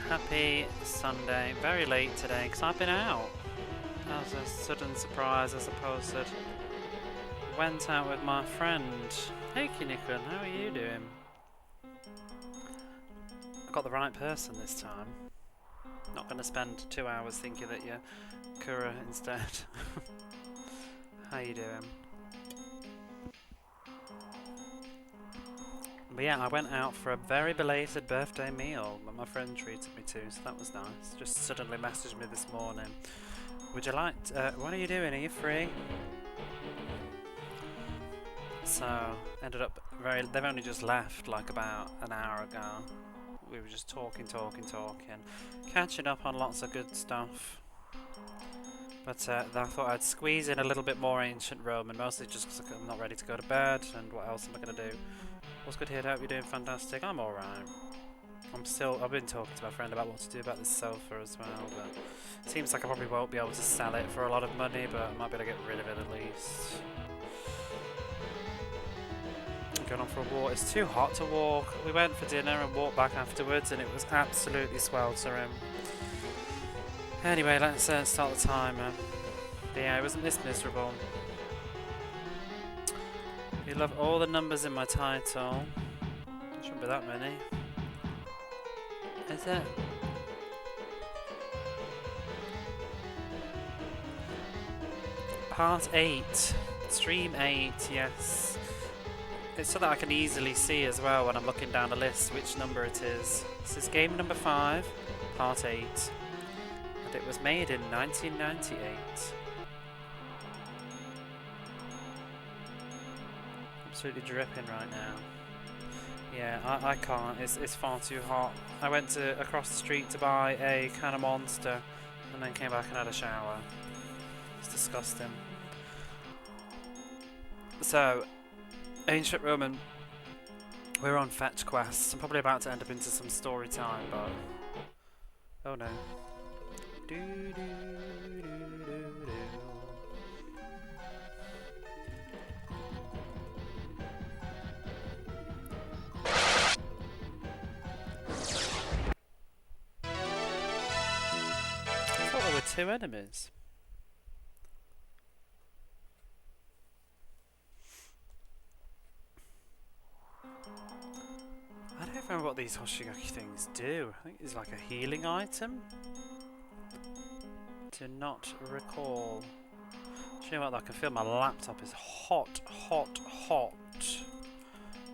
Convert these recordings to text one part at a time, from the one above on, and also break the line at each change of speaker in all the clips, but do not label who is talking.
Happy Sunday. Very late today because I've been out. That was a sudden surprise, I suppose. That went out with my friend. Hey Kinikun, how are you doing? I got the right person this time. Not going to spend 2 hours thinking that you're Kura instead. How you doing? But yeah, I went out for a very belated birthday meal that my friend treated me to, so that was nice. Just suddenly messaged me this morning. Would you like what are you doing? Are you free? So, ended up they've only just left like about an hour ago. We were just talking, catching up on lots of good stuff. But I thought I'd squeeze in a little bit more ancient Roman, mostly just because I'm not ready to go to bed, and what else am I going to do? What's good here? I hope you're doing fantastic. I'm alright. I've been talking to my friend about what to do about this sofa as well, but it seems like I probably won't be able to sell it for a lot of money, but I might be able to get rid of it at least. Going on for a walk. It's too hot to walk. We went for dinner and walked back afterwards, and it was absolutely sweltering. Anyway, let's start the timer. But yeah, it wasn't this miserable. You love all the numbers in my title. There shouldn't be that many. Is it? Part 8. Stream 8, yes. It's so that I can easily see as well when I'm looking down the list which number it is. This is game number 5, part 8. And it was made in 1998. Absolutely dripping right now. Yeah, I can't. It's far too hot. I went across the street to buy a can of Monster and then came back and had a shower. It's disgusting. So, Ancient Roman, we're on fetch quests. I'm probably about to end up into some story time, but oh no. I thought there were 2 enemies. I don't remember what these Hoshigaki things do. I think it's like a healing item. Do not recall. Do you know what? I can feel my laptop is hot, hot, hot. Which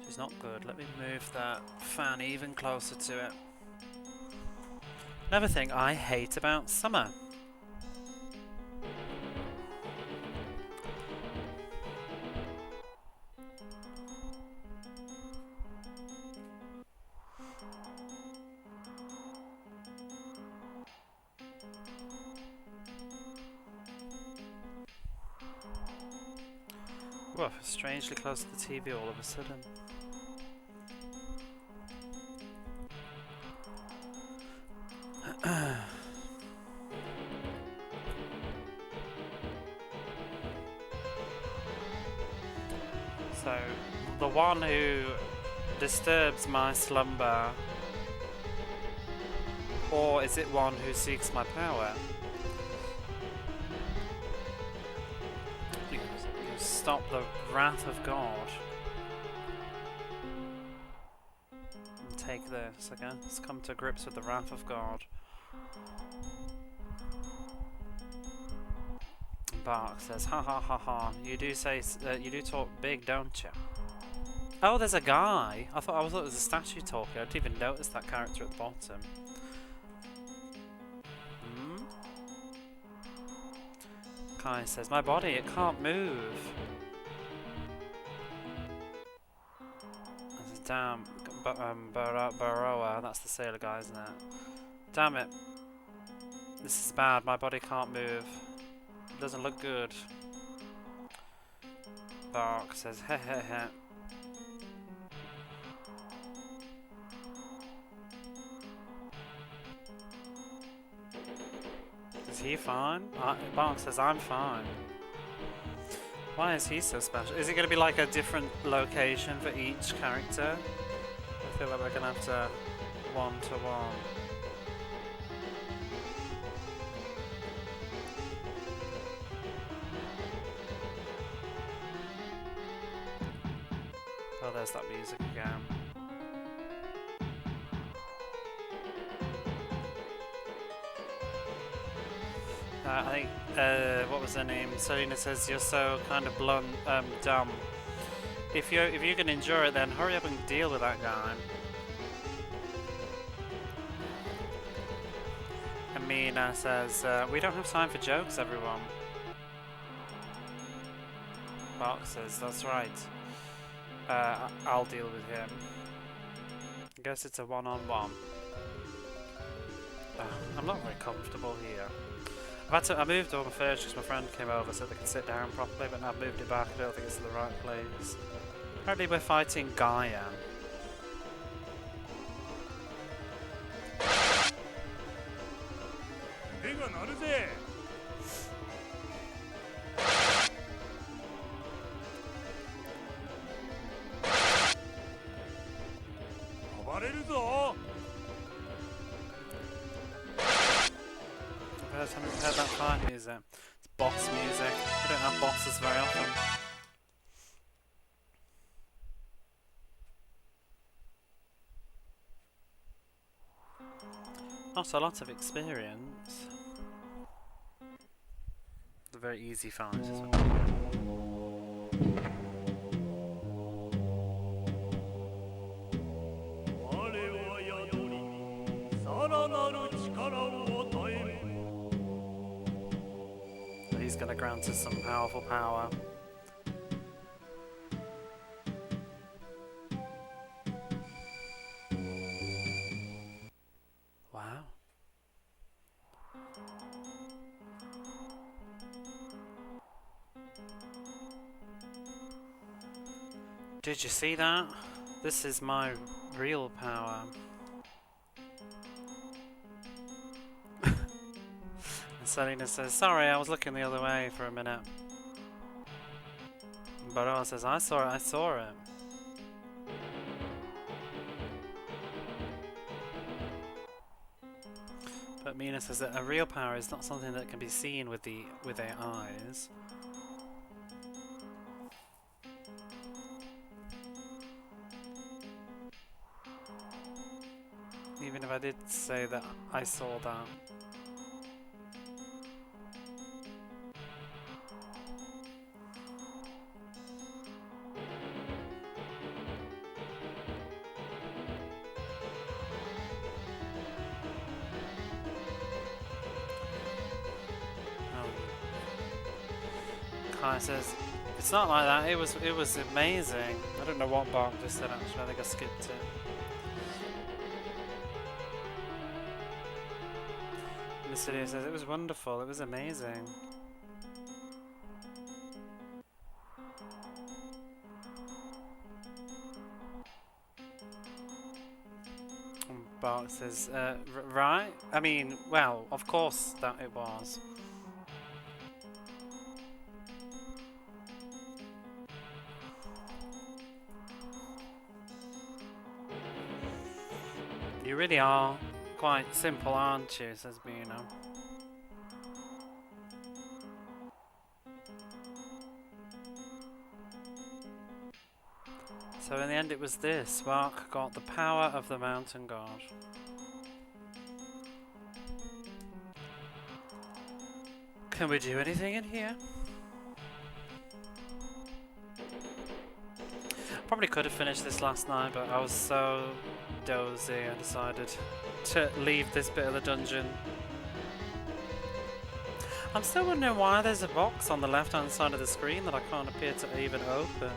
is not good. Let me move that fan even closer to it. Another thing I hate about summer. Whoa, strangely close to the TV all of a sudden. So, the one who disturbs my slumber, or is it one who seeks my power? You stop the wrath of God. And take this, I guess. Come to grips with the wrath of God. Bark says, ha ha ha ha. You do say, you do talk big, don't you? Oh, there's a guy. I thought it was a statue talking. I didn't even notice that character at the bottom. Kai says, my body, it can't move. Damn, Baroa, that's the sailor guy, isn't it? Damn it. This is bad, my body can't move. It doesn't look good. Bark says, heh heh heh. Is he fine? Bark says, I'm fine. Why is he so special? Is it going to be like a different location for each character? I feel like we're going to have to one-to-one. there's that music again. I think, what was her name? Selena says, you're so kind of blunt, dumb. If you can endure it, then hurry up and deal with that guy. Amina says, we don't have time for jokes, everyone. Mark says, that's right. I'll deal with him. I guess it's a one-on-one. I'm not very comfortable here. I moved all my furniture because my friend came over so they could sit down properly, but now I've moved it back. I don't think it's the right place. Apparently we're fighting Gaia. First time I've heard that fight music. It's boss music. We don't have bosses very often. Not a lot of experience. The very easy fight as well. He's gonna grant us some powerful power. Wow. Did you see that? This is my real power. And Selena says, sorry, I was looking the other way for a minute. Baroa says, I saw it. But Mina says that a real power is not something that can be seen with their eyes. Even if I did say that I saw that. Kai says, it's not like that, it was amazing. I don't know what Bark just said actually, I think I skipped it. Mysteria says, it was wonderful, it was amazing. And Bark says, right? I mean, well, of course that it was. You really are quite simple, aren't you? Says Bino. So in the end it was this. Bark got the power of the mountain god. Can we do anything in here? Probably could have finished this last night, but I was so dozy I decided to leave this bit of the dungeon. I'm still wondering why there's a box on the left hand side of the screen that I can't appear to even open.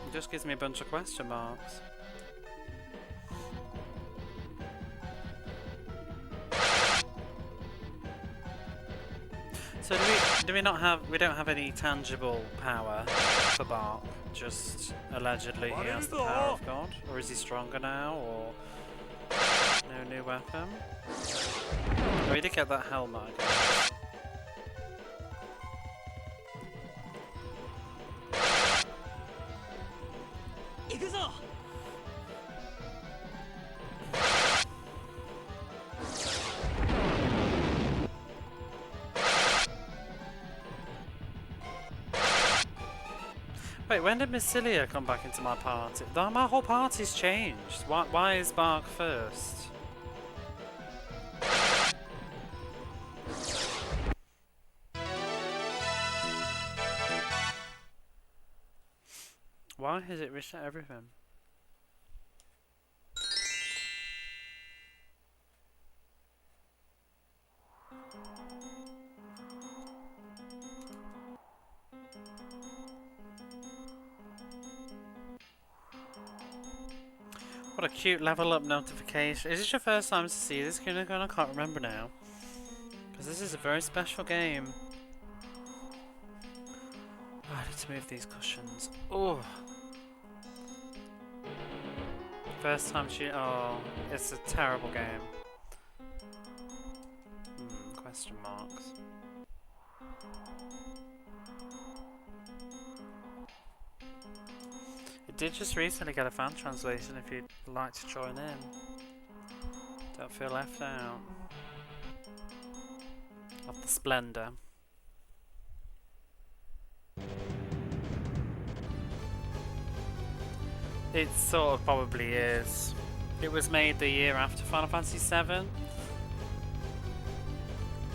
It just gives me a bunch of question marks. So we don't have any tangible power for Bark, just allegedly he has the power of God? Or is he stronger now, or no new weapon? Oh, he did get that helmet, I guess. Wait, when did Mycilia come back into my party? My whole party's changed. Why is Bark first? Why has it reset everything? What a cute level up notification. Is this your first time to see this, Kunigon? I can't remember now. Because this is a very special game. Oh, I need to move these cushions. Oh! First time oh, it's a terrible game. Question marks. It did just recently get a fan translation if you'd like to join in. Don't feel left out of the splendour. It sort of probably is. It was made the year after Final Fantasy VII.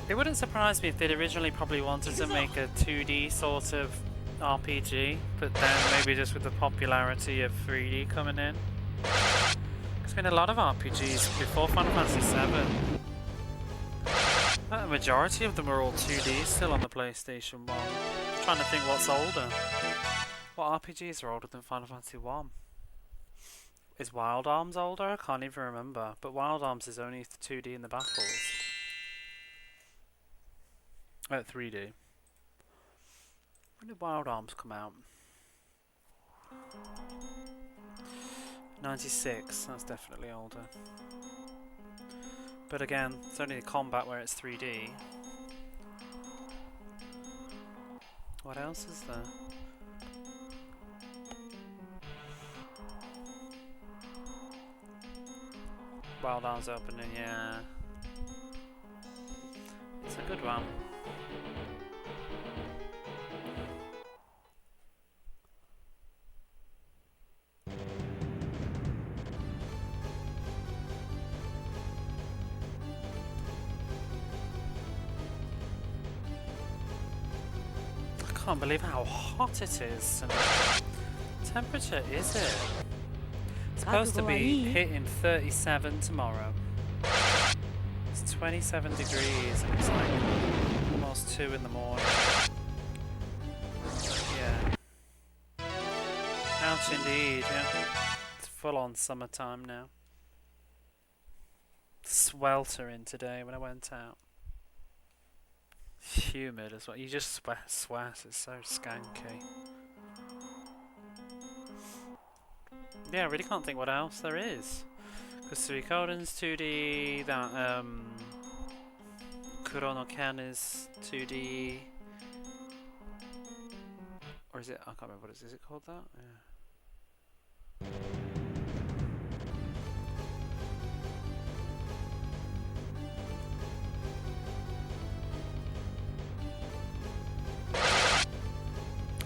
It wouldn't surprise me if they'd originally probably wanted to make a 2D sort of RPG, but then maybe just with the popularity of 3D coming in. There's been a lot of RPGs before Final Fantasy VII. The majority of them are all 2D still on the PlayStation 1. I'm trying to think what's older. What RPGs are older than Final Fantasy 1? Is Wild Arms older? I can't even remember. But Wild Arms is only 2D in the battles. 3D. When did Wild Arms come out? 96. That's definitely older. But again, it's only the combat where it's 3D. What else is there? Wild Arms opening, yeah. It's a good one. I can't believe how hot it is tonight. What temperature is it? It's supposed to be hitting 37 tomorrow. It's 27 degrees and it's like almost 2 in the morning. Yeah. Ouch indeed, yeah. It's full on summertime now. Sweltering today when I went out. Humid as well. You just sweat. It's so skanky. Yeah, I really can't think what else there is. Because Suikoden's 2D, that Kurono Ken is 2D. Or is it? I can't remember what it is. Is it called that? Yeah.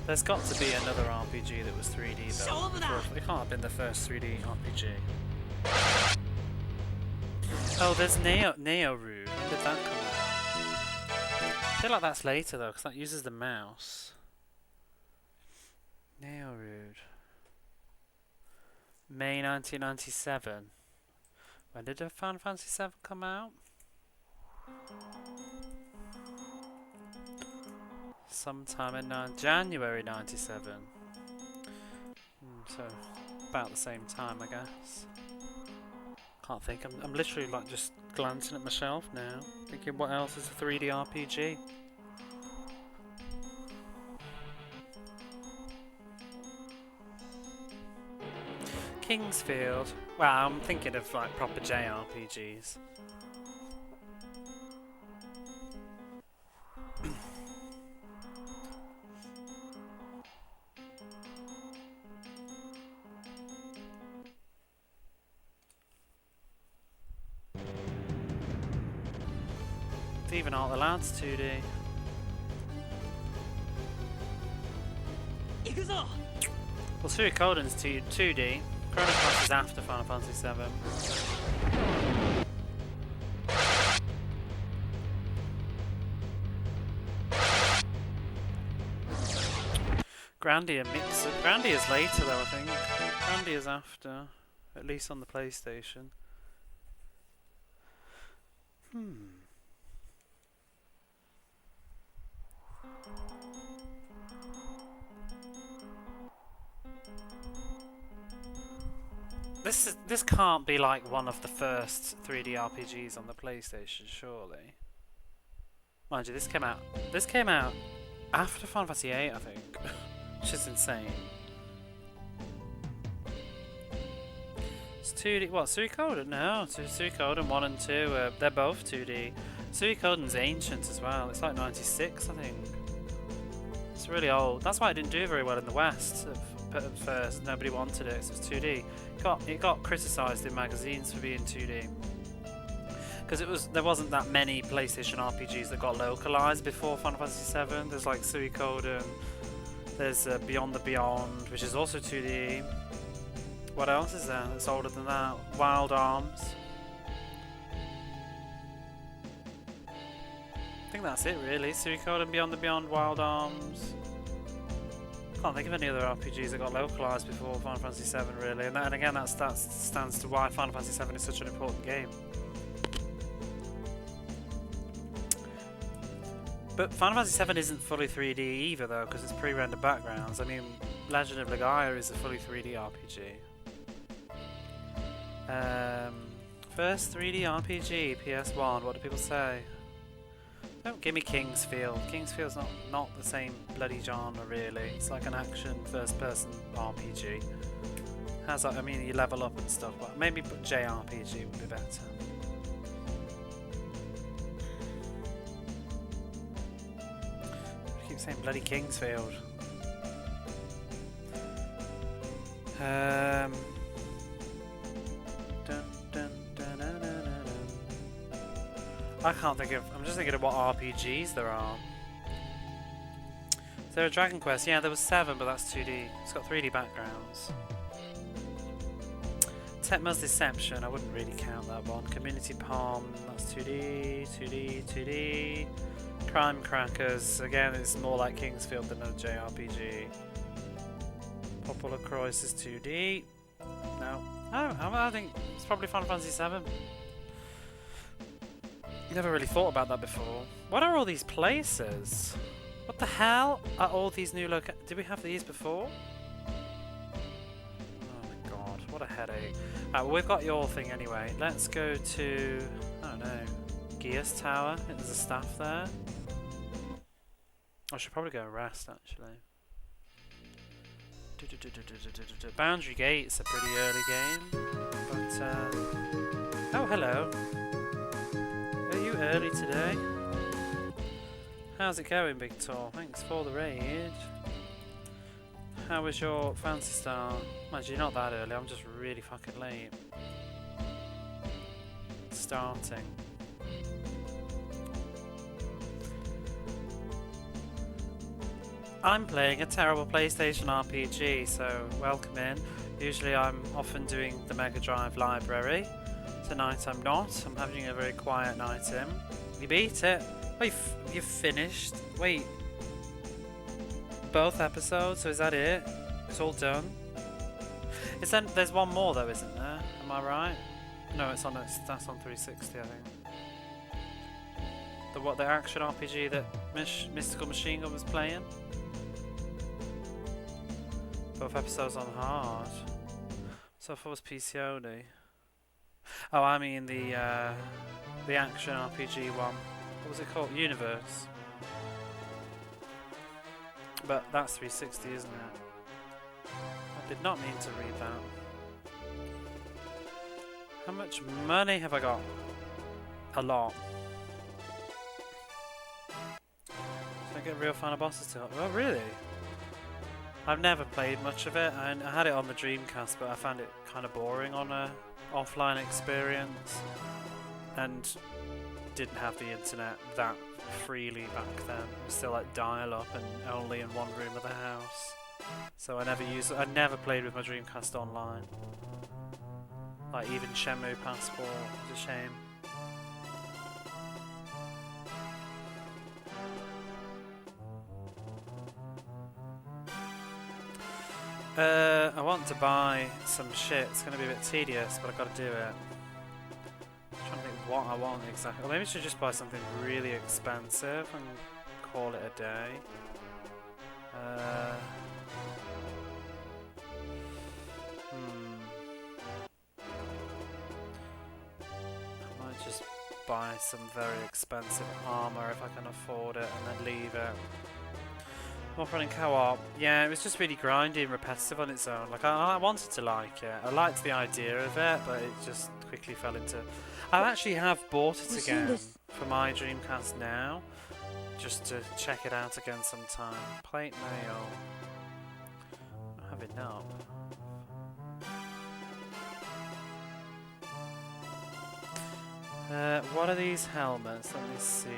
There's got to be another RPG that was 3D though. It can't have been the first 3D RPG. Oh, there's Neo Rude. When did that come out? I feel like that's later though, because that uses the mouse. Neo Rude. May 1997. When did Final Fantasy VII come out? Sometime in January 97. So about the same time, I guess. Can't think. I'm literally like just glancing at my shelf now, thinking what else is a 3D RPG. Kingsfield. Well, I'm thinking of like proper JRPGs. Even All the Lads 2D. Well, Suikoden's 2D. Chrono Cross is after Final Fantasy 7. Grandia mix. Grandia's later though, I think. Grandia's after, at least on the PlayStation. This can't be like one of the first 3D RPGs on the PlayStation, surely. Mind you, this came out after Final Fantasy 8, I think, which is insane. It's 2D. What, Suikoden? No, Suikoden 1 and 2. They're both 2D. Suikoden's ancient as well. It's like 96, I think. It's really old. That's why it didn't do very well in the West at first. Nobody wanted it, so it's 2D. It got criticised in magazines for being 2D. Because there wasn't that many PlayStation RPGs that got localized before Final Fantasy 7. There's like Suikoden, there's Beyond the Beyond, which is also 2D. What else is there that's older than that? Wild Arms. I think that's it really. Suikoden, Beyond the Beyond, Wild Arms. Can't think of any other RPGs that got localized before Final Fantasy 7 really. And again, that stands to why Final Fantasy 7 is such an important game. But Final Fantasy 7 isn't fully 3D either though, because it's pre-rendered backgrounds. I mean, Legend of Legaia is a fully 3D RPG. First 3D RPG, PS1, what do people say? Don't give me Kingsfield. Kingsfield's not the same bloody genre really. It's like an action first-person RPG. Has I mean, you level up and stuff, but maybe JRPG would be better. I keep saying bloody Kingsfield. I can't think of. I'm just thinking of what RPGs there are. Is there a Dragon Quest? Yeah, there was 7, but that's 2D. It's got 3D backgrounds. Tecma's Deception, I wouldn't really count that one. Community Palm, that's 2D, 2D, 2D. Crime Crackers, again, it's more like Kingsfield than a JRPG. Popular Croix is 2D. No. Oh, I think it's probably Final Fantasy 7. Never really thought about that before. What are all these places? What the hell are all these new Did we have these before? Oh my god, what a headache. Right, well we've got your thing anyway. Let's go to, I don't know, Gears Tower. I think there's a staff there. I should probably go and rest actually. Boundary Gate's a pretty early game. But, oh hello. Are you early today? How's it going, Big Tor? Thanks for the raid. How was your Fancy Star? Mind you, not that early, I'm just really fucking late. Starting. I'm playing a terrible PlayStation RPG, so welcome in. Usually I'm often doing the Mega Drive library. Tonight I'm not. I'm having a very quiet night in. You beat it. Wait, you've finished? Wait. Both episodes? So is that it? It's all done? There's one more though, isn't there? Am I right? No, that's on 360, I think. The action RPG that Mystical Machine Gun was playing? Both episodes on hard. So if it was PC only. Oh, I mean the action RPG one. What was it called? Universe. But that's 360, isn't it? I did not mean to read that. How much money have I got? A lot. So I get real Final Bosses to help. Oh, really? I've never played much of it. I had it on the Dreamcast, but I found it kind of boring on a offline experience, and didn't have the internet that freely back then. It was still like dial-up and only in one room of the house. So I never played with my Dreamcast online. Like even Shenmue Passport was a shame. I want to buy some shit. It's gonna be a bit tedious, but I gotta do it. I'm trying to think what I want exactly. Or maybe I should just buy something really expensive and call it a day. I might just buy some very expensive armor if I can afford it and then leave it. More running co-op. Yeah, it was just really grindy and repetitive on its own. Like I wanted to like it. I liked the idea of it, but it just quickly fell into. I actually have bought it again for my Dreamcast now, just to check it out again sometime. Plate mail. I have it now. What are these helmets? Let me see.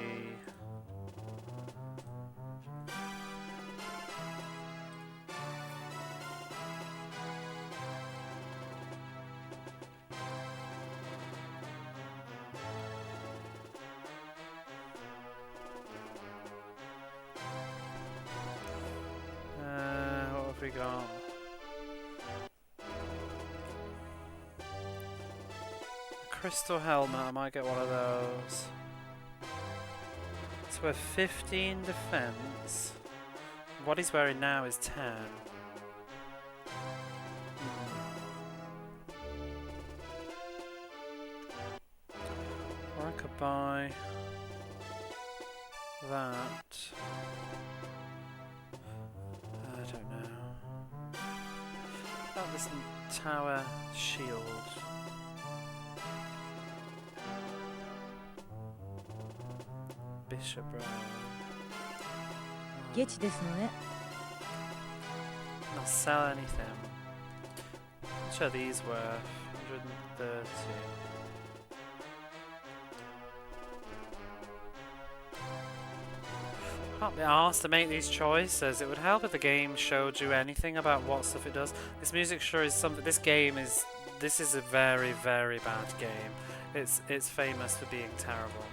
What have we got? Crystal helmet, I might get one of those. So we're 15 defense. What he's wearing now is 10. Or I could buy that. I don't know. Oh, this tower shield. Bishop row. Not sell anything. How much are these worth? 130. Can't be asked to make these choices. It would help if the game showed you anything about what stuff it does. This music sure is something. This is a very, very bad game. It's famous for being terrible.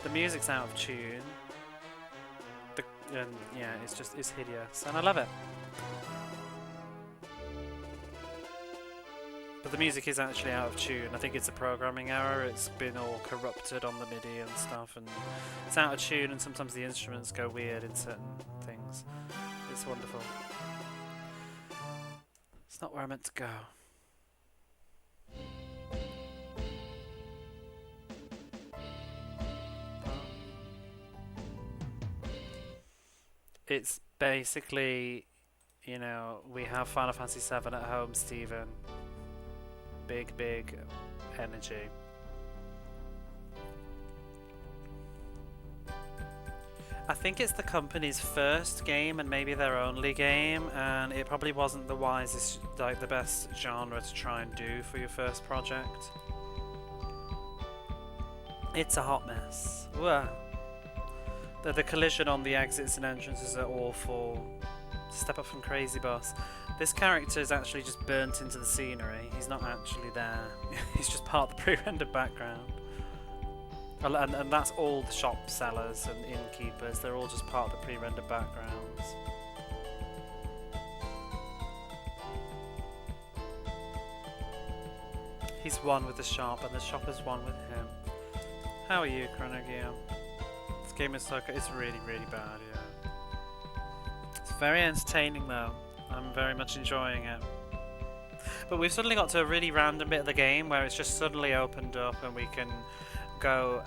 The music's out of tune. And yeah, it's hideous, and I love it. But the music is actually out of tune. I think it's a programming error. It's been all corrupted on the MIDI and stuff, and it's out of tune, and sometimes the instruments go weird in certain things. It's wonderful. It's not where I meant to go. It's basically, you know, we have Final Fantasy VII at home, Stephen. Big energy. I think it's the company's first game and maybe their only game, and it probably wasn't the wisest, like the best genre to try and do for your first project. It's a hot mess. Whoa. The collision on the exits and entrances are awful. Step up from Crazy Boss. This character is actually just burnt into the scenery. He's not actually there. He's just part of the pre-rendered background. And that's all the shop sellers and innkeepers. They're all just part of the pre-rendered backgrounds. He's one with the shop, and the shop is one with him. How are you, Chronogear? This game is it's really, really bad, yeah. It's very entertaining though. I'm very much enjoying it. But we've suddenly got to a really random bit of the game where it's just suddenly opened up and we can go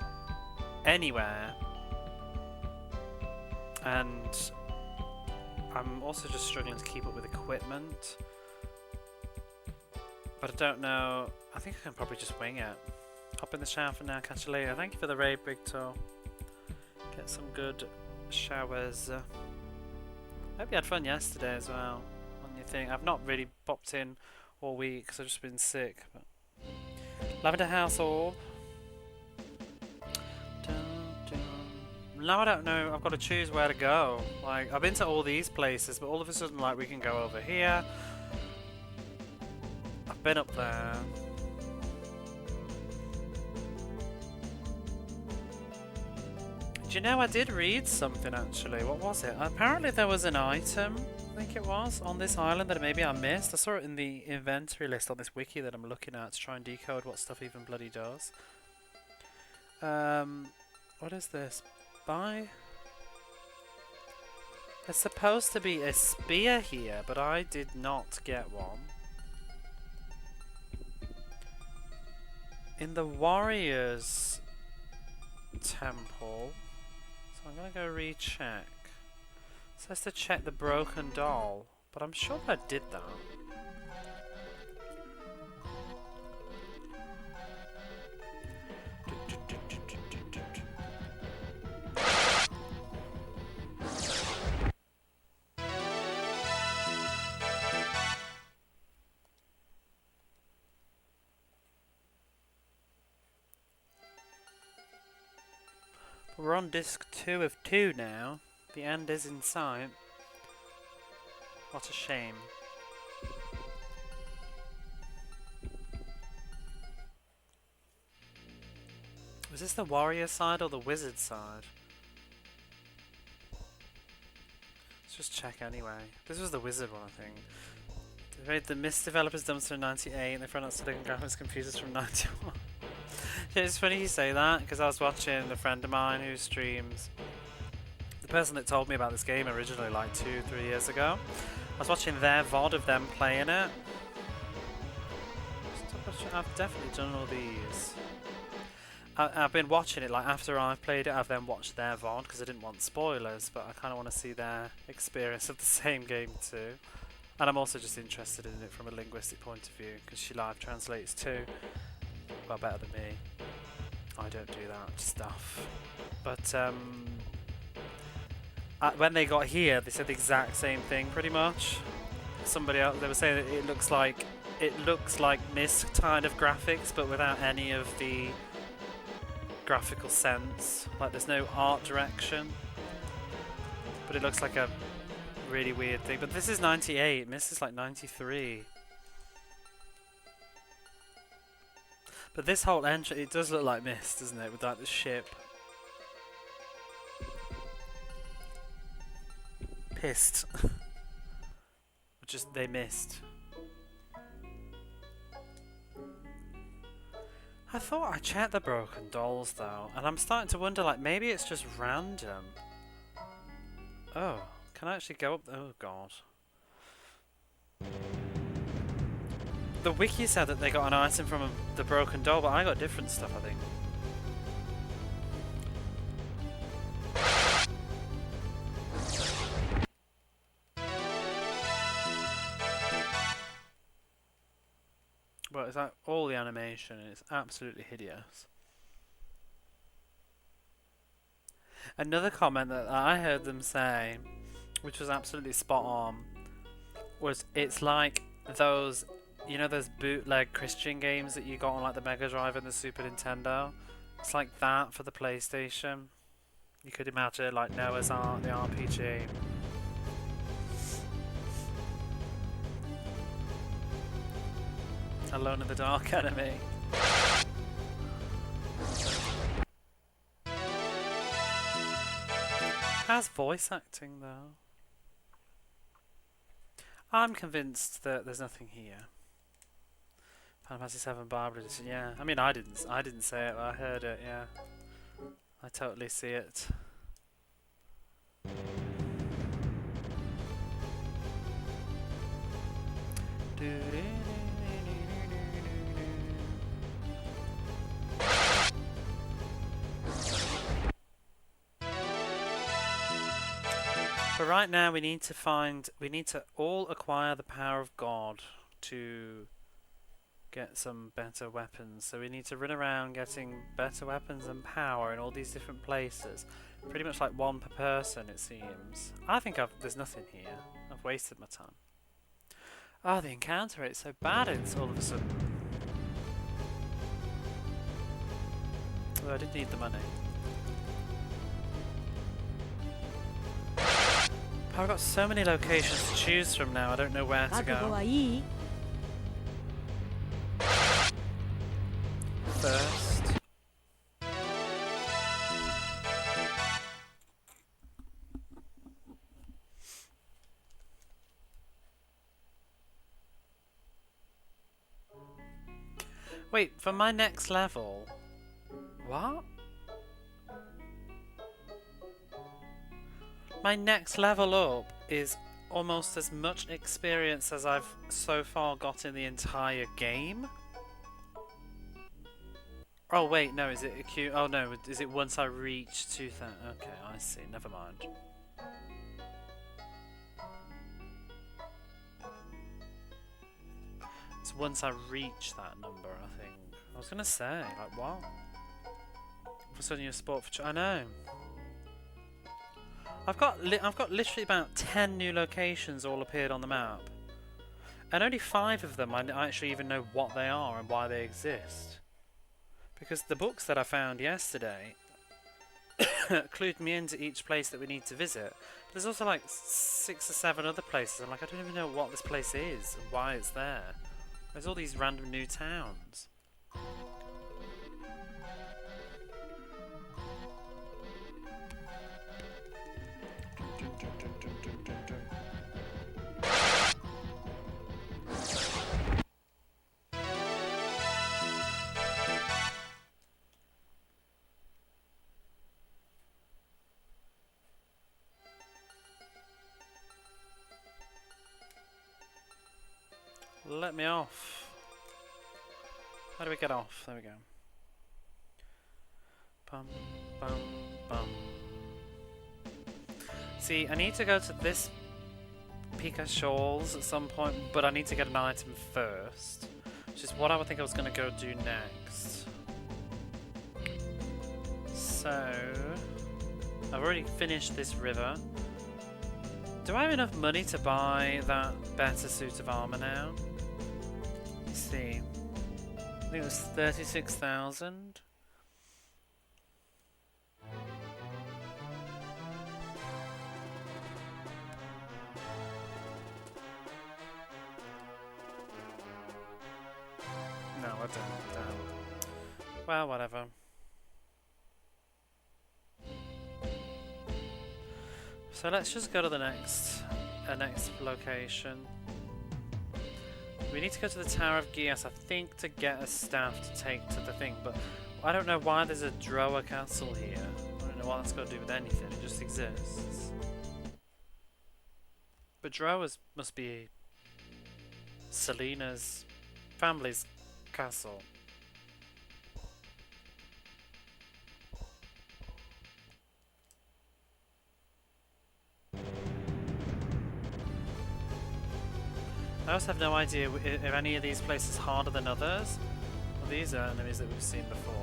anywhere. And I'm also just struggling to keep up with equipment. But I don't know. I think I can probably just wing it. Hop in the shower for now, catch you later. Thank you for the raid, Big Toe. Get some good showers. Hope you had fun yesterday as well on your thing. I've not really popped in all week because I've just been sick. But Lavender House Orb. Now I don't know, I've got to choose where to go. Like, I've been to all these places, but all of a sudden, like, we can go over here. I've been up there. Do you know, I did read something actually. What was it? Apparently there was an item, I think it was, on this island that maybe I missed. I saw it in the inventory list on this wiki that I'm looking at to try and decode what stuff even bloody does. What is this? Buy? There's supposed to be a spear here, but I did not get one. In the warrior's temple. So I'm gonna go recheck. It says to check the broken doll, but I'm sure I did that. We're on disc 2 of 2 now. The end is in sight. What a shame. Was this the warrior side or the wizard side? Let's just check anyway. This was the wizard one, I think. They made the Mist developers dumpster in 98 and they found out Silicon Graphics computers from 91. Yeah, it's funny you say that, because I was watching a friend of mine who streams. The person that told me about this game originally, like 2-3 years ago. I was watching their VOD of them playing it. I've definitely done all these. I've been watching it, like after I've played it, I've then watched their VOD, because I didn't want spoilers, but I kind of want to see their experience of the same game too. And I'm also just interested in it from a linguistic point of view, because she live translates too. Well, better than me. I don't do that stuff. But when they got here, they said the exact same thing, pretty much. Somebody else, they were saying that it looks like Myst kind of graphics, but without any of the graphical sense. Like there's no art direction, but it looks like a really weird thing. But this is 98. Myst is like 93. But this whole entrance, it does look like Myst, doesn't it? With like the ship. Pissed. Just, they missed. I thought I checked the broken dolls though, and I'm starting to wonder, like, maybe it's just random. Oh, can I actually go up? Oh god. The wiki said that they got an item from the broken doll, but I got different stuff, I think. Well, it's like all the animation, and it's absolutely hideous. Another comment that I heard them say, which was absolutely spot on, was it's like those, you know, those bootleg Christian games that you got on like the Mega Drive and the Super Nintendo? It's like that for the PlayStation. You could imagine like Noah's Ark, the RPG. Alone in the Dark enemy. How's voice acting though? I'm convinced that there's nothing here. Final Fantasy 7 Barbara Edition, yeah. I mean, I didn't say it, but I heard it, yeah. I totally see it. But right now we need to all acquire the power of God to get some better weapons. So we need to run around getting better weapons and power in all these different places. Pretty much like one per person, it seems. I think there's nothing here. I've wasted my time. Oh, the encounter rate's so bad it's all of a sudden. Although I did need the money. I've got so many locations to choose from now, I don't know where to go. First. Wait, for my next level? What? My next level up is almost as much experience as I've so far got in the entire game? Oh wait, no, is it a queue? Oh no, is it once I reach 2000? Okay, I see, never mind. It's once I reach that number, I think. I was gonna say, like, what? All of a sudden you're sport for... I know. I've got literally about 10 new locations all appeared on the map. And only 5 of them I actually even know what they are and why they exist. Because the books that I found yesterday clued me into each place that we need to visit. But there's also like 6 or 7 other places. I'm like, I don't even know what this place is and why it's there. There's all these random new towns. Let me off. How do we get off? There we go. Bum, bum, bum. See, I need to go to this Pika Shawls at some point, but I need to get an item first. Which is what I would think I was going to go do next. So, I've already finished this river. Do I have enough money to buy that better suit of armor now? Let's see. I think it was 36,000. No, I don't. Well, whatever. So let's just go to the next location. We need to go to the Tower of Gias, I think, to get a staff to take to the thing, but I don't know why there's a Droa castle here. I don't know what that's got to do with anything, it just exists. But Droa's must be Selena's family's castle. I also have no idea if any of these places are harder than others. Well, these are enemies that we've seen before.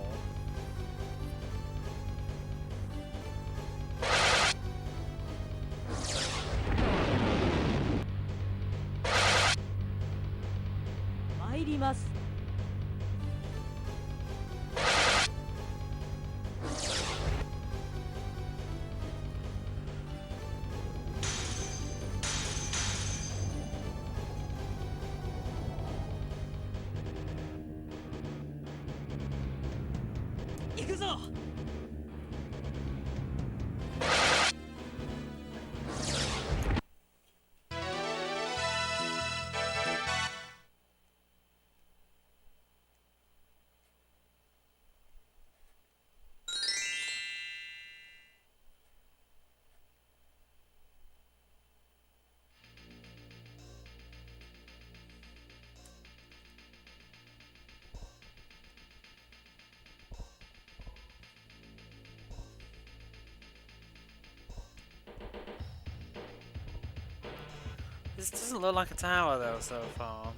This doesn't look like a tower though so far.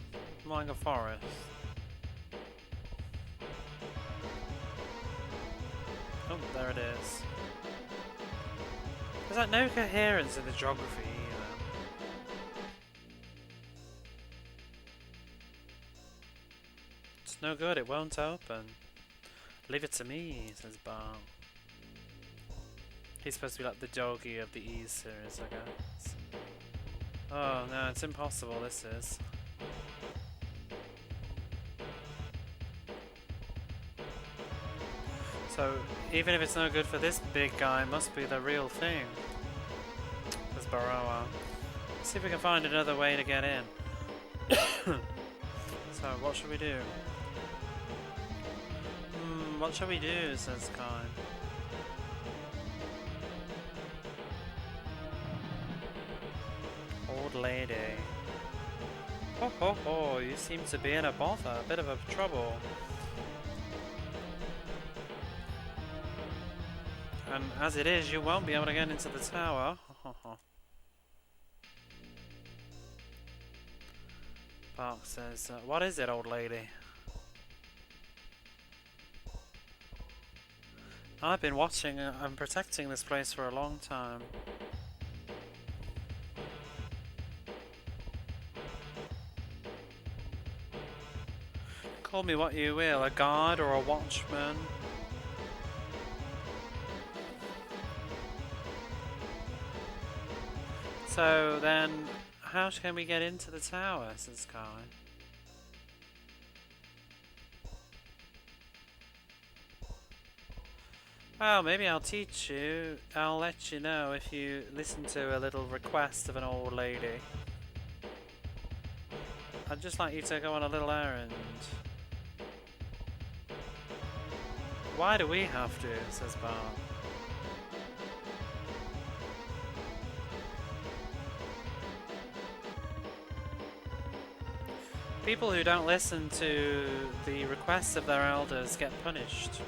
More like a forest. Oh, there it is. There's like no coherence in the geography either. It's no good, it won't open. Leave it to me, says Bart. He's supposed to be like the doggy of the Ease series, I guess. Oh no, it's impossible, this is. So, even if it's no good for this big guy, it must be the real thing. There's Baroa. See if we can find another way to get in. So, what should we do? What shall we do, says Kai. Old lady. Ho ho ho, you seem to be in a bother, a bit of a trouble. And as it is, you won't be able to get into the tower. Park says, what is it, old lady? I've been watching and protecting this place for a long time. Call me what you will, a guard or a watchman. So then, how can we get into the tower, says Kai. Well, maybe I'll teach you. I'll let you know if you listen to a little request of an old lady. I'd just like you to go on a little errand. Why do we have to, says Bart. People who don't listen to the requests of their elders get punished.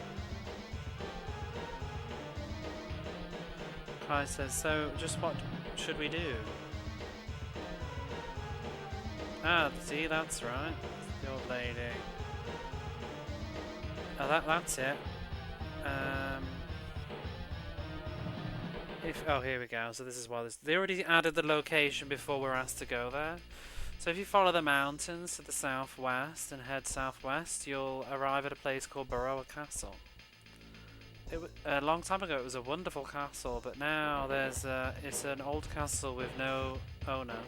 Kai says, so just what should we do? Ah, see, that's right. The old lady. Oh, that's it. Oh, here we go. So this is why they already added the location before we're asked to go there. So if you follow the mountains to the southwest and head southwest, you'll arrive at a place called Baroa Castle. A long time ago it was a wonderful castle, but now it's an old castle with no owner.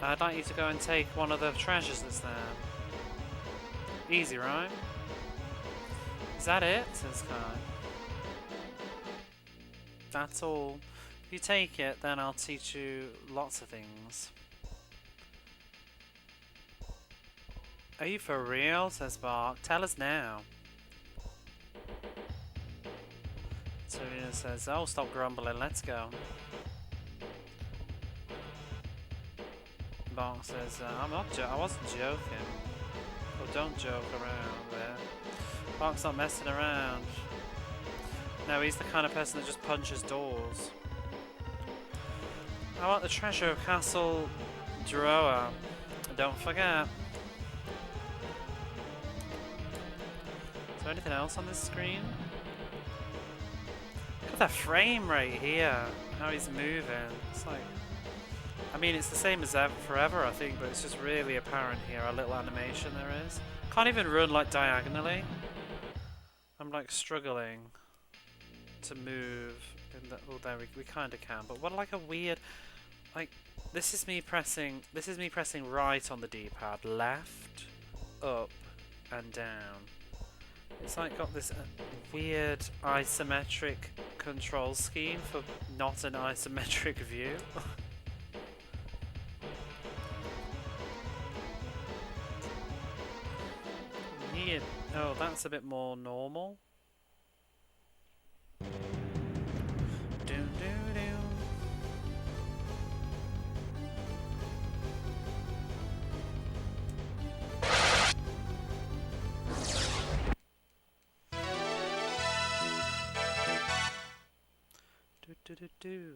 I'd like you to go and take one of the treasures that's there. Easy, right? Is that it? Says Kai. That's all. If you take it, then I'll teach you lots of things. Are you for real? Says Bark. Tell us now. Serena says, oh, stop grumbling, let's go. Bark says, I wasn't joking. Oh, don't joke around there. Bark's not messing around. No, he's the kind of person that just punches doors. I want the treasure of Castle Droa. Don't forget. Is there anything else on this screen? Look at that frame rate here. How he's moving. It's like... I mean, it's the same as forever, I think, but it's just really apparent here, a little animation there is. Can't even run, like, diagonally. I'm, like, struggling to move. Oh, there we kind of can, but what, like, a weird... Like, this is me pressing right on the D-pad, left, up, and down. It's like got this weird isometric control scheme for not an isometric view. Weird. Oh, that's a bit more normal. Do.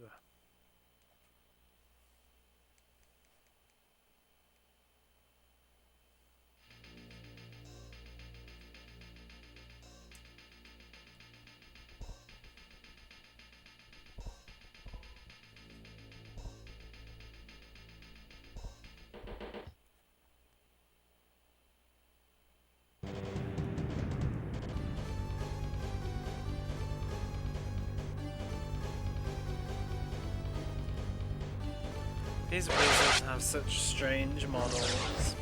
These wizards have such strange models.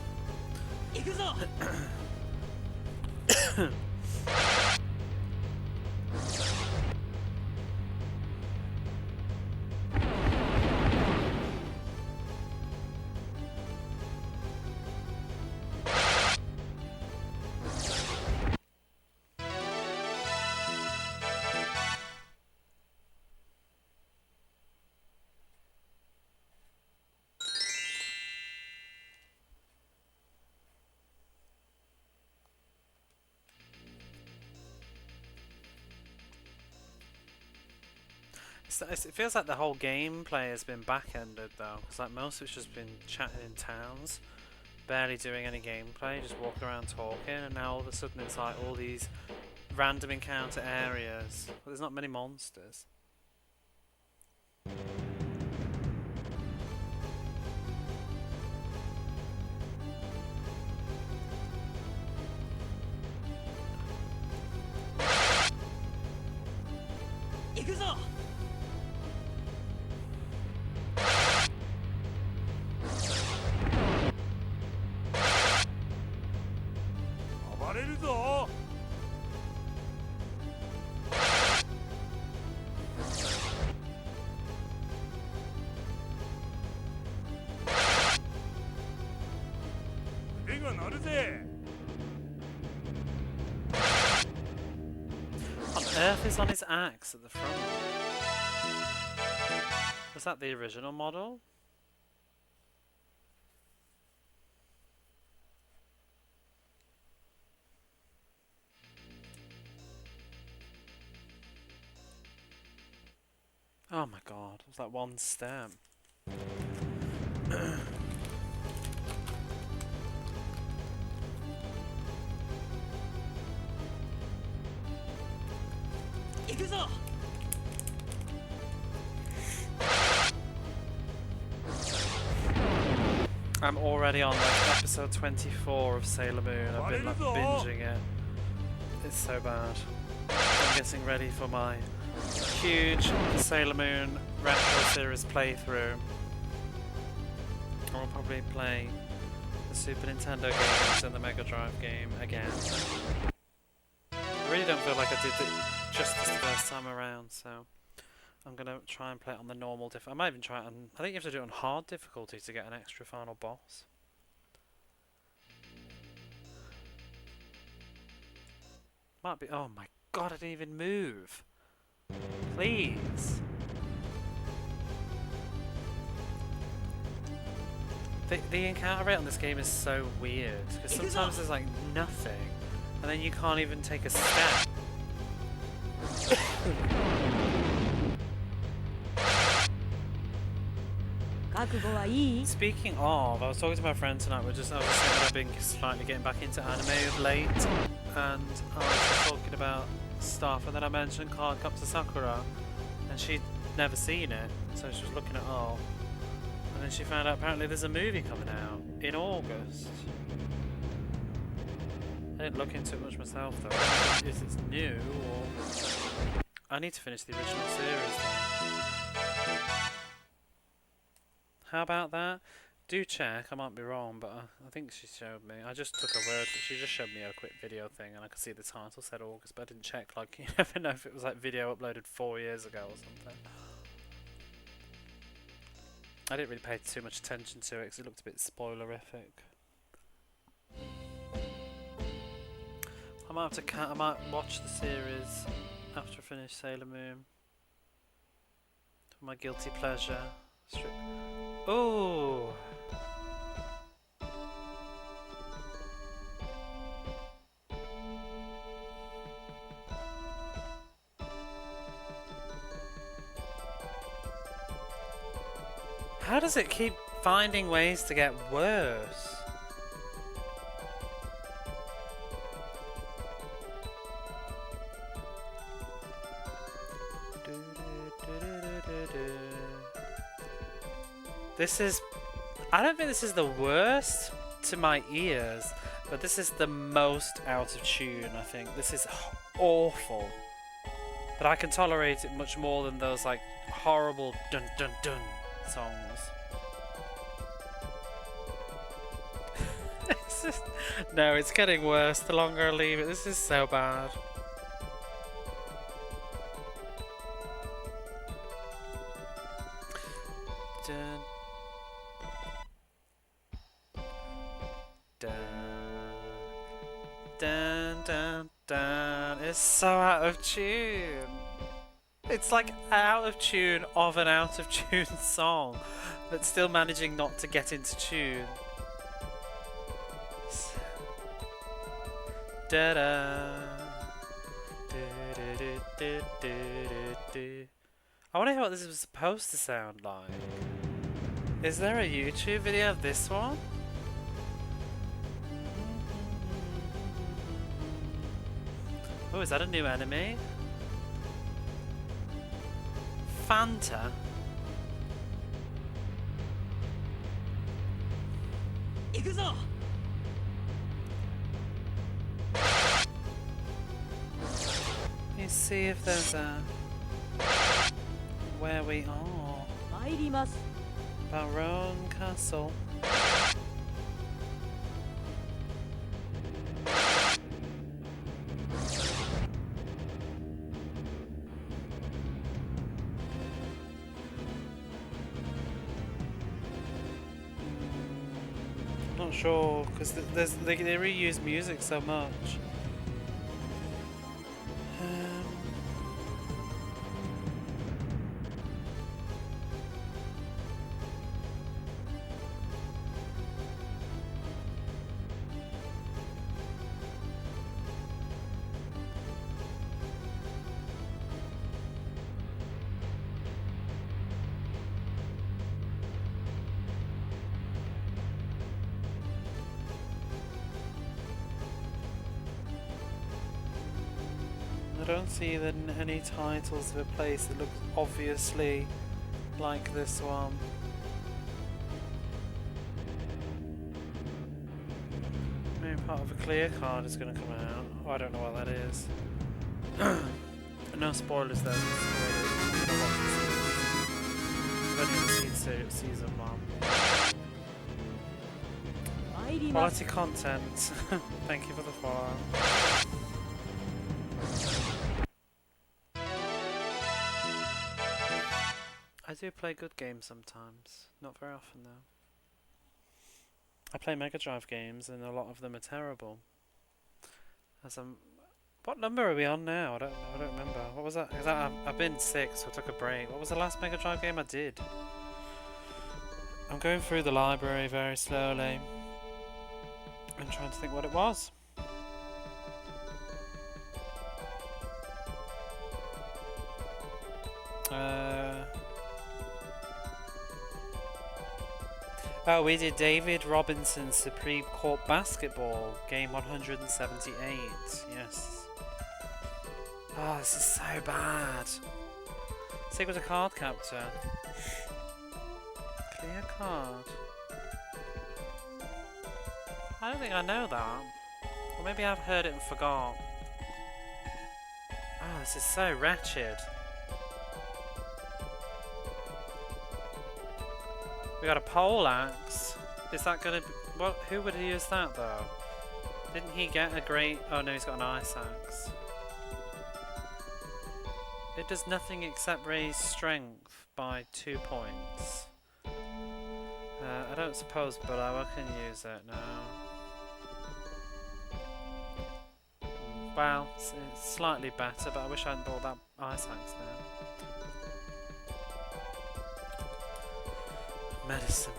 It feels like the whole gameplay has been back-ended though, because like most of it's just been chatting in towns, barely doing any gameplay, just walking around talking, and now all of a sudden it's like all these random encounter areas. But there's not many monsters. Earth is on his axe at the front. Was that the original model? Oh my god, it was like one stem. I'm already on like episode 24 of Sailor Moon. I've been like binging it. It's so bad. I'm getting ready for my huge Sailor Moon retro series playthrough. I'll probably play the Super Nintendo games and the Mega Drive game again. I really don't feel like I did it justice the first time around, so I'm gonna try and play it on the normal I might even try it on, I think you have to do it on hard difficulty to get an extra final boss. Might be, oh my god, I didn't even move. Please. The encounter rate on this game is so weird, because sometimes there's like nothing, and then you can't even take a step. Speaking of, I was talking to my friend tonight. I was just saying that I've been slightly getting back into anime of late, and I was just talking about stuff, and then I mentioned Card Captor Sakura, and she'd never seen it, so she was looking at all, and then she found out apparently there's a movie coming out in August. I didn't look into it much myself though. I don't know if it's new or I need to finish the original series though. How about that? Do check, I might be wrong, but I think she showed me. I just took her word, she just showed me a quick video thing and I could see the title said August, but I didn't check, like, you never know if it was like video uploaded 4 years ago or something. I didn't really pay too much attention to it because it looked a bit spoilerific. I might have to I might watch the series after I finish Sailor Moon. For my guilty pleasure. Oh! How does it keep finding ways to get worse? This is... I don't think this is the worst to my ears, but this is the most out of tune, I think. This is awful. But I can tolerate it much more than those, like, horrible dun dun dun songs. No, it's getting worse the longer I leave it. This is so bad. Dun, dun, dun, dun, dun. It's so out of tune. It's like out of tune of an out of tune song, but still managing not to get into tune. Da da. I wonder what this was supposed to sound like. Is there a YouTube video of this one? Oh, is that a new enemy? Fanta?
Ikuzo!
Let me see if there's a... where we are.
参ります
Baron Castle. Not sure, because they reuse music so much. I don't see any titles of a place that looks obviously like this one. Maybe part of a clear card is going to come out. Oh, I don't know what that is. No spoilers though. I've only seen season 1.
参ります
Quality content. Thank you for the follow. I do play good games sometimes, not very often though. I play Mega Drive games and a lot of them are terrible. What number are we on now? I don't remember. What was that? I've been 6, so I took a break. What was the last Mega Drive game I did? I'm going through the library very slowly. I'm trying to think what it was. Oh, we did David Robinson's Supreme Court Basketball, game 178. Yes. Oh, this is so bad. Stick with a card captor. Clear card. I don't think I know that. Or maybe I've heard it and forgot. Oh, this is so wretched. We got a pole axe. Is that gonna be... What? Who would use that though? Didn't he get a great... Oh no, he's got an ice axe. It does nothing except raise strength by 2 points. I don't suppose Bullowa can use it now. Well, it's slightly better, but I wish I hadn't bought that ice axe now. Medicine.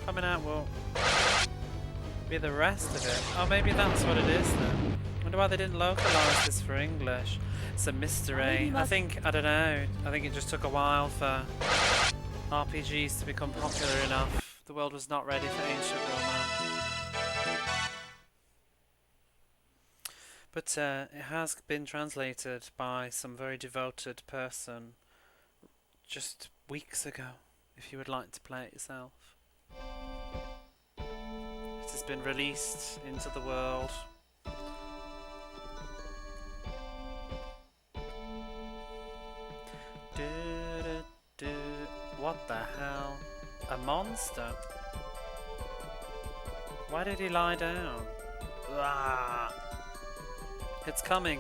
Coming out will be the rest of it. Oh, maybe that's what it is then. I wonder why they didn't localise this for English. It's a mystery. I don't know. I think it just took a while for RPGs to become popular enough. The world was not ready for ancient romance. But it has been translated by some very devoted person just weeks ago, if you would like to play it yourself. been released into the world. What the hell? A monster? Why did he lie down? Ah! It's coming.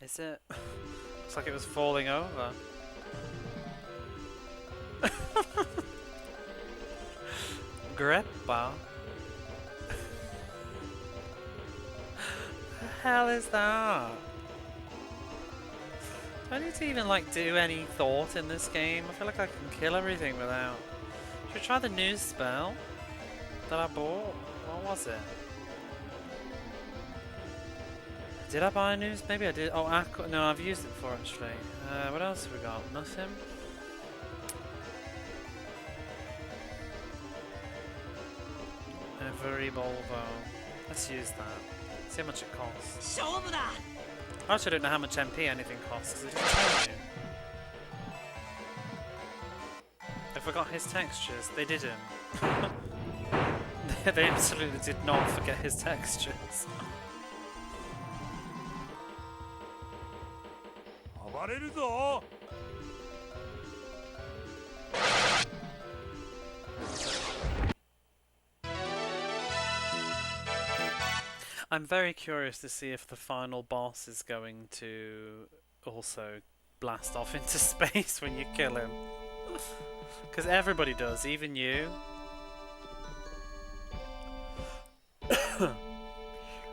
Is it? Looks like it was falling over. Greppa? The hell is that? Do I need to even like do any thought in this game? I feel like I can kill everything without. Should we try the new spell that I bought? What was it? Did I buy a news? Maybe I did. Oh, no, I've used it before actually. What else have we got? Nothing. Every Volvo. Let's use that. See how much it costs. I actually don't know how much MP anything costs because it didn't tell you. I forgot his textures. They didn't. They absolutely did not forget his textures. I'm very curious to see if the final boss is going to also blast off into space when you kill him. Because everybody does, even you.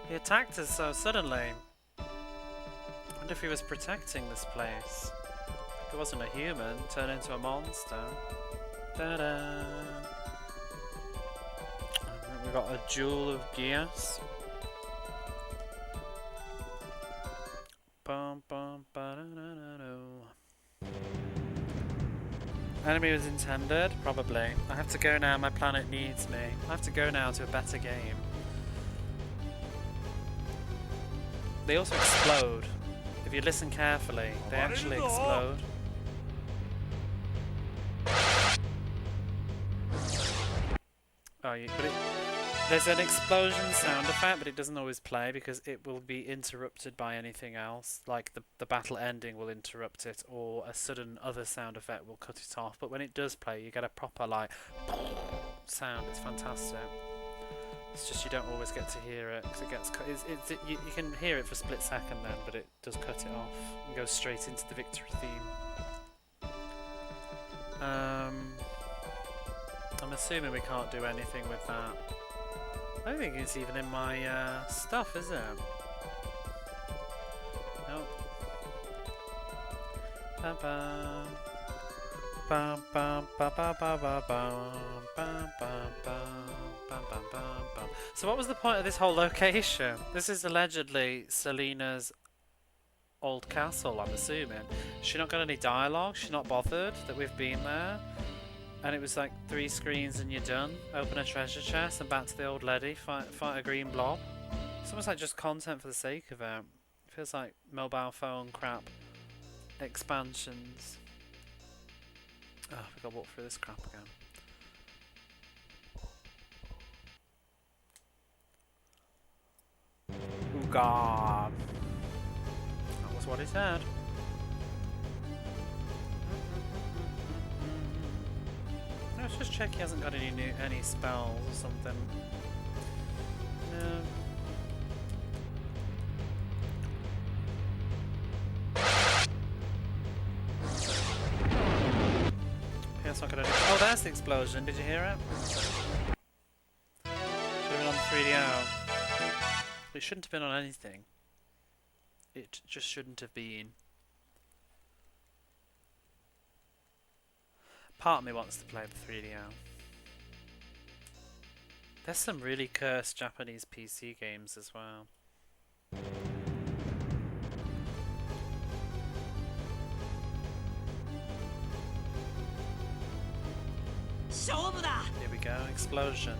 He attacked us so suddenly. I wonder if he was protecting this place. If it wasn't a human, turned into a monster. Ta-da! We got a Jewel of Geas. Bum, bum, enemy was intended? Probably. I have to go now, my planet needs me. I have to go now to a better game. They also explode. If you listen carefully, they actually explode. Oh, there's an explosion sound effect, but it doesn't always play because it will be interrupted by anything else. Like the battle ending will interrupt it, or a sudden other sound effect will cut it off. But when it does play, you get a proper like sound. It's fantastic. It's just you don't always get to hear it because it gets cut. You can hear it for a split second then, but it does cut it off and goes straight into the victory theme. I'm assuming we can't do anything with that. I don't think it's even in my stuff, is it? Nope. Bum bum. Bum bum ba ba ba ba bum bum bum bum bum bum bum bum. So what was the point of this whole location? This is allegedly Selena's old castle, I'm assuming. She not got any dialogue? She's not bothered that we've been there? And it was like 3 screens and you're done. Open a treasure chest and back to the old lady. Fight a green blob. It's almost like just content for the sake of it. It feels like mobile phone crap. Expansions. Oh, we gotta walk through this crap again. Oh god. That was what he said. Let's just check he hasn't got any spells or something. No. PS1 could only. Oh, there's the explosion. Did you hear it? Should have been on the 3DO. It shouldn't have been on anything. It just shouldn't have been. Part of me wants to play the 3DO. There's some really cursed Japanese PC games as well. Here we go, explosion.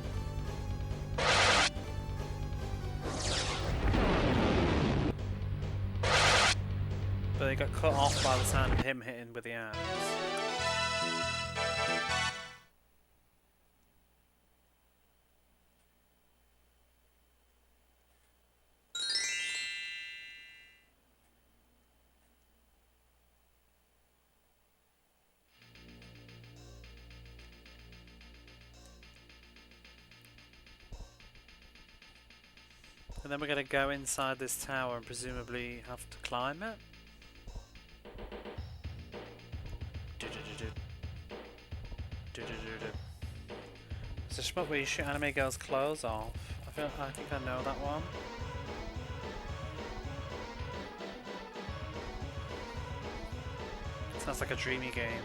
But they got cut off by the sound of him hitting with the axe. And then we're going to go inside this tower and presumably have to climb it. It's a shmup where you shoot anime girls' clothes off. I think I know that one. Sounds like a dreamy game.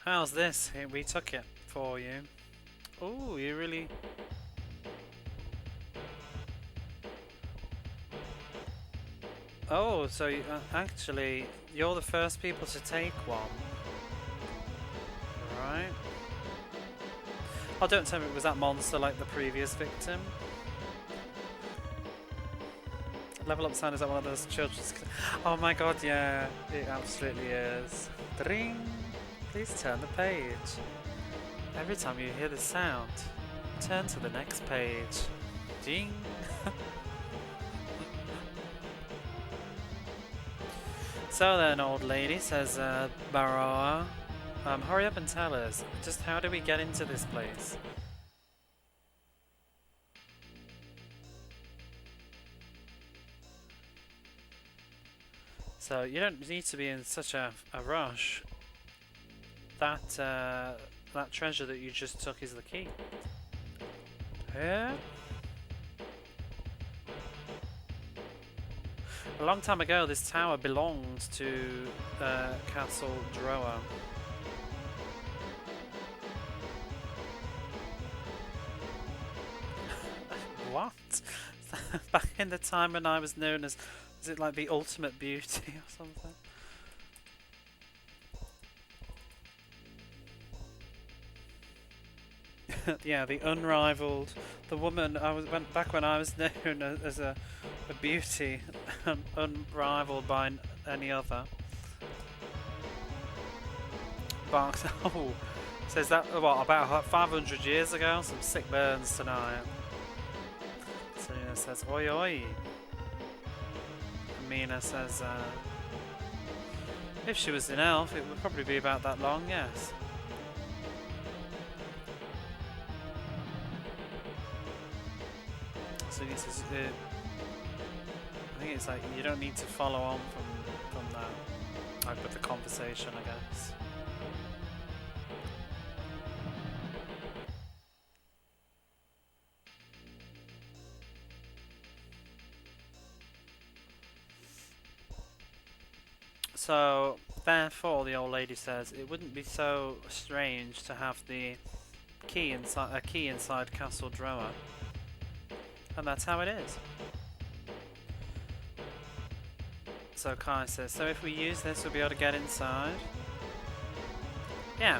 How's this? Hey, we took it for you. Oh, you really... Oh, so you, actually, you're the first people to take one. Right. Oh, don't tell me, was that monster like the previous victim? Level Up Sound, is that one of those children's... Oh my god, yeah, it absolutely is. Dring! Please turn the page. Every time you hear the sound, turn to the next page. Ding! So then, old lady, says Baroa, hurry up and tell us, just how do we get into this place? So you don't need to be in such a rush. That that treasure that you just took is the key. Yeah. A long time ago, this tower belonged to Castle Droa. What? Back in the time when I was known as, is it like the ultimate beauty or something? Yeah, the unrivaled, the woman I went back when I was known as a beauty, unrivaled by any other. Barks. Oh, says that what about 500 years ago? Some sick burns tonight. Selena says oi oi. And Mina says if she was an elf, it would probably be about that long. Yes. So he says, I think it's like you don't need to follow on from that, like with the conversation, I guess. So therefore, the old lady says it wouldn't be so strange to have the key inside Castle Droa. And that's how it is. So Kai says, so if we use this, we'll be able to get inside? Yeah.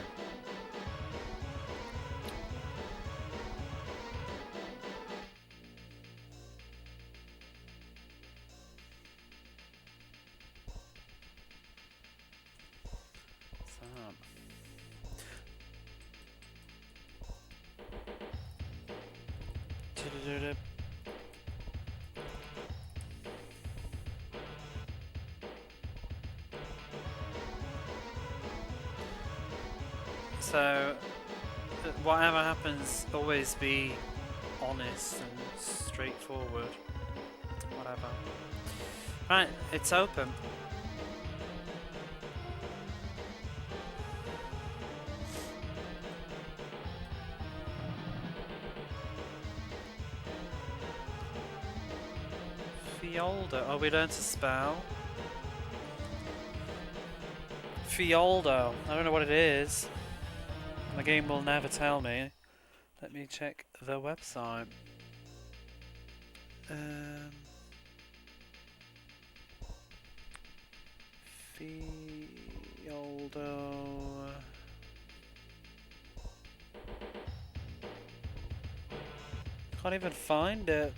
So, whatever happens, always be honest and straightforward. Whatever. Right, it's open. Fioldo. Oh, we learned to spell. Fioldo. I don't know what it is. The game will never tell me. Let me check the website. Fioldo. Can't even find it.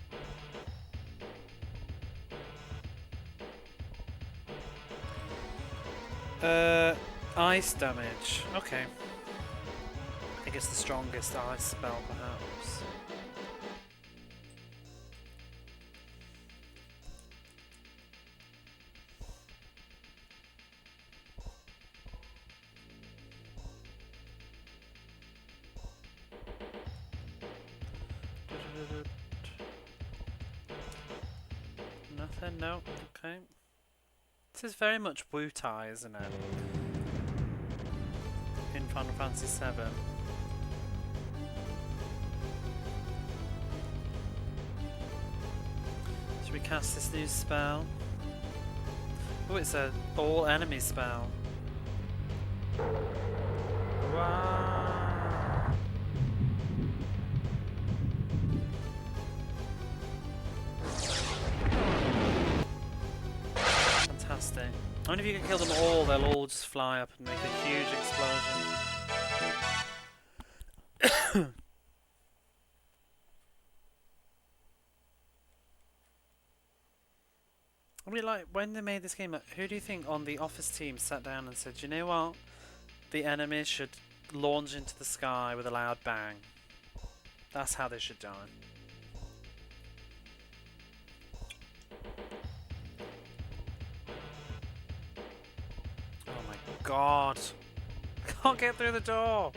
Ice damage. Okay. I think it's the strongest ice spell, perhaps. Nothing? No? Okay. This is very much Wu-Tai, isn't it? In Final Fantasy VII. Should we cast this new spell? Oh, it's a all enemy spell. Wow. Fantastic. I wonder if you can kill them all, they'll all just fly up and make a huge explosion. I mean, like, when they made this game, who do you think on the office team sat down and said, you know what? The enemies should launch into the sky with a loud bang. That's how they should die. Oh my god. Can't get through the door.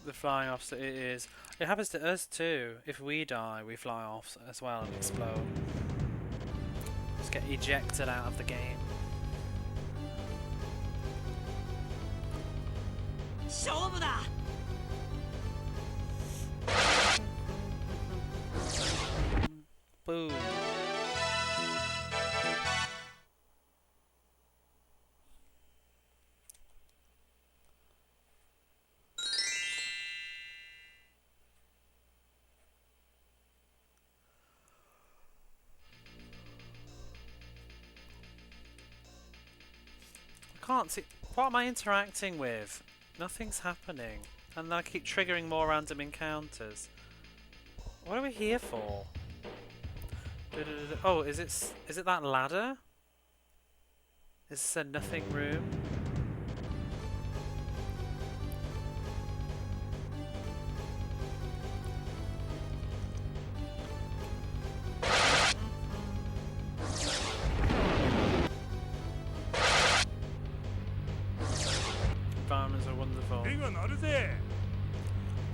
The flying off, it is. It happens to us too. If we die, we fly off as well and explode. Just get ejected out of the game. Boom. I can't see. What am I interacting with? Nothing's happening. And I keep triggering more random encounters. What are we here for? Oh, is it that ladder? Is this a nothing room? Environments are wonderful.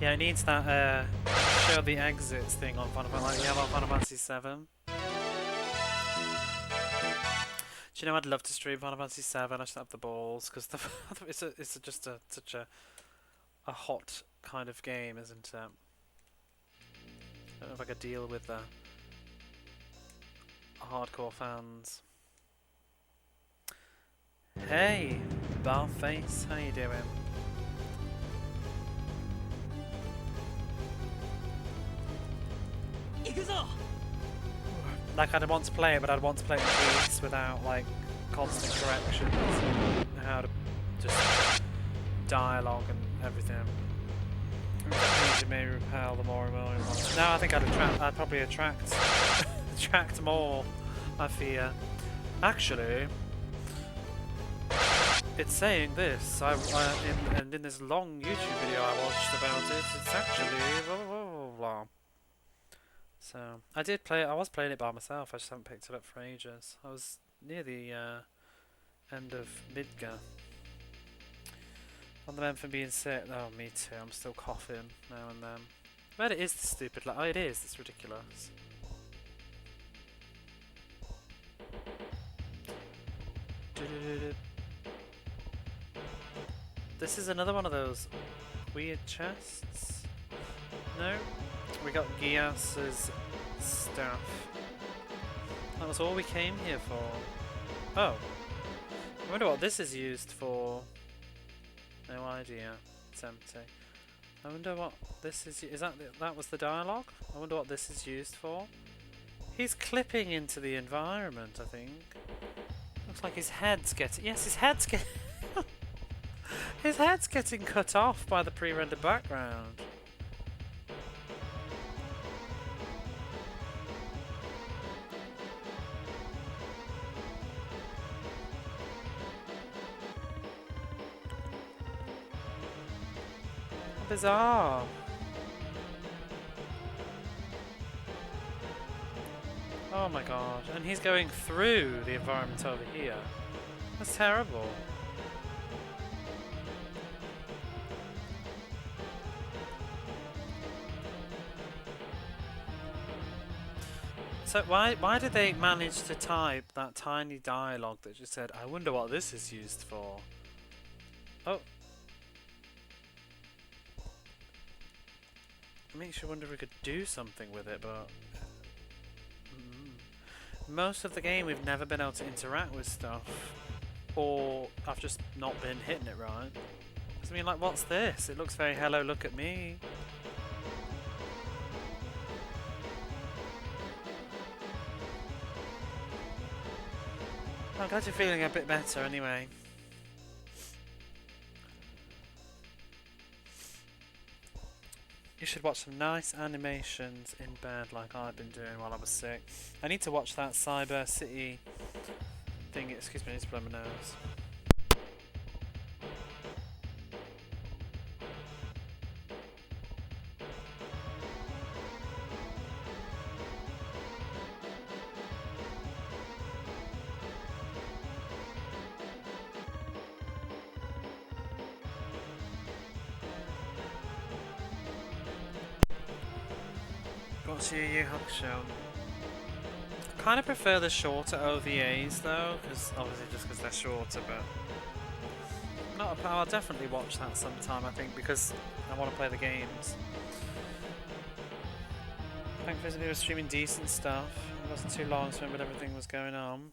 Yeah, it needs that show the exits thing on Final Fantasy, like we have on Final Fantasy VII. Do you know, I'd love to stream Final Fantasy VII. I just don't have the balls because it's just such a hot kind of game, isn't it? I don't know if I could deal with the hardcore fans. Hey, Barface, how you doing? Like, I'd want to play it, but I'd want to play it in peace without, like, constant corrections and how to just dialogue and everything. You may repel the more annoying ones. No, I think I'd probably attract more, I fear. Actually, it's saying this, and in this long YouTube video I watched about it, it's actually blah blah blah blah. So, I did play it, I was playing it by myself, I just haven't picked it up for ages. I was near the end of Midgar. On the mend from being sick. Oh, me too, I'm still coughing now and then. But it is the stupid, oh it is, it's ridiculous. This is another one of those weird chests. No? We got Gias's stuff. That was all we came here for. Oh. I wonder what this is used for. No idea. It's empty. I wonder what this is. Is that that was the dialogue? I wonder what this is used for. He's clipping into the environment, I think. Looks like his head's getting... Yes, his head's getting... his head's getting cut off by the pre-rendered background. Bizarre. Oh my god, and he's going through the environment over here. That's terrible. So why did they manage to type that tiny dialogue that just said, I wonder what this is used for? Oh. It makes you wonder if we could do something with it, but... Most of the game we've never been able to interact with stuff, or I've just not been hitting it right. I mean, like, what's this? It looks very hello, look at me. I'm glad you're feeling a bit better anyway. You should watch some nice animations in bed like I've been doing while I was sick. I need to watch that Cyber City thing. Excuse me, I need to blow my nose. What's your Yu Hakusho? I kind of prefer the shorter OVAs though, because obviously just because they're shorter, but not a, I'll definitely watch that sometime, I think, because I want to play the games. Thankfully they were streaming decent stuff. It wasn't too long to remember everything was going on.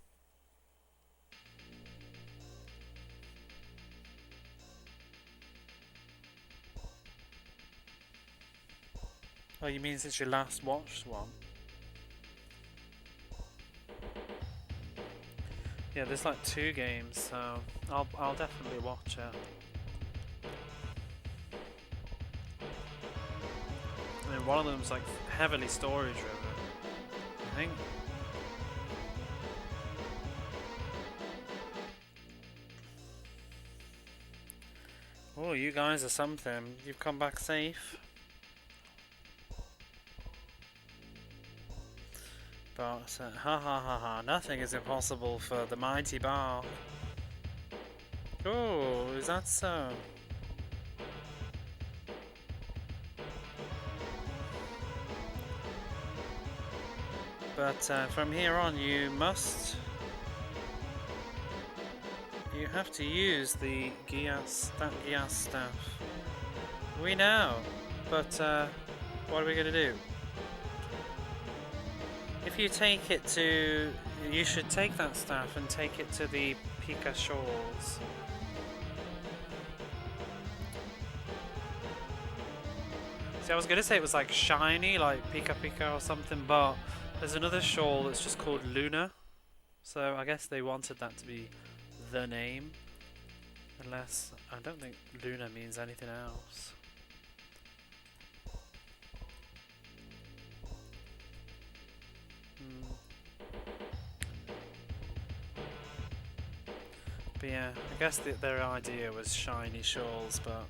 Oh, you mean since you last watched one? Yeah, there's like 2 games, so I'll definitely watch it. I mean, one of them's like heavily story driven, I think. Oh, you guys are something. You've come back safe. But, ha ha ha ha, nothing is impossible for the mighty bar. Oh, is that so? But from here on you have to use the Gias staff. We know, but what are we going to do? If you take it to... You should take that staff and take it to the Pika Shores. See, I was going to say it was like shiny, like Pika Pika or something, but there's another shawl that's just called Luna. So I guess they wanted that to be the name. Unless... I don't think Luna means anything else. But yeah, I guess their idea was shiny shawls, but...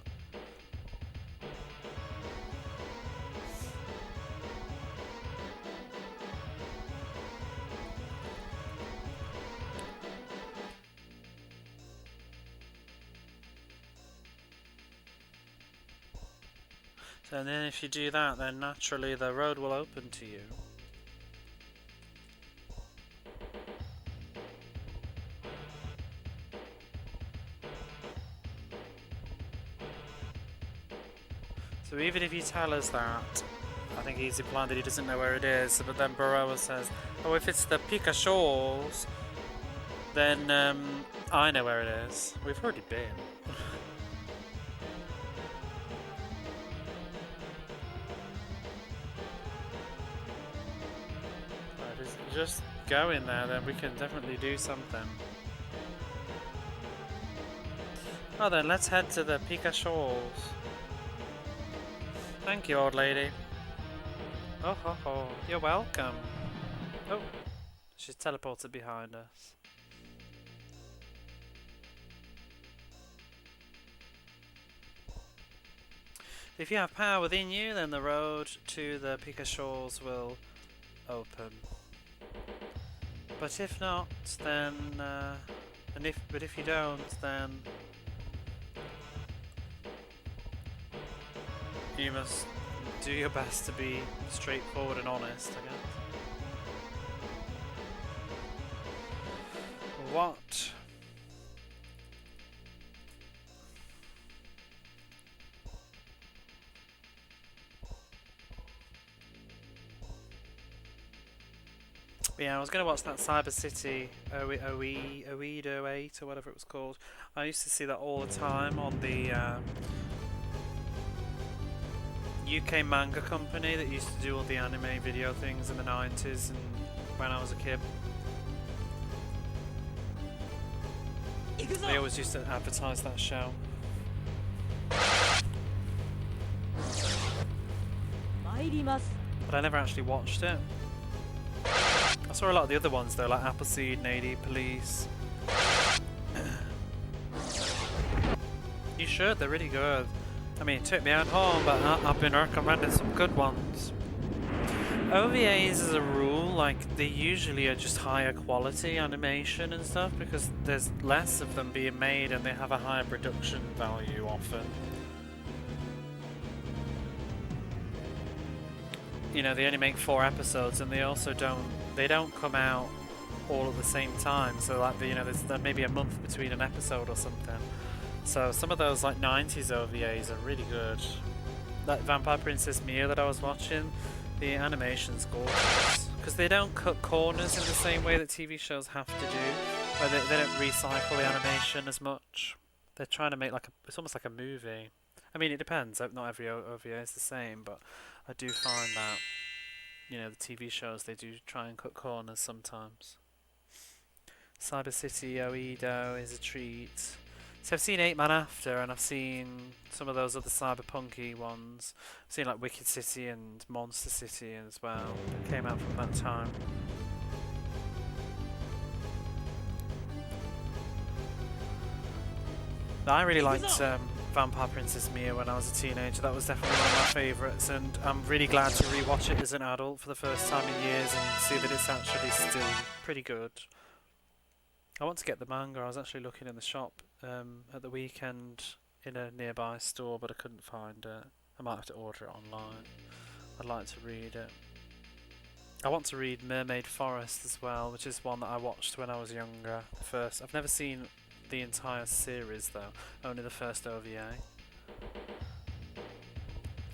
So then if you do that, then naturally the road will open to you. So even if you tell us that, I think he's implying that he doesn't know where it is, but then Baroa says, oh, if it's the Pika Shores, then I know where it is. We've already been. just go in there, then we can definitely do something. Oh, then let's head to the Pikachu's. Thank you, old lady. Oh ho ho, you're welcome. Oh, she's teleported behind us. If you have power within you, then the road to the Pikachu's will open. But if not, then but if you don't, then you must do your best to be straightforward and honest, I guess. What? Yeah, I was going to watch that Cyber City Oedo 8 or whatever it was called. I used to see that all the time on the UK manga company that used to do all the anime video things in the 90s and when I was a kid. They always used to advertise that show. But I never actually watched it. I saw a lot of the other ones though, like Appleseed and AD Police. You should, they're really good. I mean, it took me out home, but I've been recommending some good ones. OVAs as a rule, like, they usually are just higher quality animation and stuff because there's less of them being made and they have a higher production value often. You know, they only make 4 episodes and they also don't come out all at the same time, so like, you know, there's maybe a month between an episode or something. So some of those like 90s OVAs are really good. That Vampire Princess Mia that I was watching, the animation's gorgeous. Because they don't cut corners in the same way that TV shows have to do, where they don't recycle the animation as much. They're trying to make like it's almost like a movie. I mean, it depends, not every OVA is the same, but I do find that, you know, the TV shows, they do try and cut corners sometimes. Cyber City Oedo is a treat. So I've seen 8 Man After, and I've seen some of those other cyberpunky ones. I've seen like Wicked City and Monster City as well, that came out from that time. I really liked Vampire Princess Mia when I was a teenager. That was definitely one of my favourites, and I'm really glad to rewatch it as an adult for the first time in years and see that it's actually still pretty good. I want to get the manga. I was actually looking in the shop at the weekend in a nearby store, but I couldn't find it. I might have to order it online. I'd like to read it. I want to read Mermaid Forest as well, which is one that I watched when I was younger. I've never seen the entire series though, only the first OVA.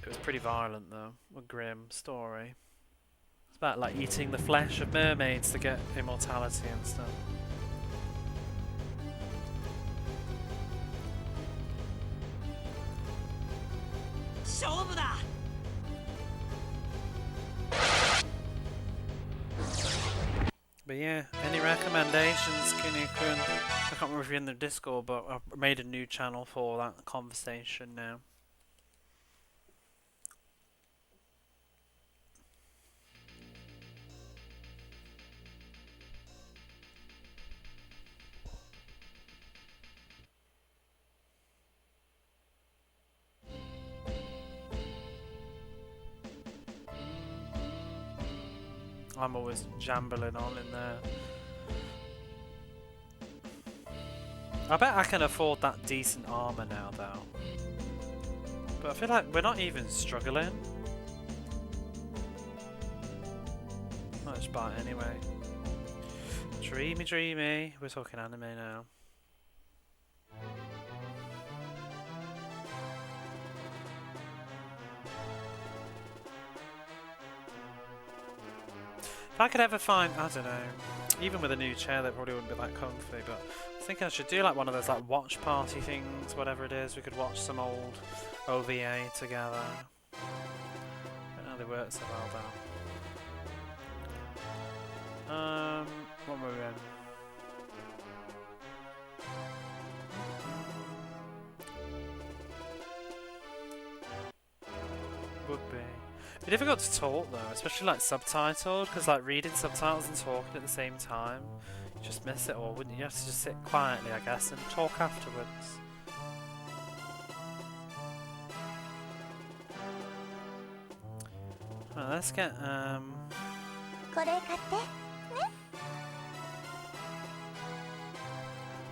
It was pretty violent though, a grim story. It's about like eating the flesh of mermaids to get immortality and stuff. But yeah, any recommendations, Kinny-kun? I can't remember if you're in the Discord, but I've made a new channel for that conversation now. I'm always jambling on in there. I bet I can afford that decent armour now though. But I feel like we're not even struggling. Might just buy it anyway. Dreamy, dreamy. We're talking anime now. If I could ever find, I don't know, even with a new chair that probably wouldn't be that comfy, but I was thinking I should do like one of those like watch party things, whatever it is. We could watch some old OVA together. I don't know how they work so well though. What were we in? Would be. It'd be difficult to talk though, especially like subtitled, because like reading subtitles and talking at the same time, you just miss it all, wouldn't you? You have to just sit quietly, I guess, and talk afterwards. Right, let's get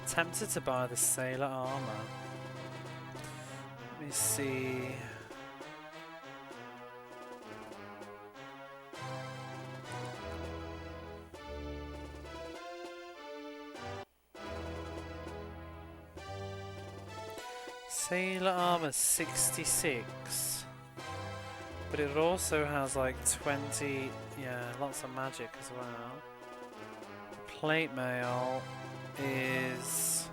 tempted to buy the sailor armor. Let me see. Sailor armor 66, but it also has like 20, yeah, lots of magic as well. Plate mail is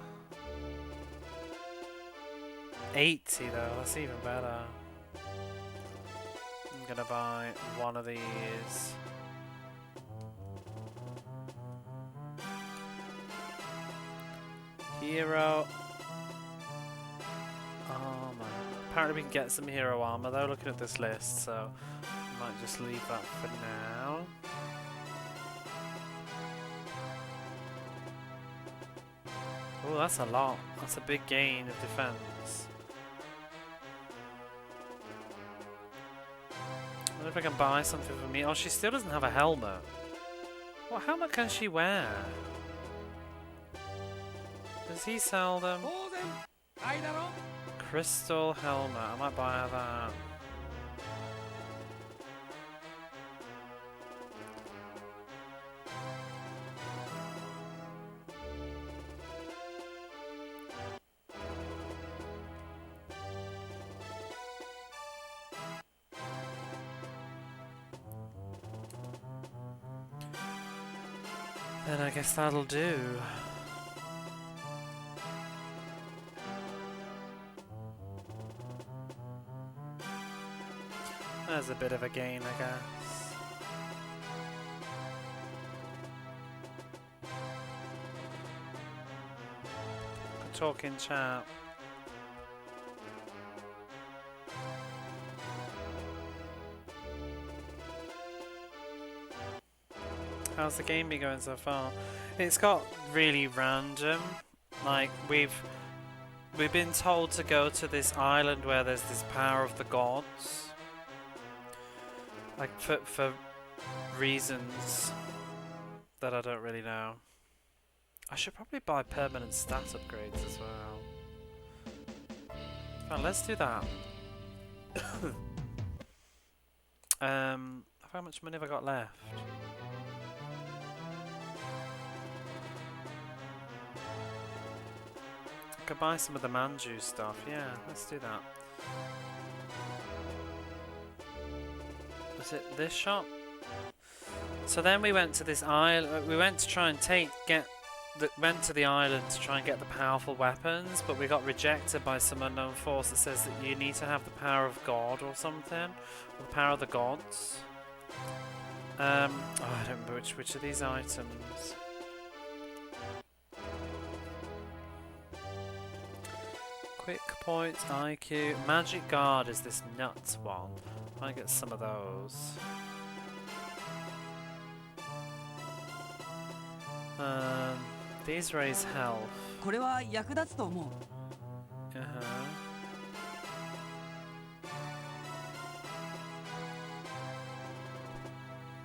80 though, that's even better. I'm gonna buy one of these. Hero armor. Apparently we can get some hero armor though, looking at this list, so I might just leave that for now. Oh, that's a lot. That's a big gain of defense. I wonder if I can buy something for me. Oh, she still doesn't have a helmet. What helmet can she wear? Does he sell them? Crystal helmet. I might buy her that. Then I guess that'll do. There's a bit of a gain, I guess. Good talk in chat. How's the game been going so far? It's got really random. Like we've been told to go to this island where there's this power of the gods. Like for reasons that I don't really know. I should probably buy permanent stat upgrades as well. Oh, let's do that. How much money have I got left? I could buy some of the Manju stuff. Yeah, let's do that. Was it this shop? So then we went to this island. We went to try and went to the island to try and get the powerful weapons, but we got rejected by some unknown force that says that you need to have the power of God or something, or the power of the gods. Oh, I don't remember which of these items. Quick points, IQ, Magic Guard is this nuts one. I get some of those. These raise health.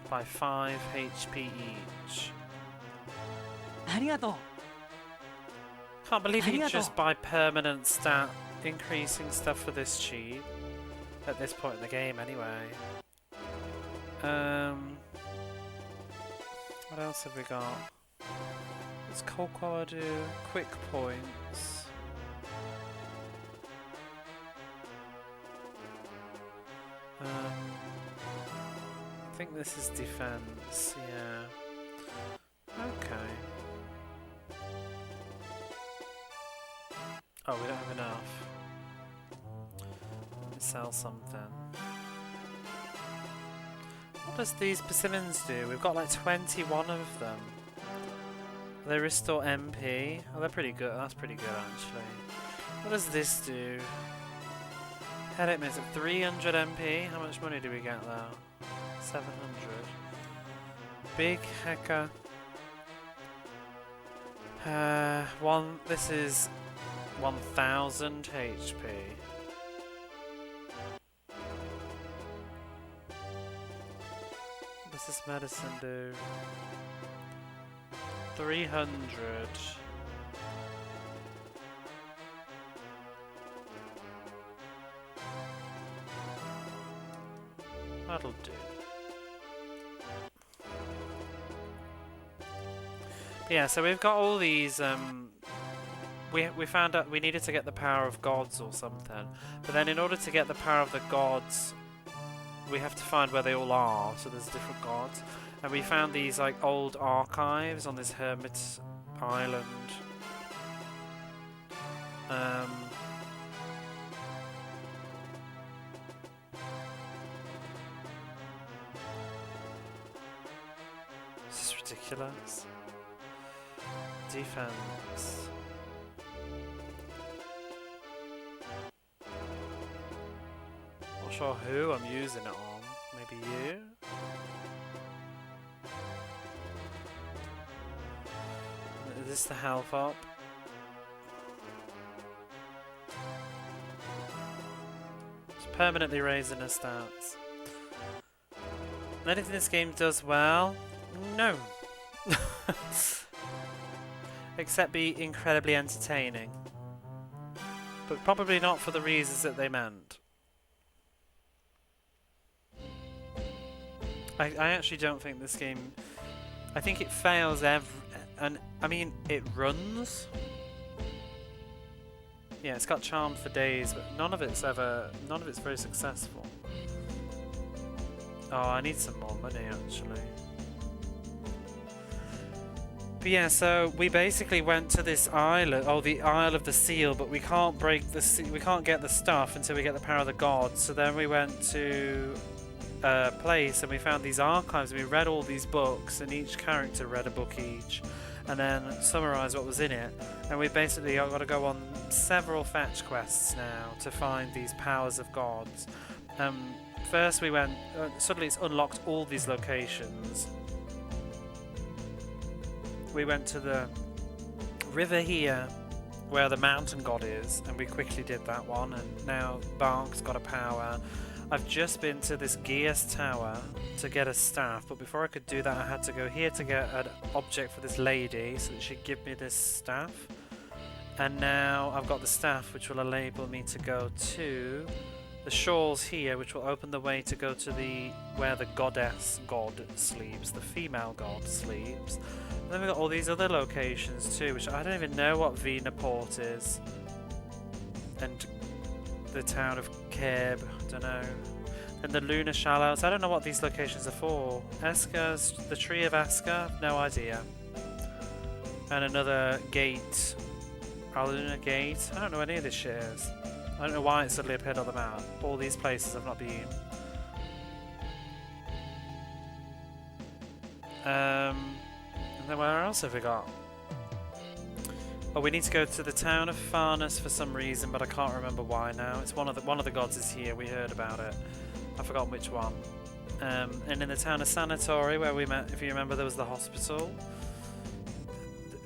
By 5 HP each. Can't believe you can just buy permanent stat increasing stuff for this cheap. At this point in the game anyway. What else have we got? What's Cocoa do? Quick points. I think this is defense, yeah. Okay. Oh, we don't have enough. Let me sell something. What does these persimmons do? We've got like 21 of them. They restore MP. Oh, they're pretty good. That's pretty good, actually. What does this do? Headache makes it 300 MP. How much money do we get, though? 700. Big hacker. This is 1000 HP. What does this medicine do? 300. That'll do. Yeah, so we've got all these, we found out we needed to get the power of gods or something. But then in order to get the power of the gods, we have to find where they all are, so there's different gods. And we found these like old archives on this hermit island. This is ridiculous. Defense. Not sure who I'm using it on. Maybe you? Is this the health up? It's permanently raising her stats. Anything this game does well? No. Except be incredibly entertaining. But probably not for the reasons that they meant. I actually don't think this game... I think it fails and I mean, it runs. Yeah, it's got charm for days, but none of it's very successful. Oh, I need some more money actually. But yeah, so we basically went to this island, the Isle of the Seal, but we can't break the we can't get the stuff until we get the power of the gods. So then we went to a place and we found these archives and we read all these books, and each character read a book each and then summarised what was in it. And we basically got to go on several fetch quests now to find these powers of gods. First we went, suddenly it's unlocked all these locations. We went to the river here where the mountain god is, and we quickly did that one, and now Bark's got a power. I've just been to this Geas tower to get a staff, but before I could do that I had to go here to get an object for this lady so that she'd give me this staff. And now I've got the staff, which will enable me to go to the shores here, which will open the way to go to where the god sleeps, the female god sleeps. And then we've got all these other locations too, which I don't even know what Venaport is. And the town of Keb, don't know. And the Lunar Shallows, I don't know what these locations are for. Eska's, the Tree of Eska, no idea. And another gate, Aluna Gate, I don't know where any of this shit is. I don't know why it suddenly appeared on the map. All these places I've not been. And then where else have we got? Oh, we need to go to the town of Farnus for some reason, but I can't remember why now. It's one of the gods is here. We heard about it. I've forgotten which one. And in the town of Sanatory, where we met, if you remember, there was the hospital.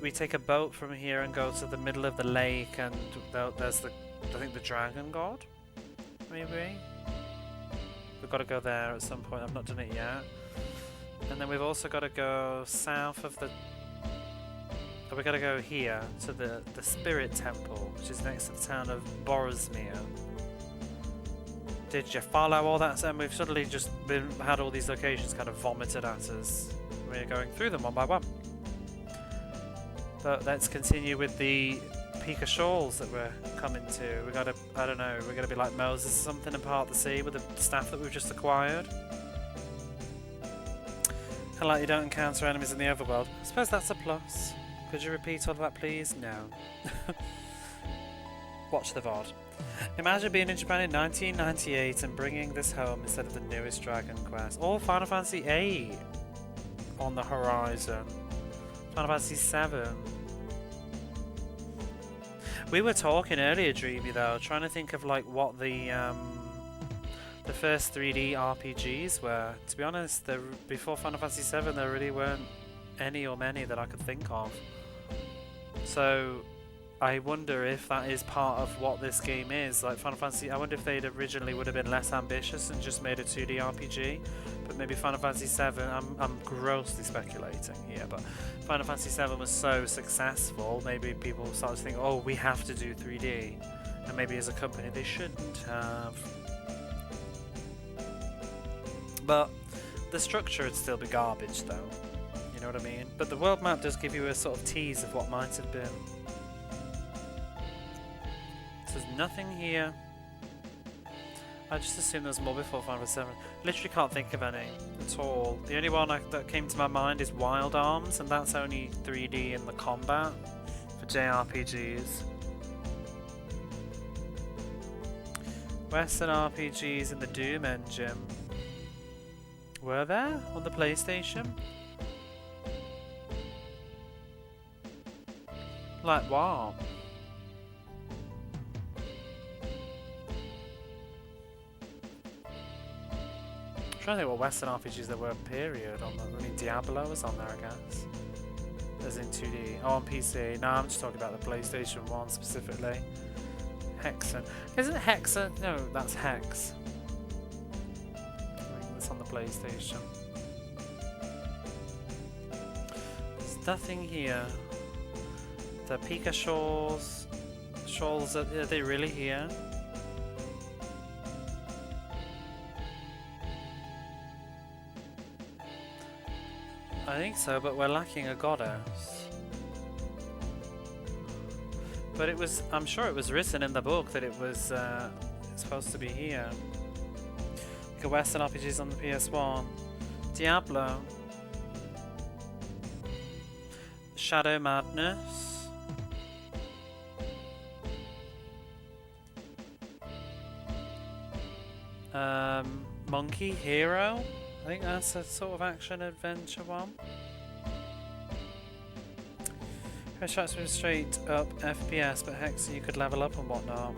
We take a boat from here and go to the middle of the lake, and there's I think the dragon god, maybe? We've got to go there at some point, I've not done it yet. And then we've also got to go south of the... Oh, we've got to go here, to the spirit temple, which is next to the town of Borosmir. Did you follow all that? And we've suddenly just had all these locations kind of vomited at us. We're going through them one by one. But let's continue with the Pika Shawls that we're coming to. We gotta, I don't know, we're gonna be like Moses or something and part the sea with the staff that we've just acquired. And like you don't encounter enemies in the overworld. I suppose that's a plus. Could you repeat all of that, please? No. Watch the VOD. Imagine being in Japan in 1998 and bringing this home instead of the newest Dragon Quest. Or Final Fantasy VIII on the horizon. Final Fantasy VII. We were talking earlier, Dreamy, though, trying to think of like what the first 3D RPGs were. To be honest, before Final Fantasy VII, there really weren't any or many that I could think of. So I wonder if that is part of what this game is. Like Final Fantasy, I wonder if they'd originally would have been less ambitious and just made a 2D RPG. But maybe Final Fantasy VII, I'm grossly speculating here, but Final Fantasy VII was so successful, maybe people started to think, oh, we have to do 3D. And maybe as a company they shouldn't have. But the structure would still be garbage though. You know what I mean? But the world map does give you a sort of tease of what might have been. So there's nothing here. I just assumed there was more before Final Fantasy VII. Literally can't think of any at all. The only one that came to my mind is Wild Arms, and that's only 3D in the combat for JRPGs. Western RPGs in the Doom engine. Were there on the PlayStation? Like what? I'm trying to think what Western RPGs there were, period. I mean, Diablo was on there, I guess. As in 2D. Oh, on PC. No, I'm just talking about the PlayStation 1 specifically. Hexen. Isn't Hexen? No, that's Hex. I think that's on the PlayStation. There's nothing here. The Pika shawls. Shawls, are they really here? I think so, but we're lacking a goddess. But it was, I'm sure it was written in the book that it was supposed to be here. Like a Western RPGs on the PS1. Diablo. Shadow Madness. Monkey Hero. I think that's a sort of action-adventure one. Headshots with straight up FPS, but Hex you could level up and whatnot.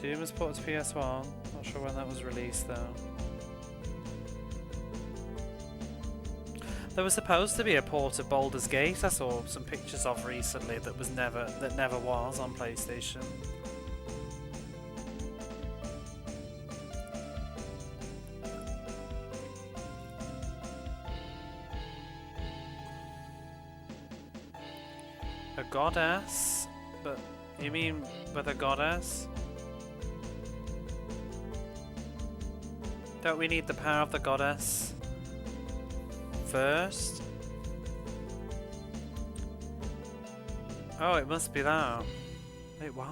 Doom was ported to PS1. Not sure when that was released though. There was supposed to be a port of Baldur's Gate I saw some pictures of recently that never was on PlayStation. A goddess? But you mean with a goddess? Don't we need the power of the goddess first? Oh, it must be that. Wait, what?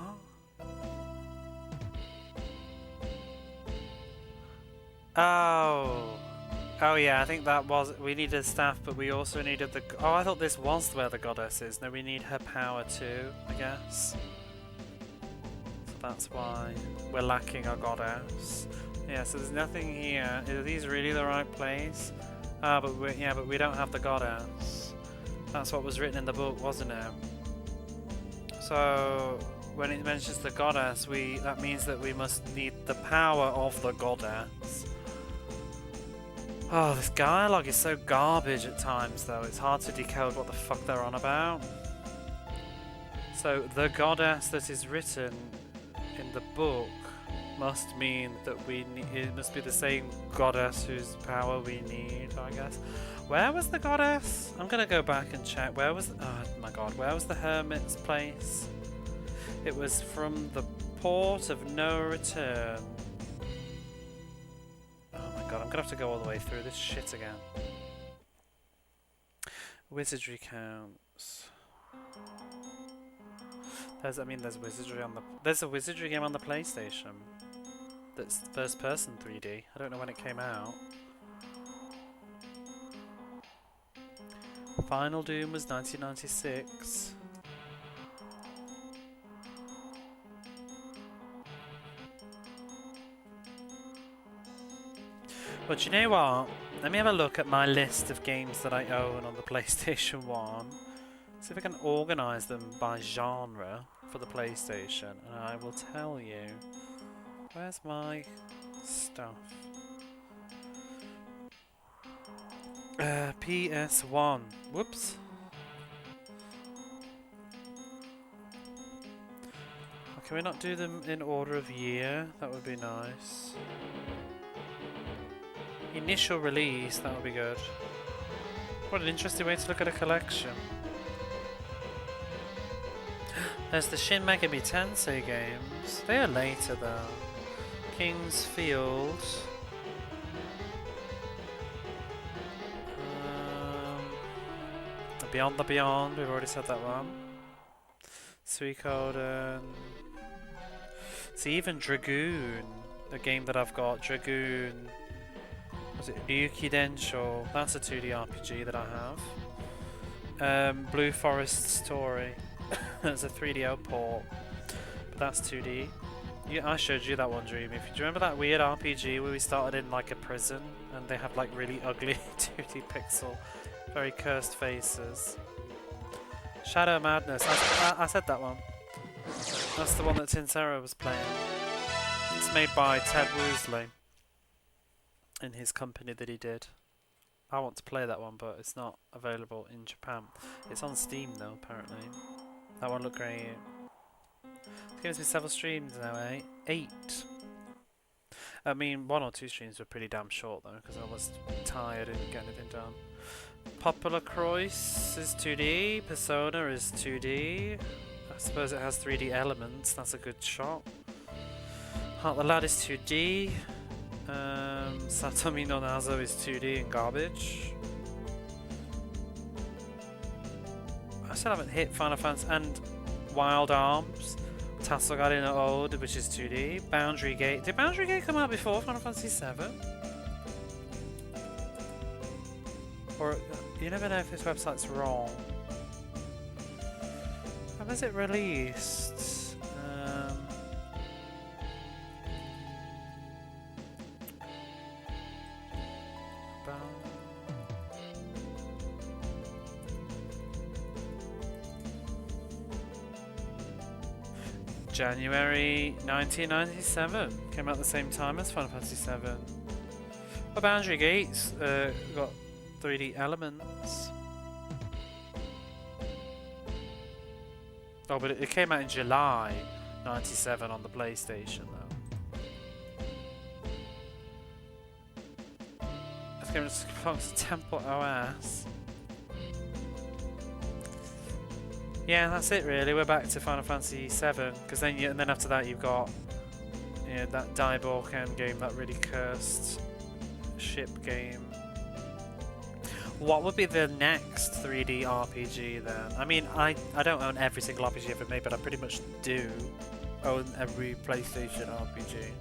Oh. Oh yeah, I think that was, we needed staff, but we also needed the, oh I thought this was where the goddess is. No, we need her power too, I guess. So that's why we're lacking a goddess. Yeah, so there's nothing here. Are these really the right place? Ah, but we don't have the goddess. That's what was written in the book, wasn't it? So when it mentions the goddess, that means that we must need the power of the goddess. Oh, this dialogue is so garbage at times though, it's hard to decode what the fuck they're on about. So, the goddess that is written in the book must mean that it must be the same goddess whose power we need, I guess. Where was the goddess? I'm gonna go back and check. Where was, oh my god, where was the hermit's place? It was from the port of no return. God, I'm gonna have to go all the way through this shit again. Wizardry counts. There's wizardry on the. There's a wizardry game on the PlayStation. That's first person 3D. I don't know when it came out. Final Doom was 1996. But you know what? Let me have a look at my list of games that I own on the PlayStation 1. See if I can organise them by genre for the PlayStation, and I will tell you. Where's my stuff? PS1. Whoops. Can we not do them in order of year? That would be nice. Initial release, that would be good. What an interesting way to look at a collection. There's the Shin Megami Tensei games. They are later though. King's Field. Beyond the Beyond, we've already said that one. Suikoden. See, even Dragoon, the game that I've got, Dragoon. Was it Ryuki Densho? That's a 2D RPG that I have. Blue Forest Story. That's a 3D port, but that's 2D. I showed you that one, Dreamy. Do you remember that weird RPG where we started in like a prison and they have like really ugly 2D pixel, very cursed faces? Shadow Madness. I said that one. That's the one that Tinsera was playing. It's made by Ted Woosley in his company that he did. I want to play that one, but it's not available in Japan. It's on Steam though, apparently. That one looked great. It's given me several streams now, eh? 8. I mean, 1 or 2 streams were pretty damn short though, because I was tired and didn't get anything done. Popular Croix is 2D. Persona is 2D. I suppose it has 3D elements. That's a good shot. Heart the Lad is 2D. Satomi no Nazo is 2D and garbage. I still haven't hit Final Fantasy and Wild Arms. Tassogari no Ode, which is 2D. Boundary Gate. Did Boundary Gate come out before Final Fantasy 7? Or you never know if this website's wrong. When was it released? January 1997. Came out at the same time as Final Fantasy 7. Well, Boundary Gates got 3D elements. Oh, but it came out in July 97 on the PlayStation though. This game belongs to Temple OS. Yeah, that's it really. We're back to Final Fantasy 7 because then and then after that you've got that Daiboken game, that really cursed ship game. What would be the next 3D RPG then? I mean, I don't own every single RPG ever made, but I pretty much do own every PlayStation RPG.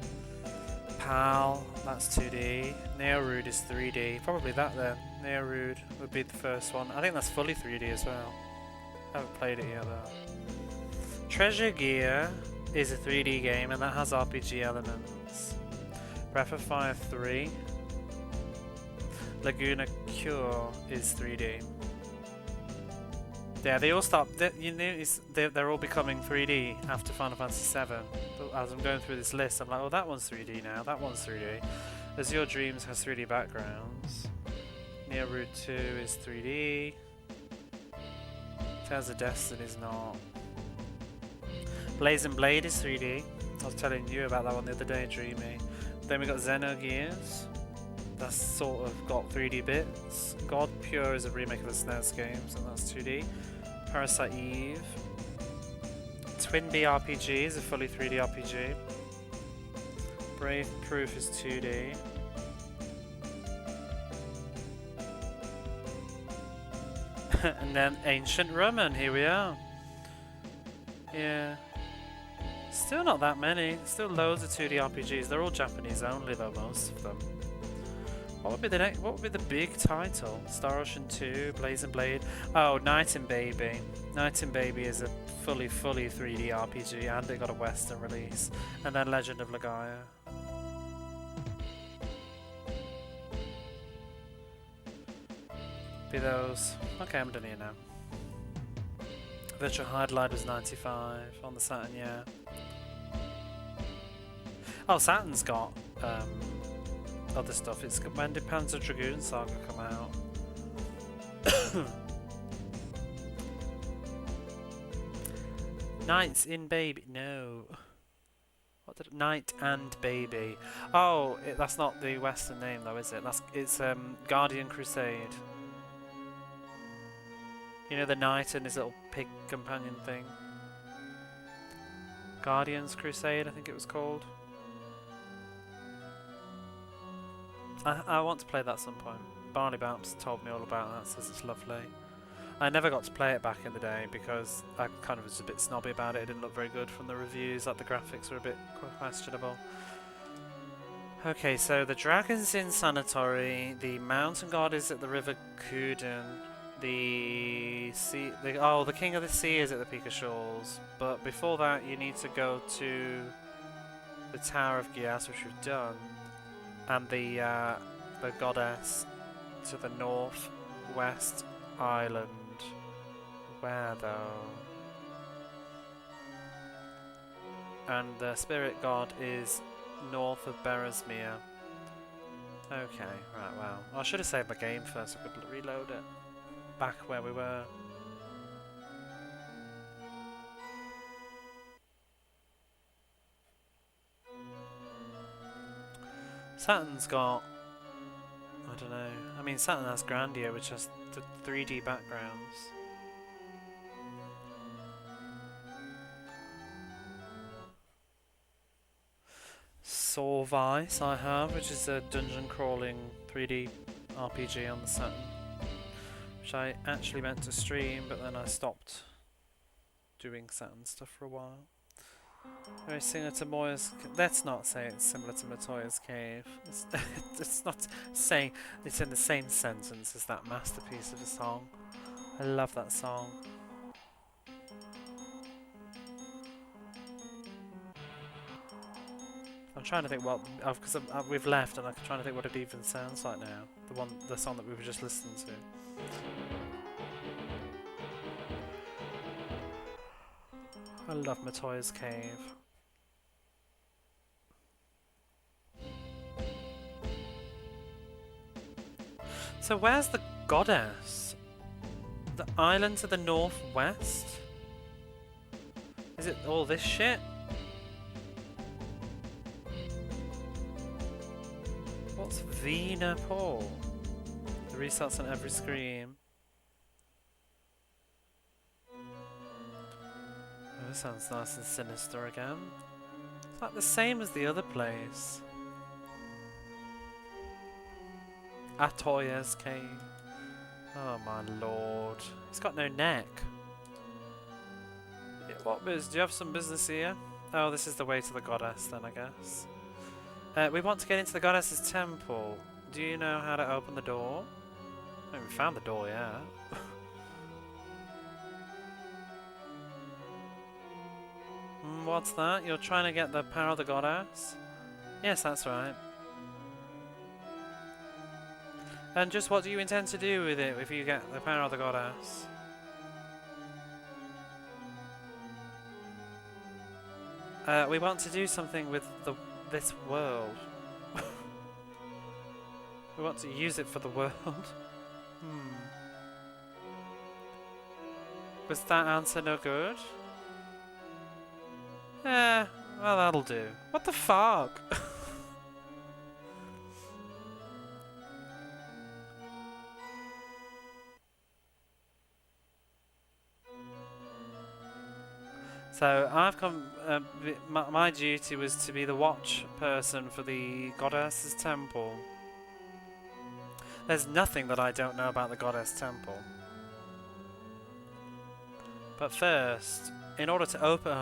PAL, that's 2D. Neorude is 3D. Probably that then. Neorude would be the first one. I think that's fully 3D as well. I haven't played it yet though. Treasure Gear is a 3D game and that has RPG elements. Breath of Fire 3. Laguna Cure is 3D. Yeah, they all start. They're all becoming 3D after Final Fantasy 7. But as I'm going through this list, I'm like, oh, that one's 3D now. That one's 3D. Azure Dreams has 3D backgrounds. Neorude 2 is 3D. Tales of Destiny is not. Blaze and Blade is 3D. I was telling you about that one the other day, Dreamy. Then we got Xenogears. That's sort of got 3D bits. God Pure is a remake of the SNES games, and that's 2D. Parasite Eve. Twin B RPG is a fully 3D RPG. Brave Proof is 2D. And then Ancient Roman, here we are. Yeah. Still not that many. Still loads of 2D RPGs. They're all Japanese only though, most of them. What would be the next? What would be the big title? Star Ocean 2, Blaze and Blade. Oh, Night and Baby. Night and Baby is a fully 3D RPG, and it got a Western release. And then Legend of Legaia. Be those. Okay, I'm done here now. Virtual Highlight was 95 on the Saturn, yeah. Oh, Saturn's got other stuff. It's when did Panzer Dragoon Saga come out? Knights in Baby. No. What did Knight and Baby? Oh, that's not the Western name though, is it? It's Guardian Crusade. You know the knight and his little pig companion thing. Guardian's Crusade, I think it was called. I want to play that at some point. Barney Bamps told me all about that, says it's lovely. I never got to play it back in the day because I kind of was a bit snobby about it. It didn't look very good from the reviews, like the graphics were a bit questionable. Okay, so the dragon's in Sanatory, the mountain god is at the river Kuden, the king of the sea is at the Peak of Shawls, but before that you need to go to the Tower of Gias, which we've done, and the goddess to the northwest island. Where though? And the spirit god is north of Berezmir. Okay, right, well. I should have saved my game first so I could reload it. Back where we were. Saturn's got... I don't know. I mean, Saturn has Grandia, which has the 3D backgrounds. Soul Vice I have, which is a dungeon crawling 3D RPG on the Saturn, which I actually meant to stream, but then I stopped doing Saturn stuff for a while. Very similar to Moya's. Let's not say it's similar to Matoya's Cave. It's not saying it's in the same sentence as that masterpiece of a song. I love that song. I'm trying to think what, because we've left, and I'm trying to think what it even sounds like now. The song that we were just listening to. I love Matoya's Cave. So where's the goddess? The island to the northwest? Is it all this shit? What's Vina Paul? The restarts on every screen. Oh, this sounds nice and sinister again. It's like the same as the other place. Atoya's Cave. Oh my lord. He's got no neck. Yeah, what biz? Do you have some business here? Oh, this is the way to the goddess then, I guess. We want to get into the goddess's temple. Do you know how to open the door? I haven't found the door yet. What's that? You're trying to get the power of the goddess? Yes, that's right. And just what do you intend to do with it if you get the power of the goddess? We want to do something with this world. We want to use it for the world. Was that answer no good? Well that'll do. What the fuck? So I've come. My duty was to be the watch person for the goddess's temple. There's nothing that I don't know about the goddess temple. But first, in order to open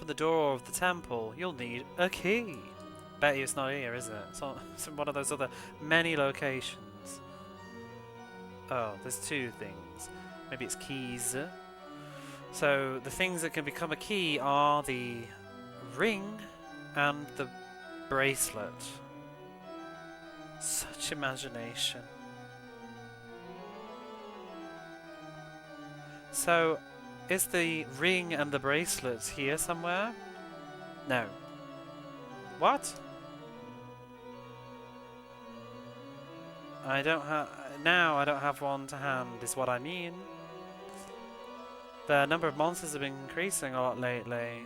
the door of the temple, you'll need a key. Bet you it's not here, is it? It's in one of those other many locations. Oh, there's two things. Maybe it's keys. So the things that can become a key are the ring and the bracelet. Such imagination. So, is the ring and the bracelet here somewhere? No. What? I don't have... Now I don't have one to hand, is what I mean. The number of monsters have been increasing a lot lately.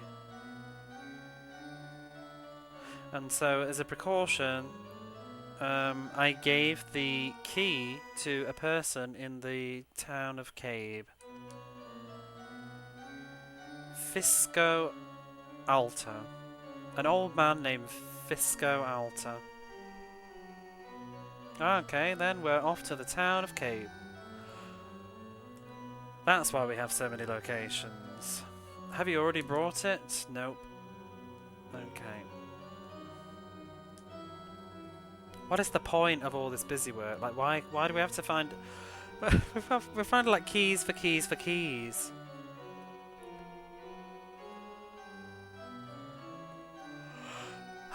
And so, as a precaution, I gave the key to a person in the town of Cabe. Fisco Alta. An old man named Fisco Alta. Okay, then we're off to the town of Cabe. That's why we have so many locations. Have you already brought it? Nope. Okay. What is the point of all this busy work? Like, why do we have to find... we're finding, like, keys for keys for keys.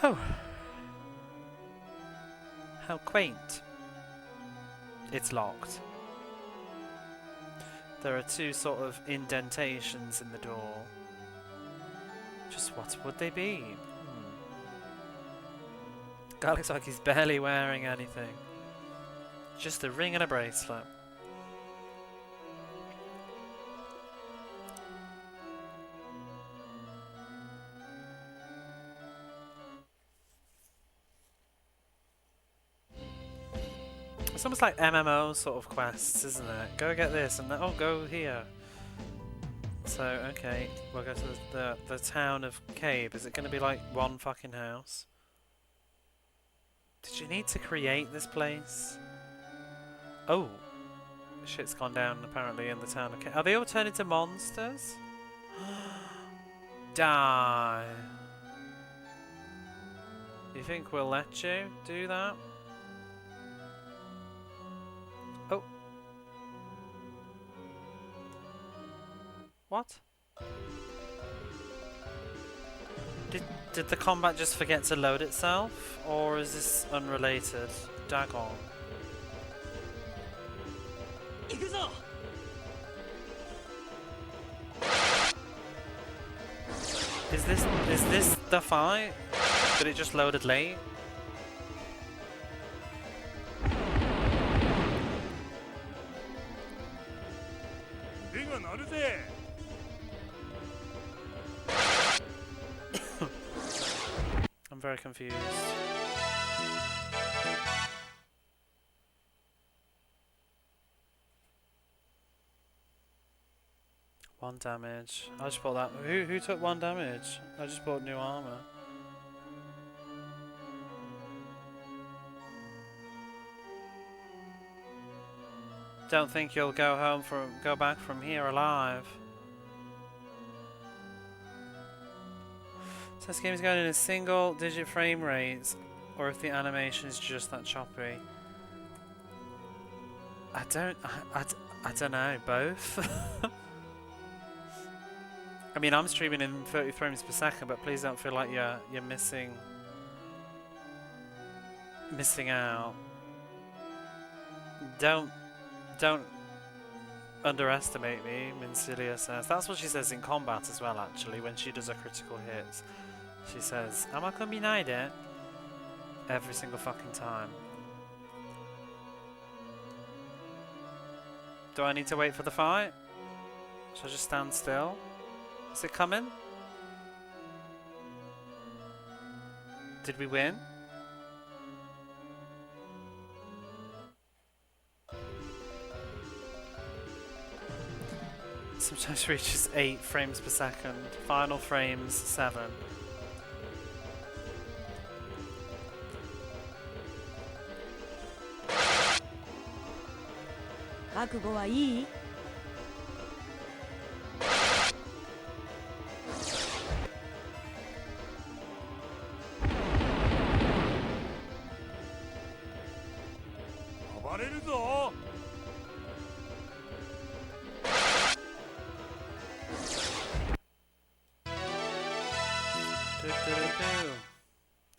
Oh. How quaint. It's locked. There are two sort of indentations in the door. Just what would they be? Guy looks like he's barely wearing anything. Just a ring and a bracelet. It's almost like MMO sort of quests, isn't it? Go get this and oh, go here. So, okay, we'll go to the town of Cabe. Is it going to be like one fucking house? Did you need to create this place? Oh, shit's gone down apparently in the town of Cabe. Are they all turned into monsters? Die. You think we'll let you do that? Oh. What? Did the combat just forget to load itself? Or is this unrelated? Dagon. Is this the fight? Did it just loaded late? I'm very confused. One damage. I just bought that. Who took one damage? I just bought new armor. Don't think you'll go back from here alive. So this game is going in a single digit frame rate, or if the animation is just that choppy. I don't know, both. I mean, I'm streaming in 30 frames per second, but please don't feel like you're missing out. Don't underestimate me, Mincilia says. That's what she says in combat as well, actually, when she does a critical hit. She says, "Am I combined it?" Every single fucking time. Do I need to wait for the fight? Should I just stand still? Is it coming? Did we win? Sometimes reaches 8 frames per second. Final frames 7.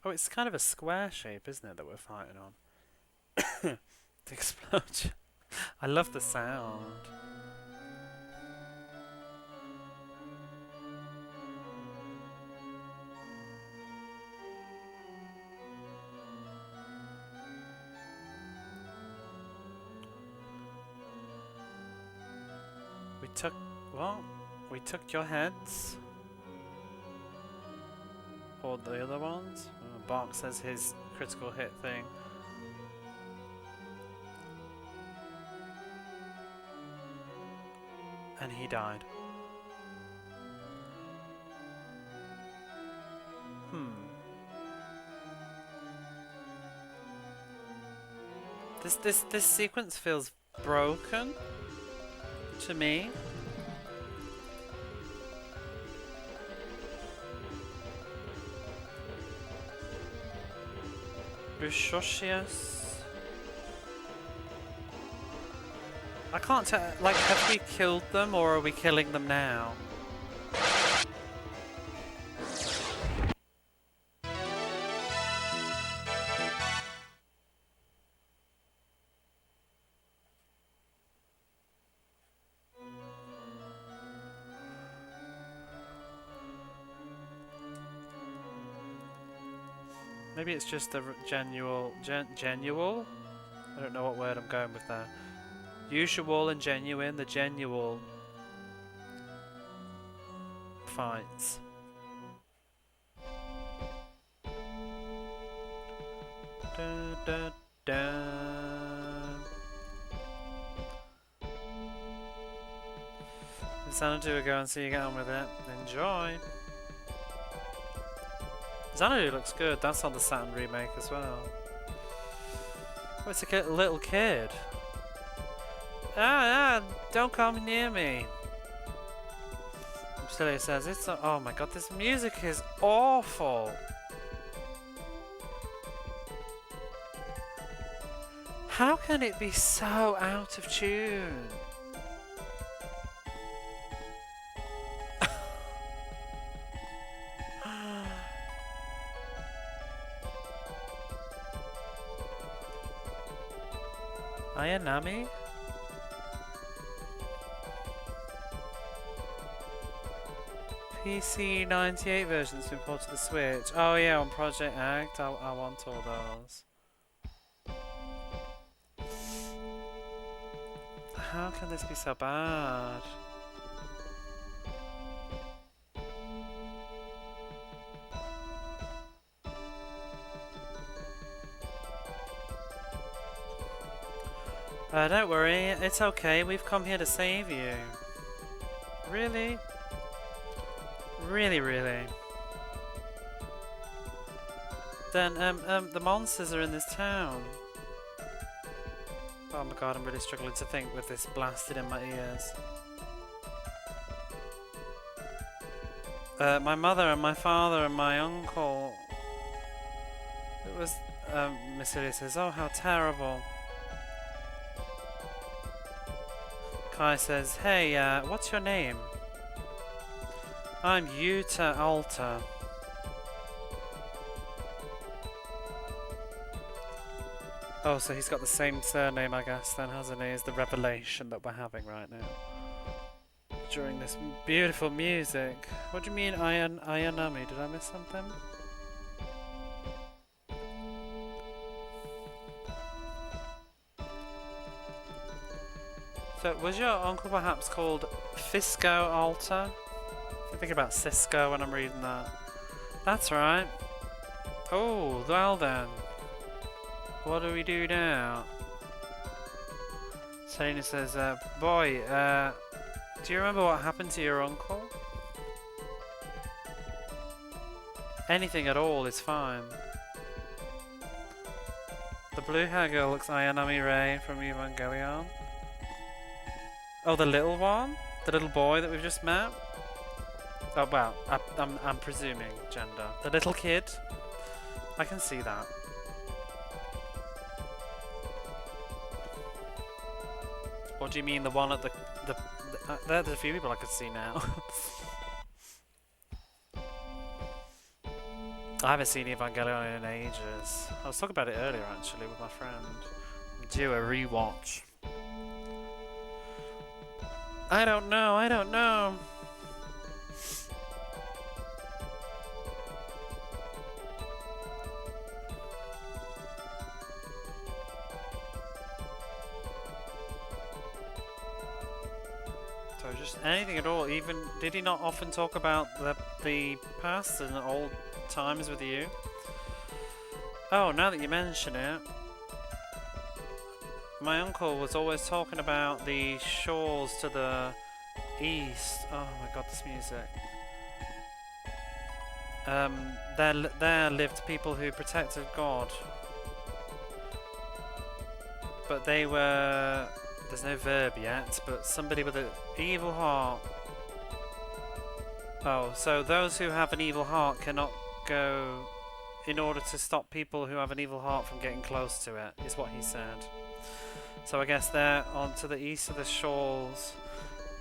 Oh, it's kind of a square shape, isn't it, that we're fighting on? The explosion. I love the sound. took... What? We took your heads? Or the other ones? Bark says his critical hit thing. And he died. This sequence feels broken to me. Lucius. I can't tell. Like, have we killed them or are we killing them now? Maybe it's just the genuine. I don't know what word I'm going with there. Usual and genuine. The genuine fights. Da, da, da. Xanadu, go and see you get on with it. Enjoy. Xanadu looks good. That's on the Saturn remake as well. Oh, it's a little kid. Don't come near me. Celia says, it's oh my god, this music is awful. How can it be so out of tune? Ayanami? PC 98 version's been ported to the Switch. Oh yeah, on Project Act. I want all those. How can this be so bad? Don't worry, it's okay, we've come here to save you. Really? Really, really? Then, the monsters are in this town. Oh my god, I'm really struggling to think with this blasted in my ears. My mother and my father and my uncle. It was, Miss Ilya says, oh how terrible. Kai says, hey, what's your name? I'm Yuta Alta. Oh, so he's got the same surname, I guess, then, hasn't he? Is the revelation that we're having right now. During this beautiful music. What do you mean, Ayanami? Did I miss something? So, was your uncle perhaps called Fisco Alta? I think about Cisco when I'm reading that. That's right. Oh, well then. What do we do now? Selena says, boy, do you remember what happened to your uncle? Anything at all is fine. The blue hair girl looks Ayanami Rei from Evangelion. Oh, the little one? The little boy that we've just met? Oh, well, I'm presuming gender. The little kid? I can see that. What do you mean, the one at the there's a few people I could see now. I haven't seen Evangelion in ages. I was talking about it earlier, actually, with my friend. Do a rewatch. I don't know. just anything at all. Even did he not often talk about the past and old times with you? Oh, now that you mention it, my uncle was always talking about the shores to the east. Oh my god, this music. There lived people who protected God. But they were... There's no verb yet, but somebody with an evil heart. Oh, so those who have an evil heart cannot go in order to stop people who have an evil heart from getting close to it, is what he said. So I guess there, on to the east of the shores,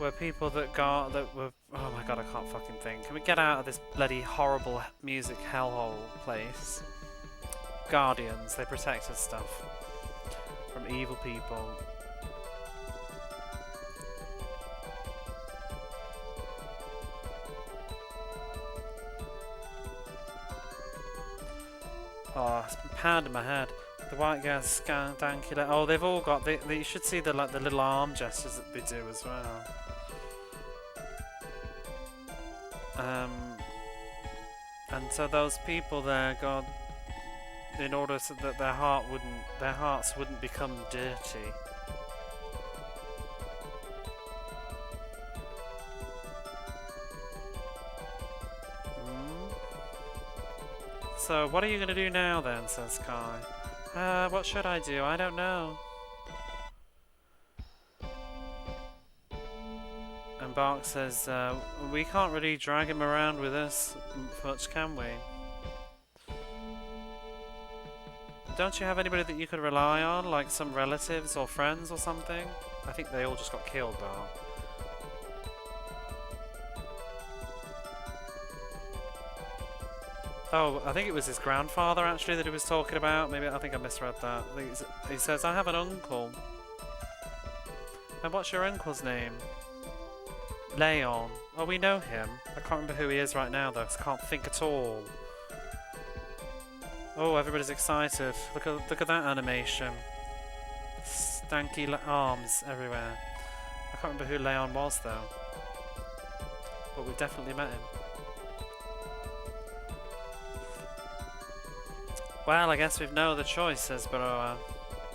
were people that were... Oh my god, I can't fucking think. Can we get out of this bloody horrible music hellhole place? Guardians, they protected stuff from evil people. Oh, it's been pounding my head. The white guys danky. Oh, they've all got. You should see the the little arm gestures that they do as well. And so those people there, God, in order so that their hearts wouldn't become dirty. So, what are you going to do now then, says Kai. What should I do? I don't know. And Bark says, we can't really drag him around with us much, can we? Don't you have anybody that you could rely on, like some relatives or friends or something? I think they all just got killed, Bark. Oh, I think it was his grandfather actually that he was talking about. Maybe I think I misread that. He says, I have an uncle. And what's your uncle's name? Leon. Oh, we know him. I can't remember who he is right now though, 'cause I can't think at all. Oh, everybody's excited. Look at that animation. Stanky arms everywhere. I can't remember who Leon was though. But we've definitely met him. Well, I guess we've no other choice, says Baroa.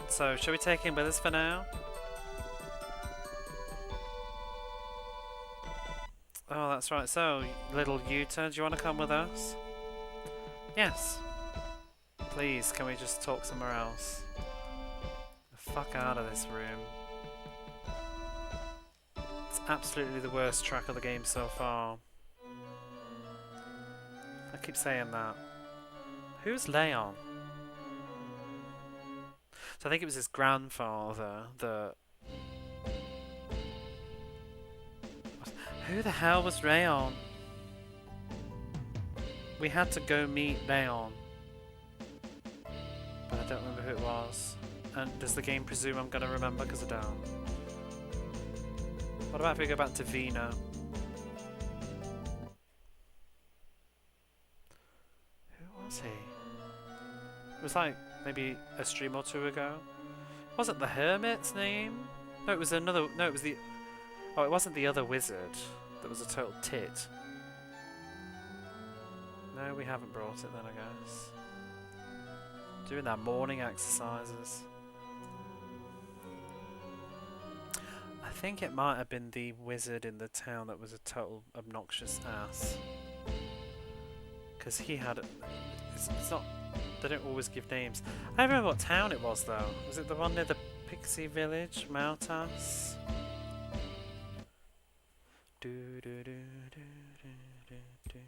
So, shall we take him with us for now? Oh, that's right. So, little Yuta, do you want to come with us? Yes. Please, can we just talk somewhere else? The fuck out of this room. It's absolutely the worst track of the game so far. I keep saying that. Who's Leon? So I think it was his grandfather that... Who the hell was Leon? We had to go meet Leon. But I don't remember who it was. And does the game presume I'm going to remember? Because I don't. What about if we go back to Vina? Who was he? It was like maybe a stream or two ago. Wasn't the Hermit's name? No, it was another. No, it was the. Oh, it wasn't the other wizard that was a total tit. No, we haven't brought it then, I guess. Doing our morning exercises. I think it might have been the wizard in the town that was a total obnoxious ass. Because he had. It's not. They don't always give names. I don't remember what town it was though. Was it the one near the Pixie Village? Mautas? Do do do do do do do.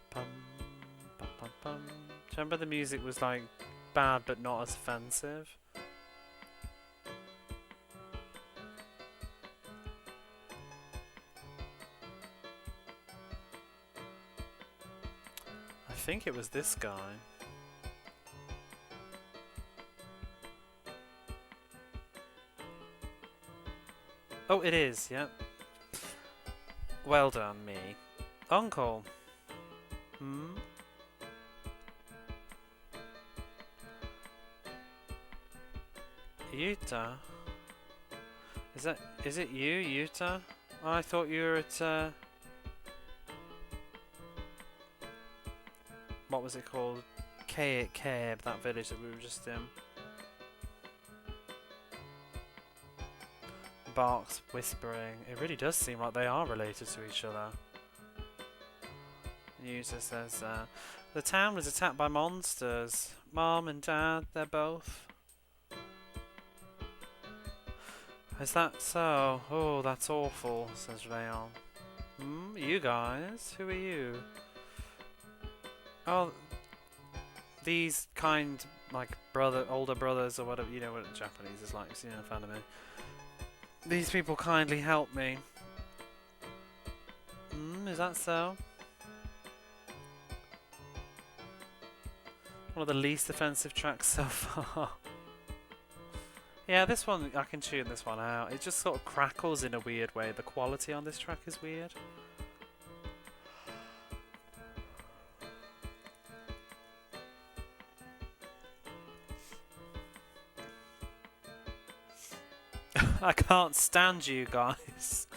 Pum pum pum pum. Do you remember the music was like bad but not as offensive? I think it was this guy. Oh, it is, yep. Well done, me. Uncle. Hmm? Yuta? Is it you, Yuta? I thought you were at what was it called? Cabe, that village that we were just in. Barks whispering. It really does seem like they are related to each other. User says, the town was attacked by monsters. Mom and Dad, they're both. Is that so? Oh, that's awful, says Rayon. You guys? Who are you? Oh, these kind, like, older brothers or whatever, you know what Japanese is like, so you know, fan of me. These people kindly helped me. Is that so? One of the least offensive tracks so far. Yeah, this one, I can tune this one out. It just sort of crackles in a weird way. The quality on this track is weird. I can't stand you guys.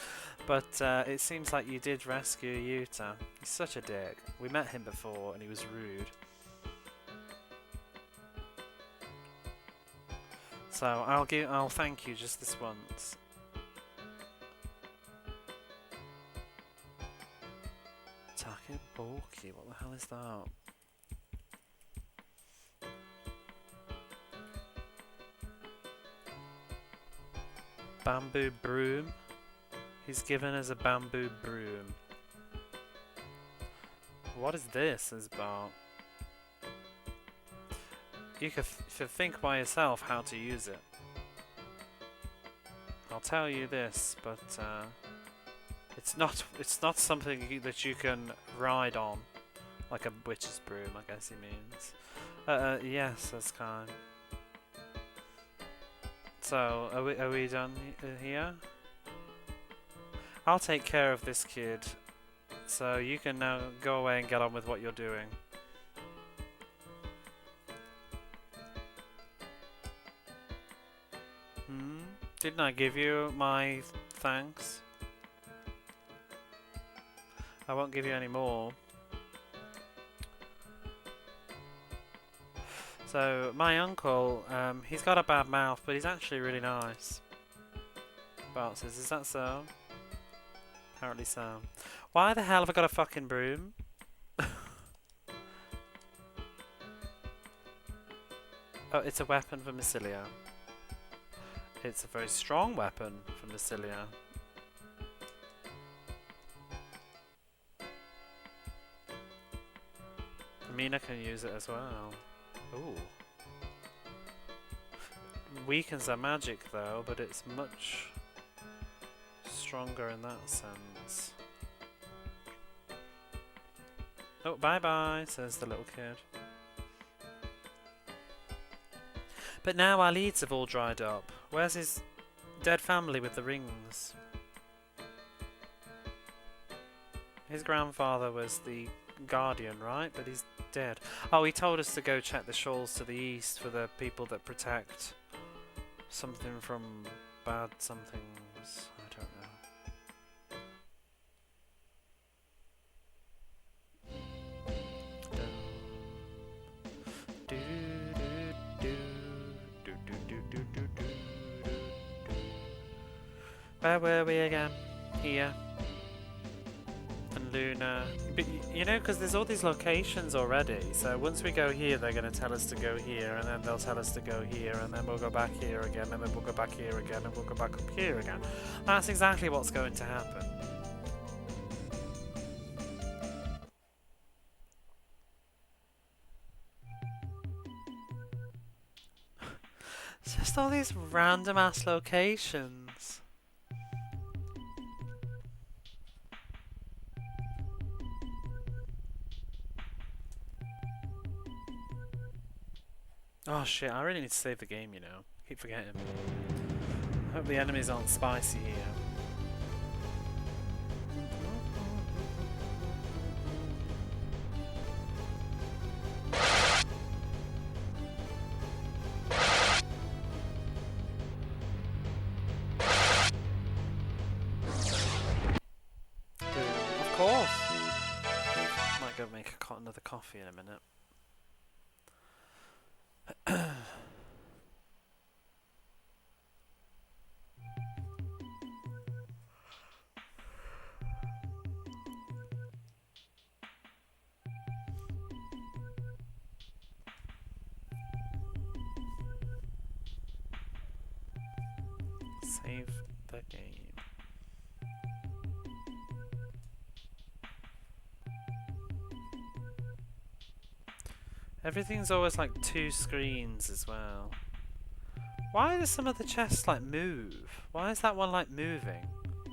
But it seems like you did rescue Yuta. He's such a dick. We met him before and he was rude. So I'll thank you just this once. Takiboki, what the hell is that? Bamboo broom. He's given us a bamboo broom. What is this, Isbar? You can think by yourself how to use it. I'll tell you this, but it's not something that you can ride on, like a witch's broom, I guess he means. Yes, that's kind. So, are we done here? I'll take care of this kid, so you can now go away and get on with what you're doing. Didn't I give you my thanks? I won't give you any more. So, my uncle, he's got a bad mouth, but he's actually really nice. Bart says, is that so? Apparently so. Why the hell have I got a fucking broom? Oh, it's a weapon for Massilia. It's a very strong weapon for Massilia. Mina can use it as well. Ooh. Weakens her magic though, but it's much stronger in that sense. Oh, bye bye, says the little kid. But now our leads have all dried up. Where's his dead family with the rings? His grandfather was the guardian, right? But he's dead. Oh, he told us to go check the shawls to the east for the people that protect something from bad somethings. I don't know. Where were we again? Here. And Luna. But you know, because there's all these locations already, so once we go here, they're going to tell us to go here, and then they'll tell us to go here, and then we'll go back here again, and then we'll go back here again, and we'll go back up here again. That's exactly what's going to happen. It's just all these random ass locations. Oh shit, I really need to save the game, you know. Keep forgetting. I hope the enemies aren't spicy here. course. Might go make another coffee in a minute. Save the game. Everything's always like 2 screens as well. Why does some of the chests like move? Why is that one like moving?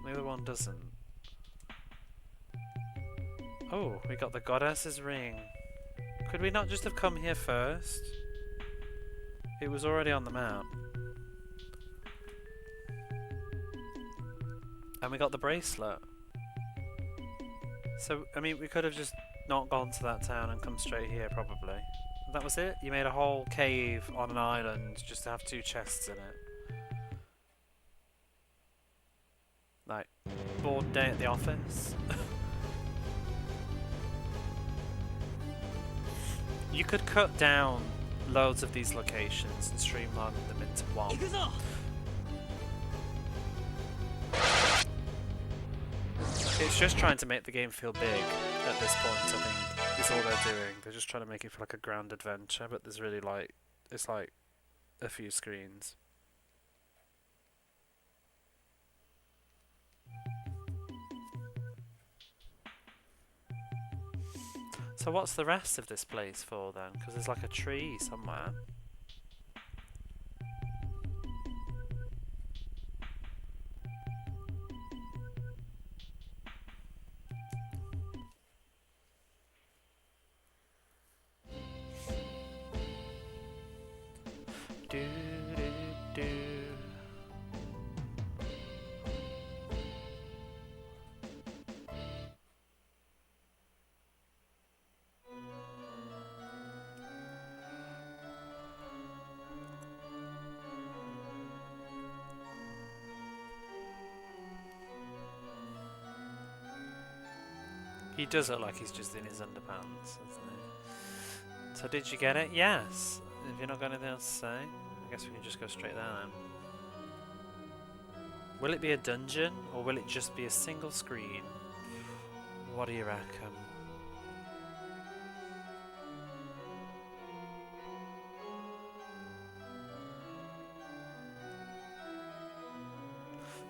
The other one doesn't. Oh, we got the goddess's ring. Could we not just have come here first? It was already on the map. And we got the bracelet. So, I mean, we could have just not gone to that town and come straight here, probably. That was it? You made a whole cave on an island just to have 2 chests in it. Like, bored day at the office. You could cut down loads of these locations and streamline them into one.
行くぞ
It's just trying to make the game feel big at this point, I think, is all they're doing. They're just trying to make it feel like a grand adventure, but there's really like, it's like a few screens. So what's the rest of this place for then? Because there's like a tree somewhere. Do, do, do. He does look like he's just in his underpants, doesn't he? So did you get it? Yes. If you're not got anything else to say, I guess we can just go straight there then. Will it be a dungeon, or will it just be a single screen? What do you reckon?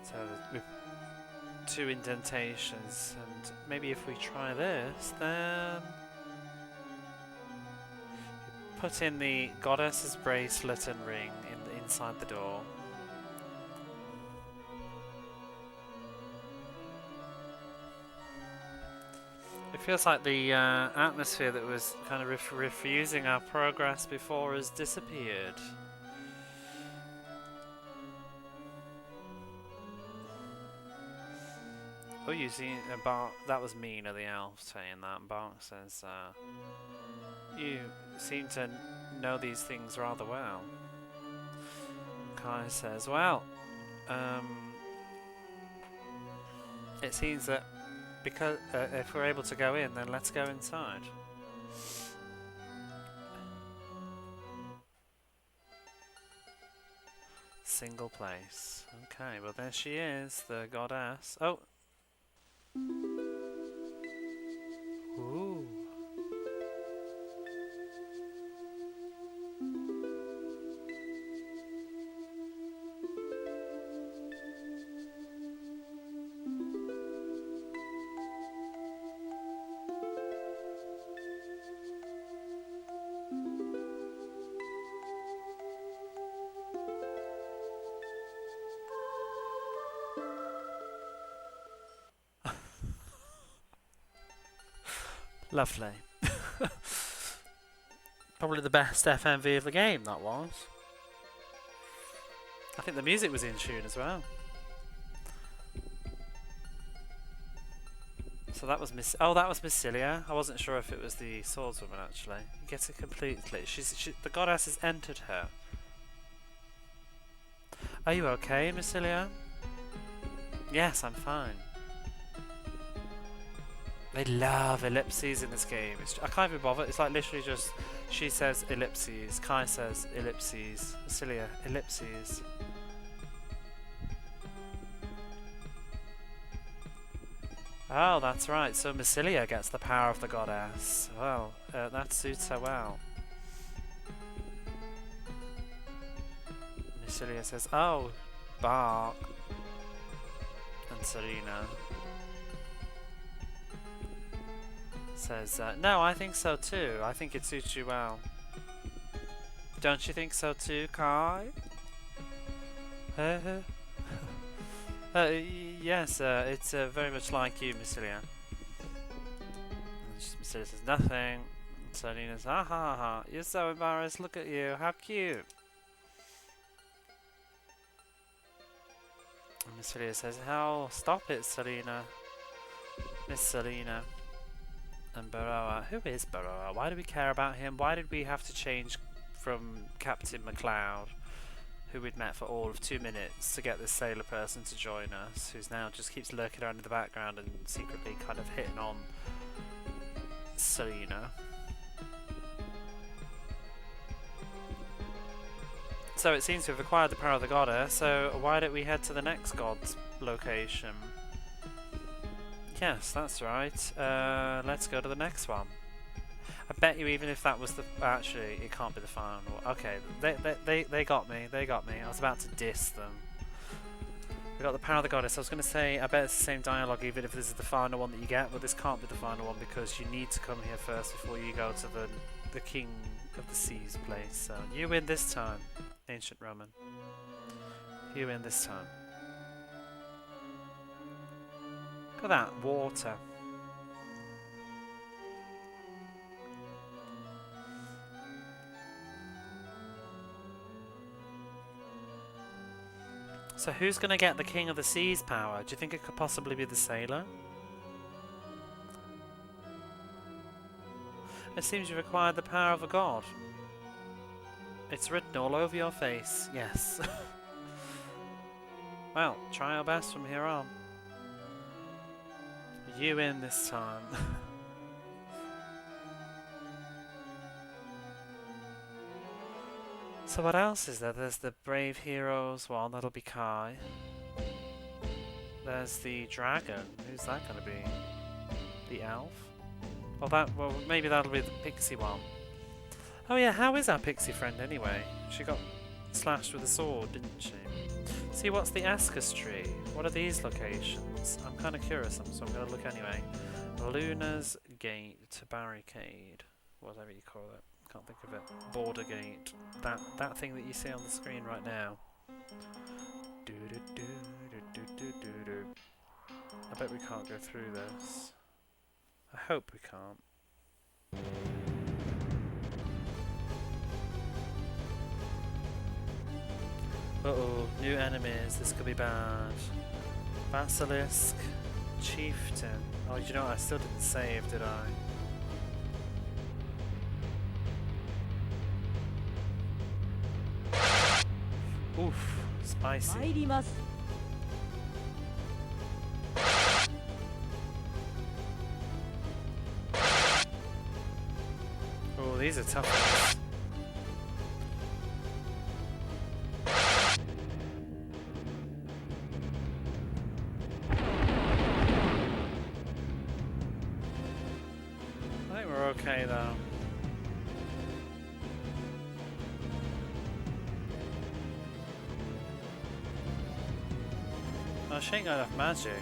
So with 2 indentations, and maybe if we try this, then put in the goddess's bracelet and ring inside the door. It feels like the atmosphere that was kind of refusing our progress before has disappeared. Oh, you see, Bark, that was Mina the elf saying that. Bark says, you seem to know these things rather well. Kai says, well, it seems that because if we're able to go in, then let's go inside. Single place. Okay, well there she is, the goddess. Oh! Ooh. Lovely. Probably the best FMV of the game, that was. I think the music was in tune as well. So that was that was Mycilia. I wasn't sure if it was the swordswoman actually. You get it completely. The goddess has entered her. Are you okay, Mycilia? Yes, I'm fine. They love ellipses in this game. I can't even bother. It's like literally just she says ellipses, Kai says ellipses, Cilia ellipses. Oh, that's right. So Massilia gets the power of the goddess. Well, that suits her well. Massilia says, "Oh, bark." And Serena says, "No, I think so too. I think it suits you well. Don't you think so too, Kai?" Yes, it's very much like you, Massilia. Massilia says nothing. Selena says, "Ha ha ha, you're so embarrassed, look at you, how cute." And Massilia says, "Oh, stop it, Selena. Miss Selena." And Baroa, who is Baroa? Why do we care about him? Why did we have to change from Captain McLeod, who we'd met for all of 2 minutes, to get this sailor person to join us, who's now just keeps lurking around in the background and secretly kind of hitting on Selena? So it seems to have acquired the power of the goddess, so why don't we head to the next god's location? Yes, that's right. Let's go to the next one. I bet you even if that was the... Actually, it can't be the final one. Okay, they got me. They got me. I was about to diss them. We got the power of the goddess. I was going to say, I bet it's the same dialogue even if this is the final one that you get, but this can't be the final one because you need to come here first before you go to the King of the Seas place. So, you win this time, Ancient Roman. You win this time. Look at that, water. So who's going to get the King of the Seas power? Do you think it could possibly be the sailor? It seems you've acquired the power of a god. It's written all over your face, yes. Well, try our best from here on. You win this time. So what else is there? There's the brave heroes one, that'll be Kai. There's the dragon. Who's that going to be? The elf? Well, maybe that'll be the pixie one. Oh yeah, how is our pixie friend anyway? She got slashed with a sword, didn't she? See, what's the Ascus tree? What are these locations? I'm kind of curious, so I'm going to look anyway. Luna's Gate, Barricade, whatever you call it. Can't think of it. Border Gate. That thing that you see on the screen right now. I bet we can't go through this. I hope we can't. Uh-oh, new enemies. This could be bad. Basilisk, Chieftain. Oh, you know what? I still didn't save, did I? Oof, spicy. Oh, these are tough ones. I think we're okay though. Oh, she ain't got enough magic.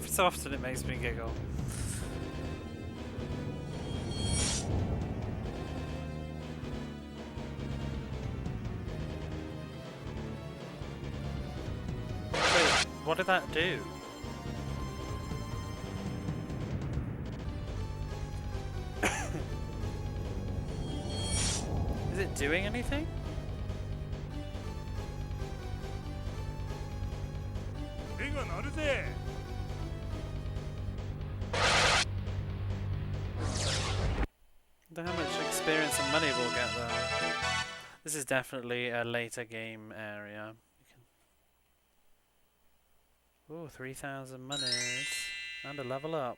So often it makes me giggle. What did that do? Is it doing anything? Wonder how much experience and money we'll get there. This is definitely a later game area. Ooh, 3,000 monies and a level up.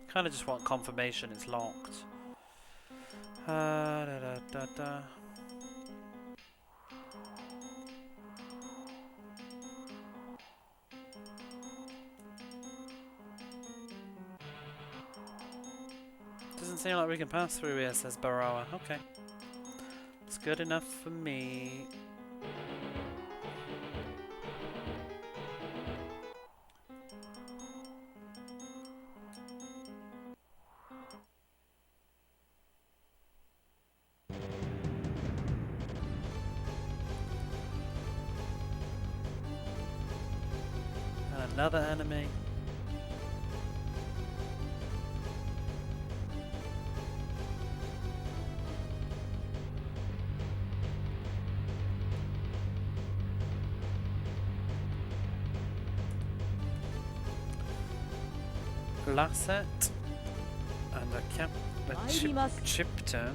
Kind of just want confirmation it's locked. Da, da, da, da. Doesn't seem like we can pass through here, says Baroa. Okay. It's good enough for me. And another enemy. Lasset and a Chipton.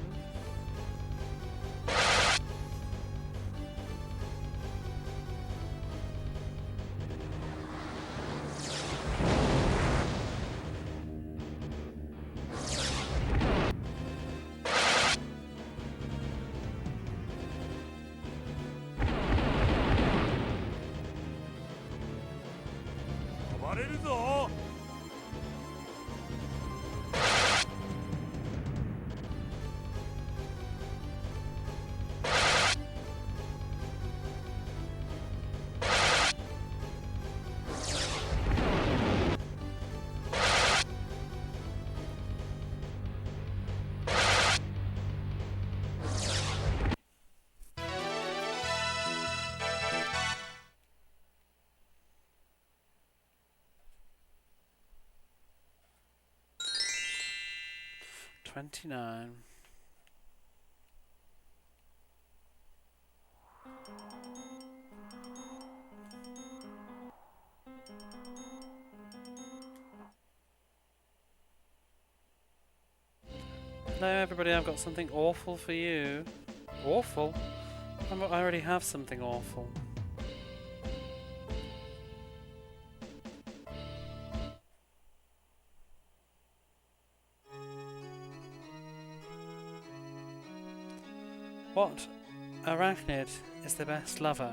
$29. Hello everybody, I've got something awful for you. Awful? I already have something awful. What arachnid is the best lover?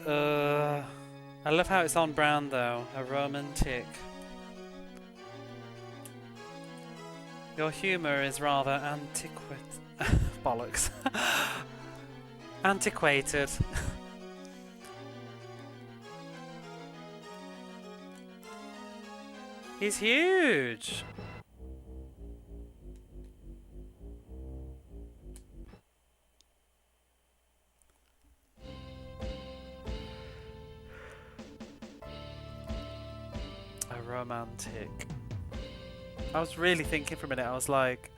I love how it's on brown though. A romantic. Your humour is rather bollocks. Antiquated. He's huge! A romantic. I was really thinking for a minute, I was like,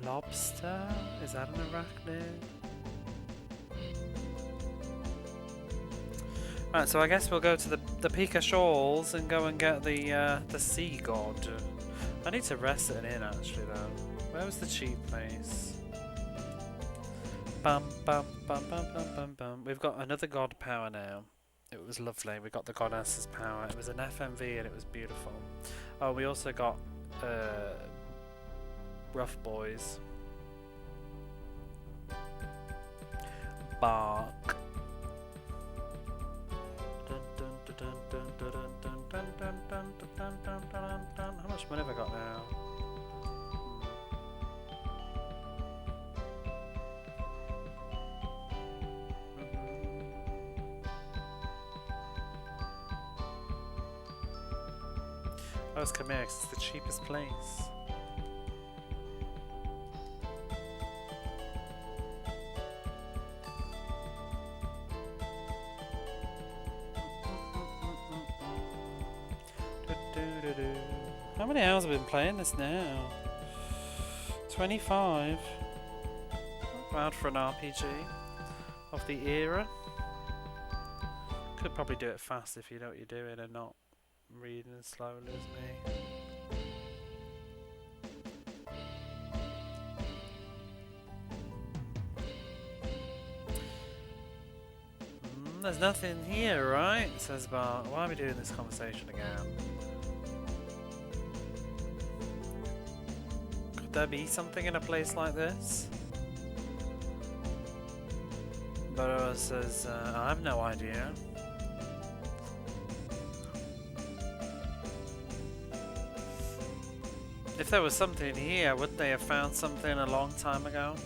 lobster? Is that an arachnid? Right, so I guess we'll go to the Pika Shawls and go and get the sea god. I need to rest at an inn actually though. Where was the cheap place? Bum bum bum bum bum bum bum. We've got another god power now. It was lovely. We got the goddess's power. It was an FMV and it was beautiful. Oh, we also got rough boys. Bark. How much money have I got now? Let's come here 'cause it's the cheapest place. How many hours have I been playing this now? 25. Not bad for an RPG of the era. Could probably do it fast if you know what you're doing and not reading as slowly as me. There's nothing here, right? Says Bart. Why are we doing this conversation again? Could there be something in a place like this? Burrow says, I have no idea. If there was something here, wouldn't they have found something a long time ago?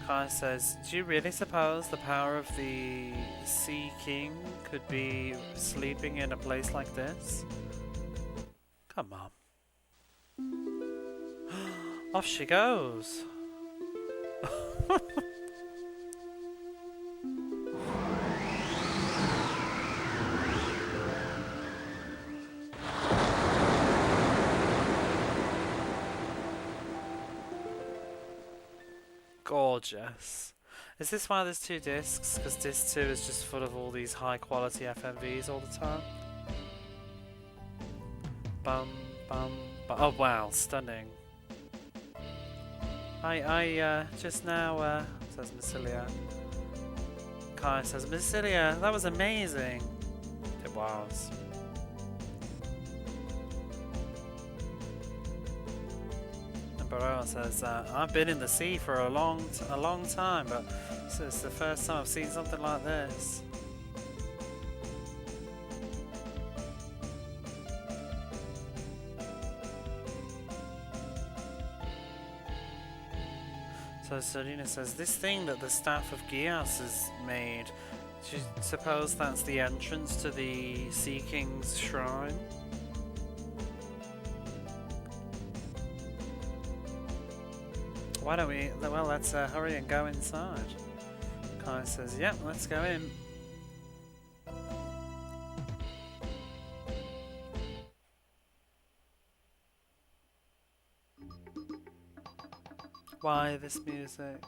Kai says, do you really suppose the power of the Sea King could be sleeping in a place like this? Come on. Off she goes. Gorgeous. Is this why there's 2 discs? Because disc 2 is just full of all these high quality FMVs all the time? Bum, bum, bum. Oh wow, stunning. I just now, says Massilia. Kai says, Massilia, that was amazing. It was. Barrow says, I've been in the sea for a long time, but this is the first time I've seen something like this. So Serena says, this thing that the staff of Gias has made, do you suppose that's the entrance to the Sea King's shrine? Why don't we, well, let's hurry and go inside. Kai says, yep, let's go in. Why this music?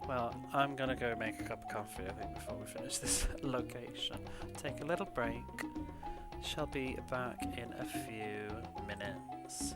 Well, I'm gonna go make a cup of coffee, I think, before we finish this location. Take a little break. Shall be back in a few minutes.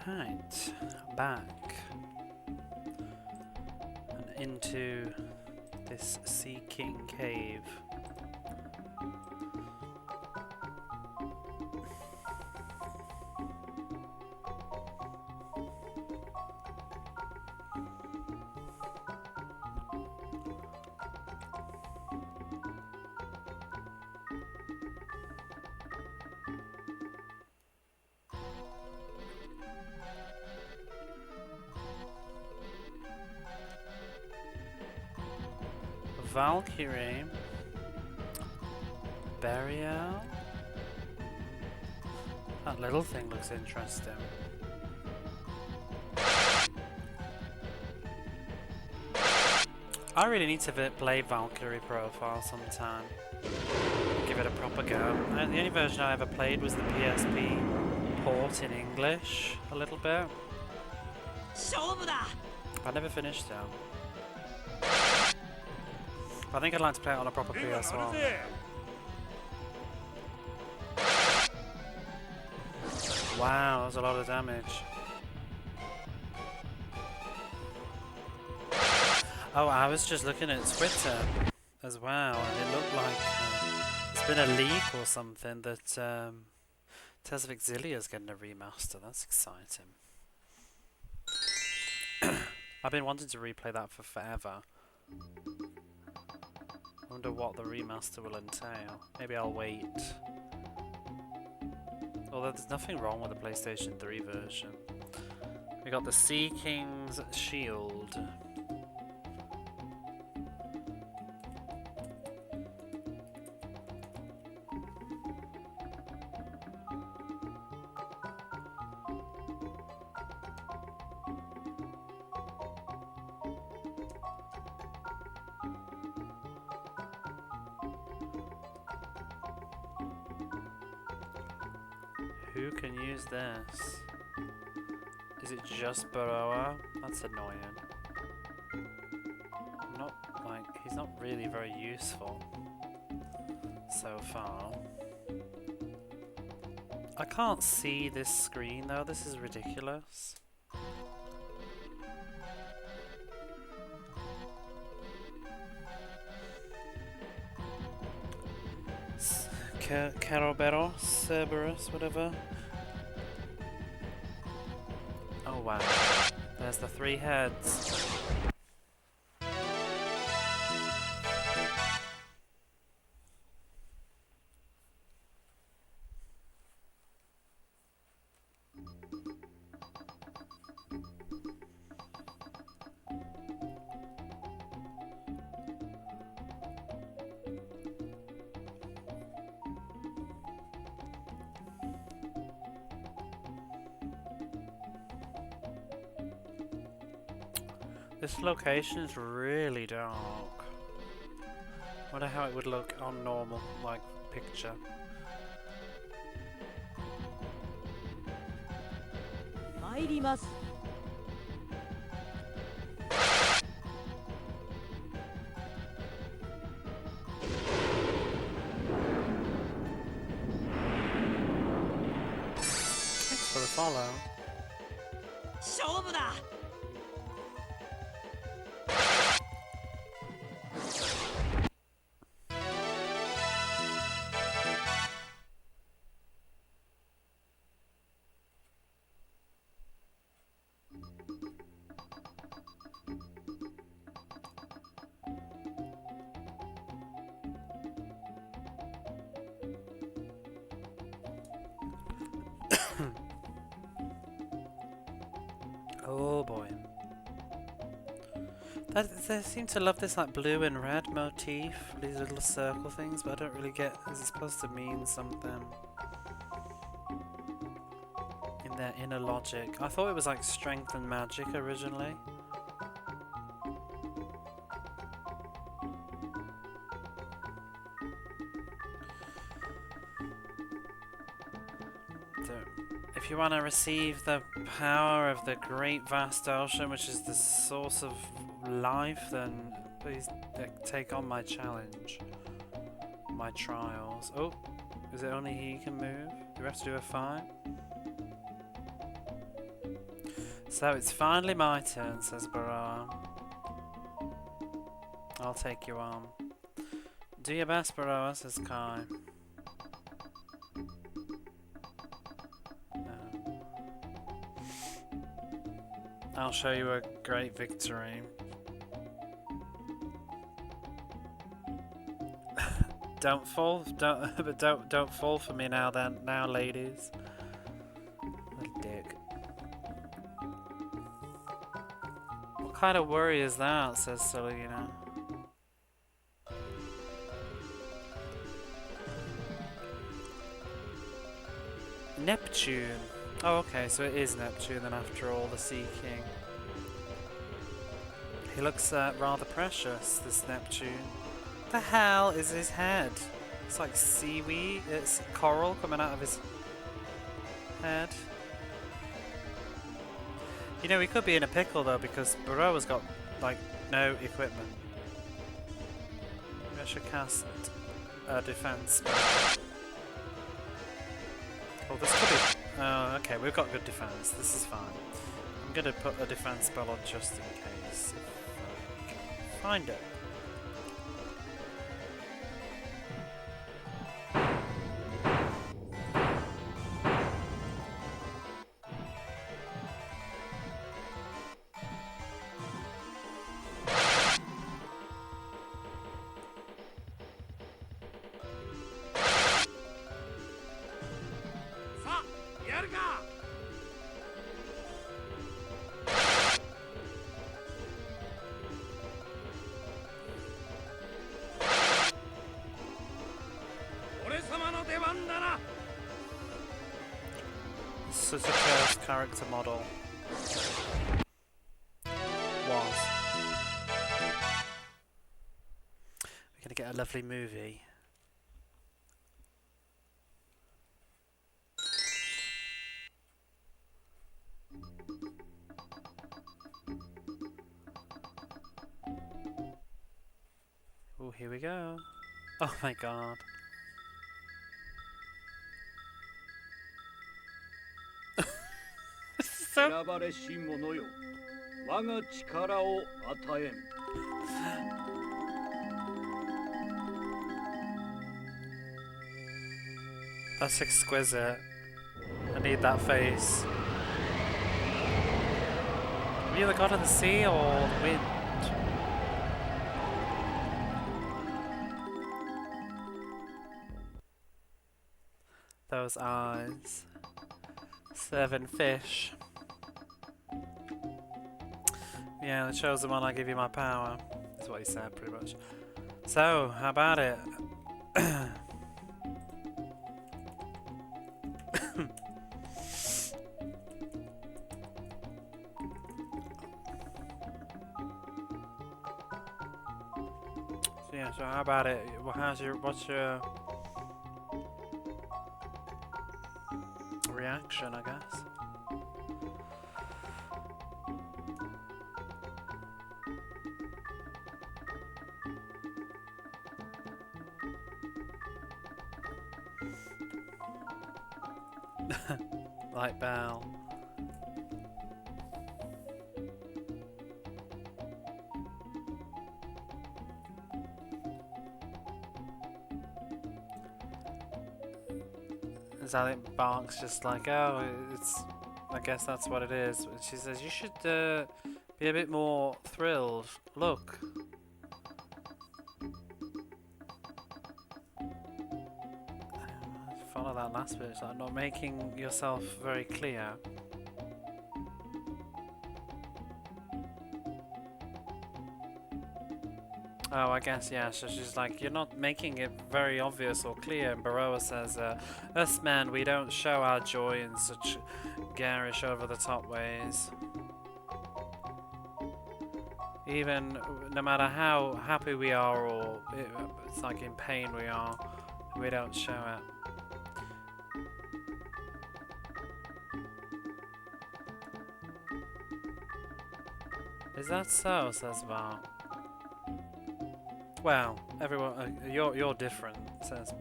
Right, back and into this Sea King cave. Valkyrie, Burial. That little thing looks interesting. I really need to play Valkyrie Profile sometime. Give it a proper go. The only version I ever played was the PSP port in English a little bit. I never finished it. I think I'd like to play it on a proper PS1. Wow, that was a lot of damage. Oh, I was just looking at Twitter as well, and it looked like it's been a leak or something that Tales of Exilia's getting a remaster, that's exciting. I've been wanting to replay that for forever. I wonder what the remaster will entail. Maybe I'll wait. Although there's nothing wrong with the PlayStation 3 version. We got the Sea King's Shield. Who can use this? Is it just Baroa? That's annoying. Not like he's not really very useful so far. I can't see this screen though, this is ridiculous. Keroberos, Cerberus, whatever. Oh wow, there's the 3 heads. This location is really dark. Wonder how it would look on normal, like, picture.
Mairimasu.
Thanks for the follow.
勝負だ。
Oh boy. They seem to love this like blue and red motif, these little circle things, but I don't really get, is it supposed to mean something in their inner logic? I thought it was like strength and magic originally. If you want to receive the power of the great vast ocean, which is the source of life, then please take on my challenge. My trials. Oh, is it only he can move? Do we have to do a fight? So it's finally my turn, says Baroa. I'll take you on. Do your best, Baroa, says Kai. I'll show you a great victory. Don't fall, don't fall for me now then, now ladies. Little dick. What kind of worry is that, says Selena. Neptune. Oh, okay, so it is Neptune then after all, the Sea King. He looks rather precious, this Neptune. What the hell is his head? It's like seaweed, it's coral coming out of his head. You know, he could be in a pickle though, because Baroa's got, like, no equipment. Maybe I should cast a defense spell. Oh, this could be... Oh, okay, we've got good defense. This is fine. I'm gonna put a defense spell on just in case. If I can find it. Such a cursed character model. Was. We're gonna get a lovely movie. Oh, here we go. Oh my god. So
選ばれし者よ、我が力を与えん。
that's exquisite. I need that face. Are you the god of the sea or the wind? Those eyes. 7 fish. Yeah, the chosen one, I give you my power. That's what he said, pretty much. So, how about it? Yeah, so how about it? What's your reaction, I guess? Like Belle. I think Bark's just like, oh, it's. I guess that's what it is. And she says, you should be a bit more thrilled. Look. Follow that last bit. It's like not making yourself very clear. Oh, I guess, yeah, so she's like, you're not making it very obvious or clear, and Baroa says, us men, we don't show our joy in such garish, over-the-top ways. Even, no matter how happy we are, or it's like in pain we are, we don't show it. Is that so, says Val. Well, everyone, you're different, says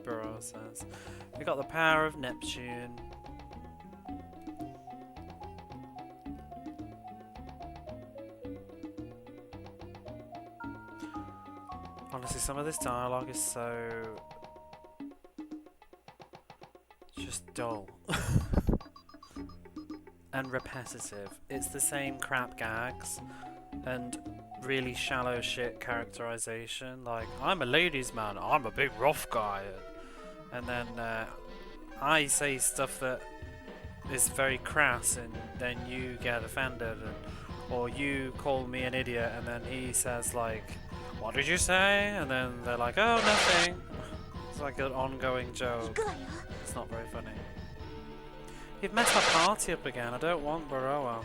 Burrow says. You got the power of Neptune. Honestly, some of this dialogue is so just dull and repetitive. It's the same crap gags and really shallow shit characterization, like I'm a ladies man, I'm a big rough guy, and then I say stuff that is very crass and then you get offended, or you call me an idiot and then he says like, what did you say? And then they're like, oh, nothing. It's like an ongoing joke. It's not very funny. You've messed my party up again. I don't want Baroa.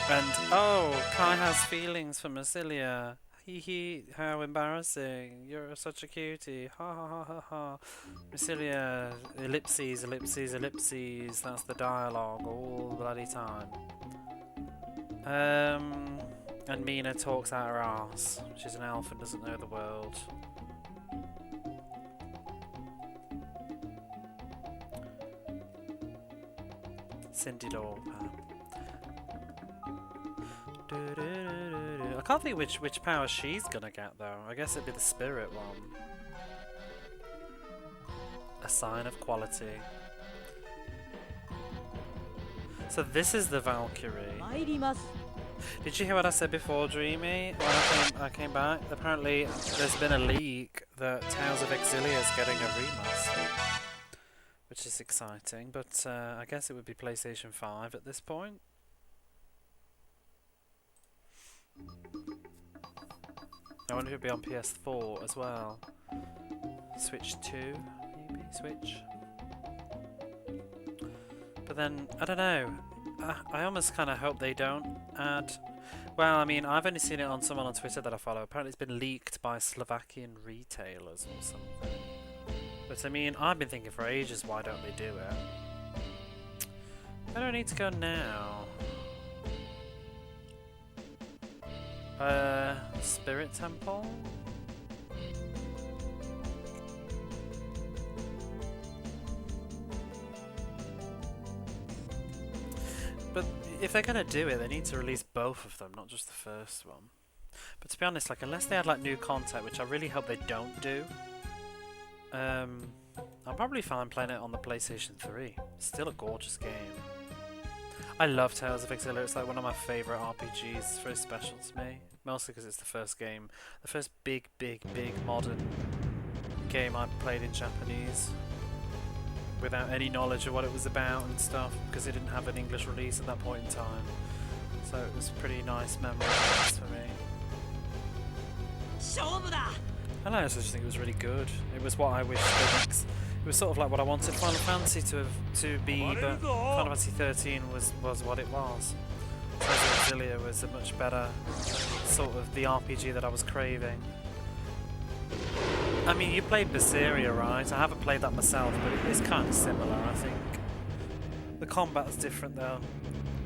And, oh, Kai has feelings for Massilia. Hee hee, how embarrassing. You're such a cutie. Ha ha ha ha ha. Massilia, ellipses, ellipses, ellipses. That's the dialogue all the bloody time. And Mina talks out her ass. She's an elf and doesn't know the world. Cindy Lauper. I can't think which power she's gonna get though. I guess it'd be the spirit one. A sign of quality. So this is the Valkyrie. Did you hear what I said before, Dreamy? When I came back? Apparently, there's been a leak that Tales of Exilia is getting a remaster, which is exciting. But I guess it would be PlayStation 5 at this point. I wonder if it'd be on PS4 as well. Switch 2, maybe? Switch? But then, I don't know. I almost kind of hope they don't add... Well, I mean, I've only seen it on someone on Twitter that I follow. Apparently it's been leaked by Slovakian retailers or something. But I mean, I've been thinking for ages, why don't they do it? I don't need to go now. Spirit Temple? But if they're gonna do it, they need to release both of them, not just the first one. But to be honest, like unless they add like new content, which I really hope they don't do, I'm probably fine playing it on the PlayStation 3. Still a gorgeous game. I love Tales of Exilia. It's like one of my favourite RPGs. It's very special to me, mostly because it's the first game, the first big modern game I played in Japanese, without any knowledge of what it was about and stuff, because it didn't have an English release at that point in time. So it was a pretty nice memory for me. I know, I just think it was really good. It was what I wished the next... It was sort of like what I wanted Final Fantasy to be, but Final Fantasy 13 was what it was. Tales of Exilia was a much better sort of the RPG that I was craving. I mean, you played Berseria, right? I haven't played that myself, but it is kind of similar, I think. The combat's different, though.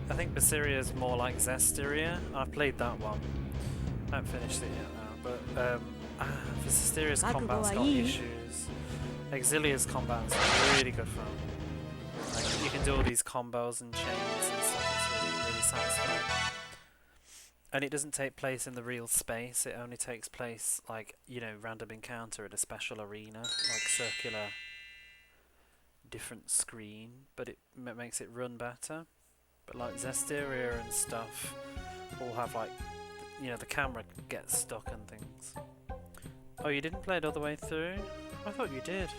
I think Berseria is more like Zestiria. I've played that one. I haven't finished it yet now, but Zestiria's combat's got issues. Exilia's combat's really good fun. Like, you can do all these combos and chains and stuff. It's really satisfying. And it doesn't take place in the real space, it only takes place, like, you know, random encounter at a special arena, like circular, different screen, but it makes it run better. But like Zestiria and stuff all have like, you know, the camera gets stuck and things. Oh, you didn't play it all the way through? I thought you did.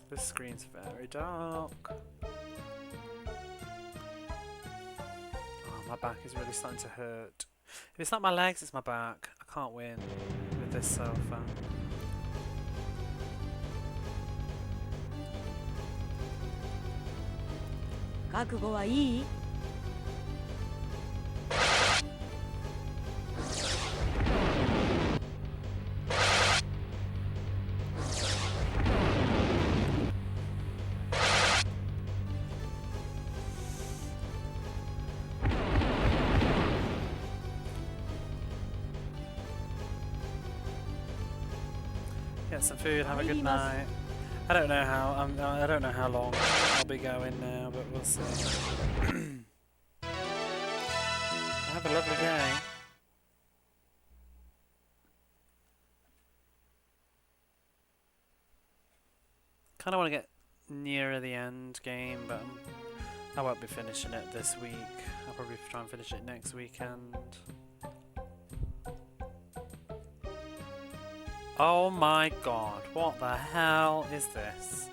This screen's very dark. My back is really starting to hurt. If it's not my legs, it's my back. I can't win with this sofa. Get some food, have a good night. I don't know how long I'll be going now, but we'll see. Have a lovely day. Kind of want to get nearer the end game, but I won't be finishing it this week. I'll probably try and finish it next weekend. Oh my god, what the hell is this?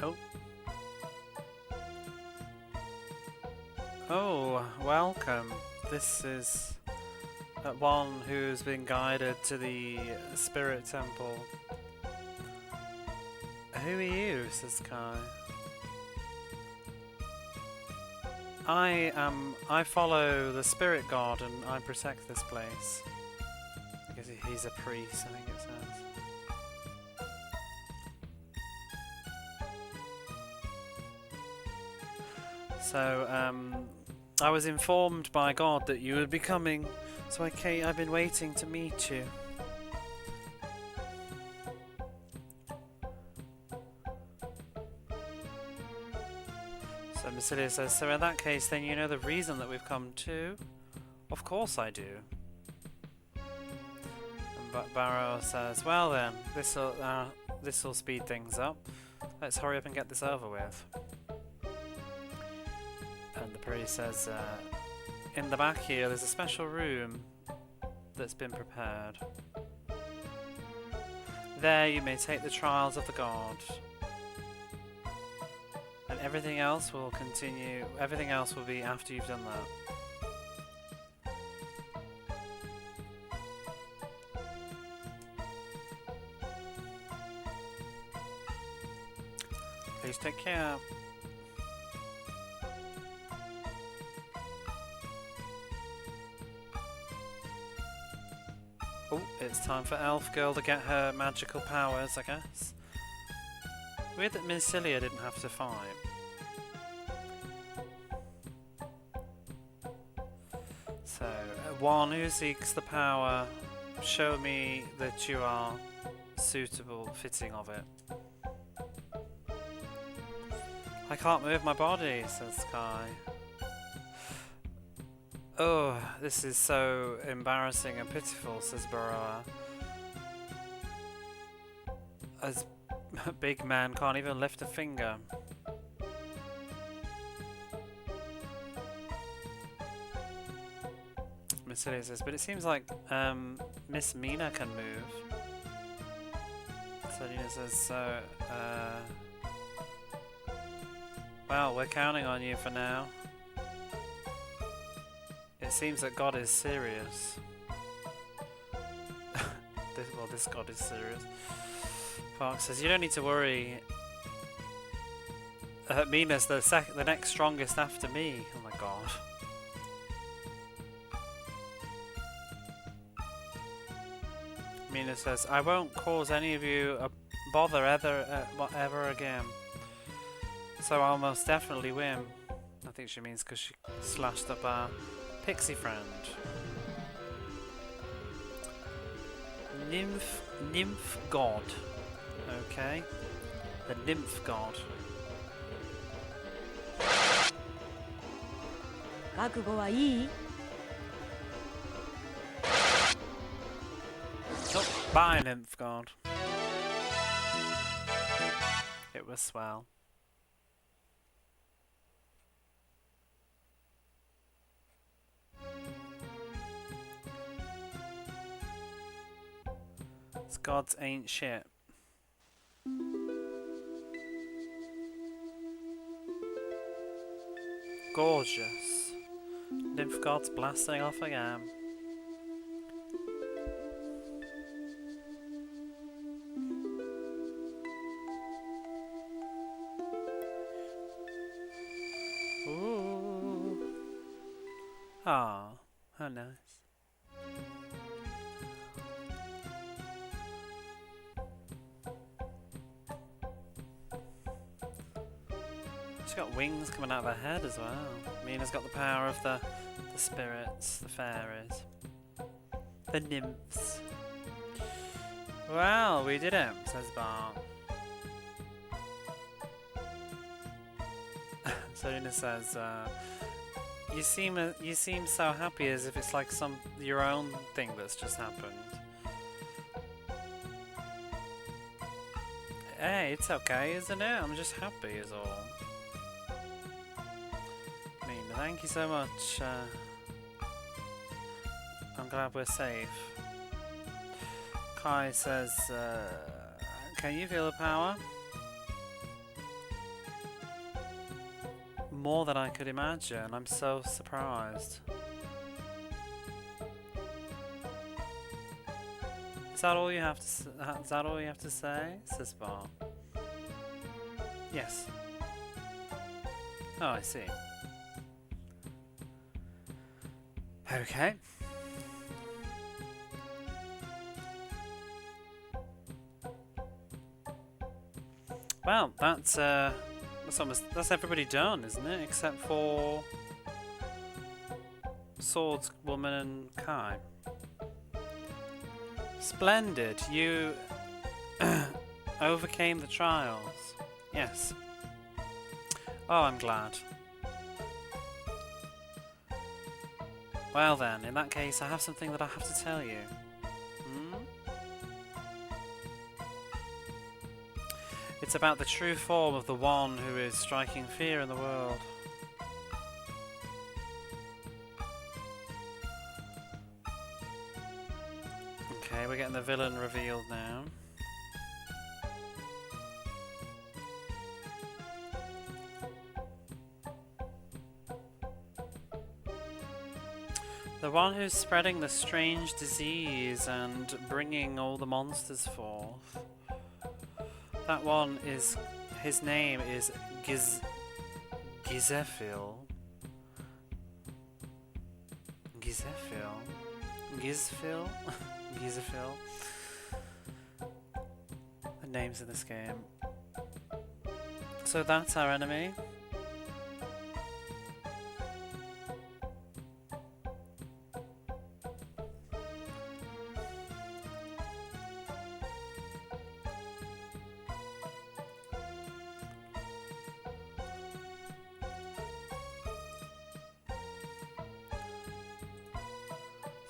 Oh. Oh, welcome. This is one who's been guided to the Spirit Temple. Who are you, says Kai? I follow the spirit god and I protect this place. I guess he's a priest, I think it says. So, I was informed by God that you would be coming, so I've been waiting to meet you. So Massilia says, so in that case then you know the reason that we've come to? Of course I do. Barrow says, "Well then, this'll speed things up. Let's hurry up and get this over with." And the priest says, "In the back here, there's a special room that's been prepared. There you may take the trials of the god. And everything else will continue. Everything else will be after you've done that." Please take care. Oh, it's time for Elf Girl to get her magical powers, I guess. Weird that Mincilia didn't have to fight. So, one who seeks the power, show me that you are suitable, fitting of it. I can't move my body, says Sky. Oh, this is so embarrassing and pitiful, says Baroa. As a big man can't even lift a finger. Miss Celia says, but it seems like Miss Mina can move. Selena says, so, well, we're counting on you for now. It seems that God is serious. This God is serious. Park says, you don't need to worry. Mina's the next strongest after me. Oh my god. Mina says, I won't cause any of you a bother ever again. So I'll most definitely win. I think she means because she slashed up our pixie friend. Nymph god. Okay. The nymph god.
覚悟はいい?
Oh, bye, nymph god. It was swell. This gods ain't shit. Gorgeous. Nymph gods blasting off again. Ooh. Ah, how nice. She's got wings coming out of her head as well. Mina's got the power of the spirits, the fairies, the nymphs. Well, we did it, says Bart. Selena says, you seem so happy as if it's like your own thing that's just happened. Hey, it's okay, isn't it? I'm just happy is all. Thank you so much. I'm glad we're safe. Kai says, can you feel the power? More than I could imagine. I'm so surprised. Is that all you have to say? Says Bart. Yes. Oh, I see. Okay. Well, that's everybody done, isn't it? Except for Swords Woman and Kai. Splendid. You overcame the trials. Yes. Oh, I'm glad. Well then, in that case, I have something that I have to tell you. It's about the true form of the one who is striking fear in the world. Okay, we're getting the villain revealed now. The one who's spreading the strange disease and bringing all the monsters forth. That one is... his name is Gizefil. Gizefil? Gizfil? Gizefil? The names in this game. So that's our enemy.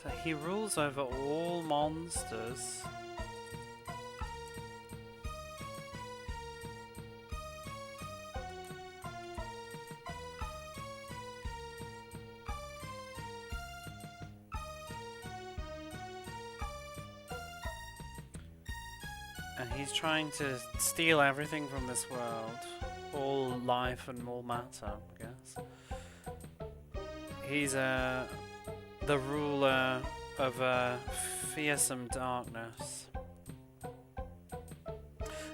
So he rules over all monsters. And he's trying to steal everything from this world. All life and all matter, I guess. He's the ruler of fearsome darkness.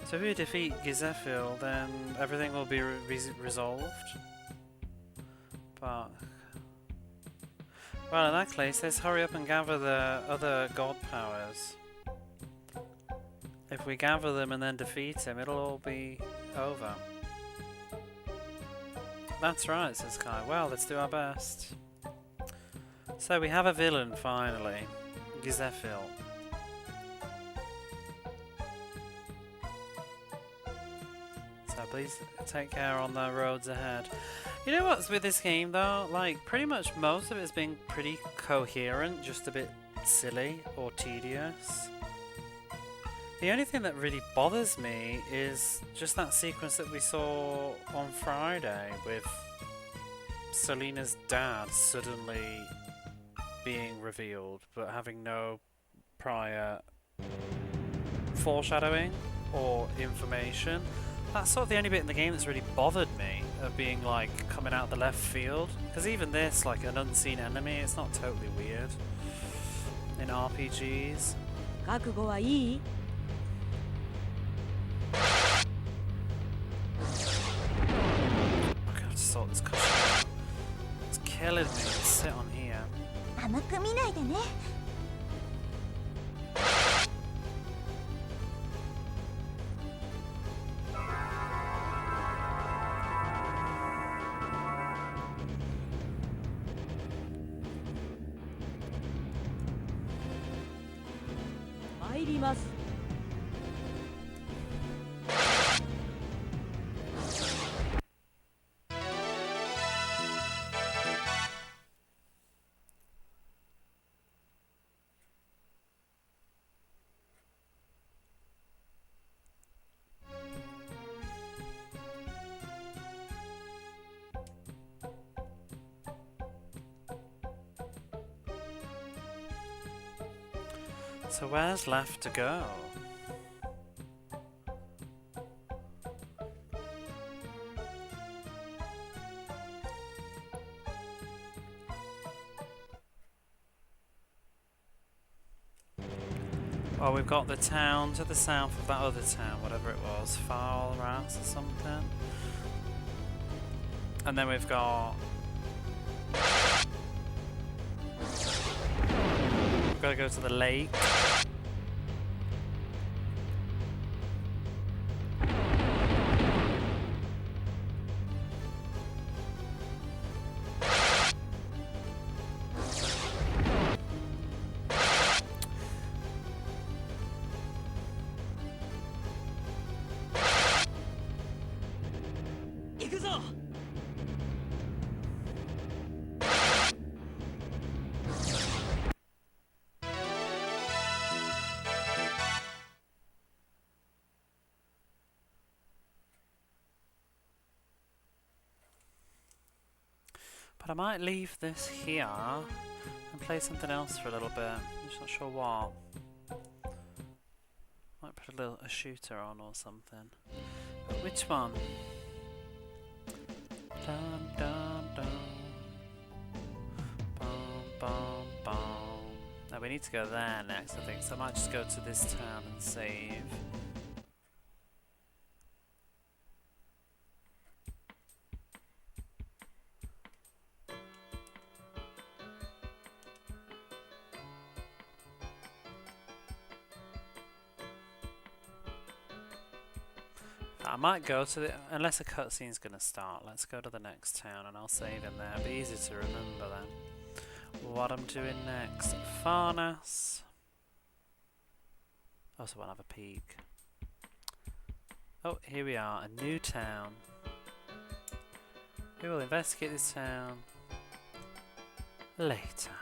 So if we defeat Gizefil, then everything will be resolved. But... well, in that case, let's hurry up and gather the other god powers. If we gather them and then defeat him, it'll all be over. That's right, says Kai. Well, let's do our best. So we have a villain, finally. Gizefil. So please take care on the roads ahead. You know what's with this game, though? Like, pretty much most of it's been pretty coherent, just a bit silly or tedious. The only thing that really bothers me is just that sequence that we saw on Friday with Selena's dad suddenly being revealed but having no prior foreshadowing or information. That's sort of the only bit in the game that's really bothered me, of being like coming out of the left field. Because even this, like an unseen enemy, it's not totally weird in RPGs.
覚悟はいい?
I'm gonna have to sort this cushion out. It's killing me to sit on here.
甘く見ないでね。
参ります.
So where's left to go? Well, we've got the town to the south of that other town, whatever it was, Falras or something. And then we've got... we've got to go to the lake. But I might leave this here and play something else for a little bit. I'm just not sure what. Might put a shooter on or something. But which one? Dun dun dun. Bum bum bum. Now we need to go there next, I think. So I might just go to this town and save. I might go to the... Unless a cutscene's going to start, let's go to the next town and I'll save in there. It'll be easy to remember then. What I'm doing next. Farnas. Also want to have a peek. Oh, here we are. A new town. We will investigate this town later.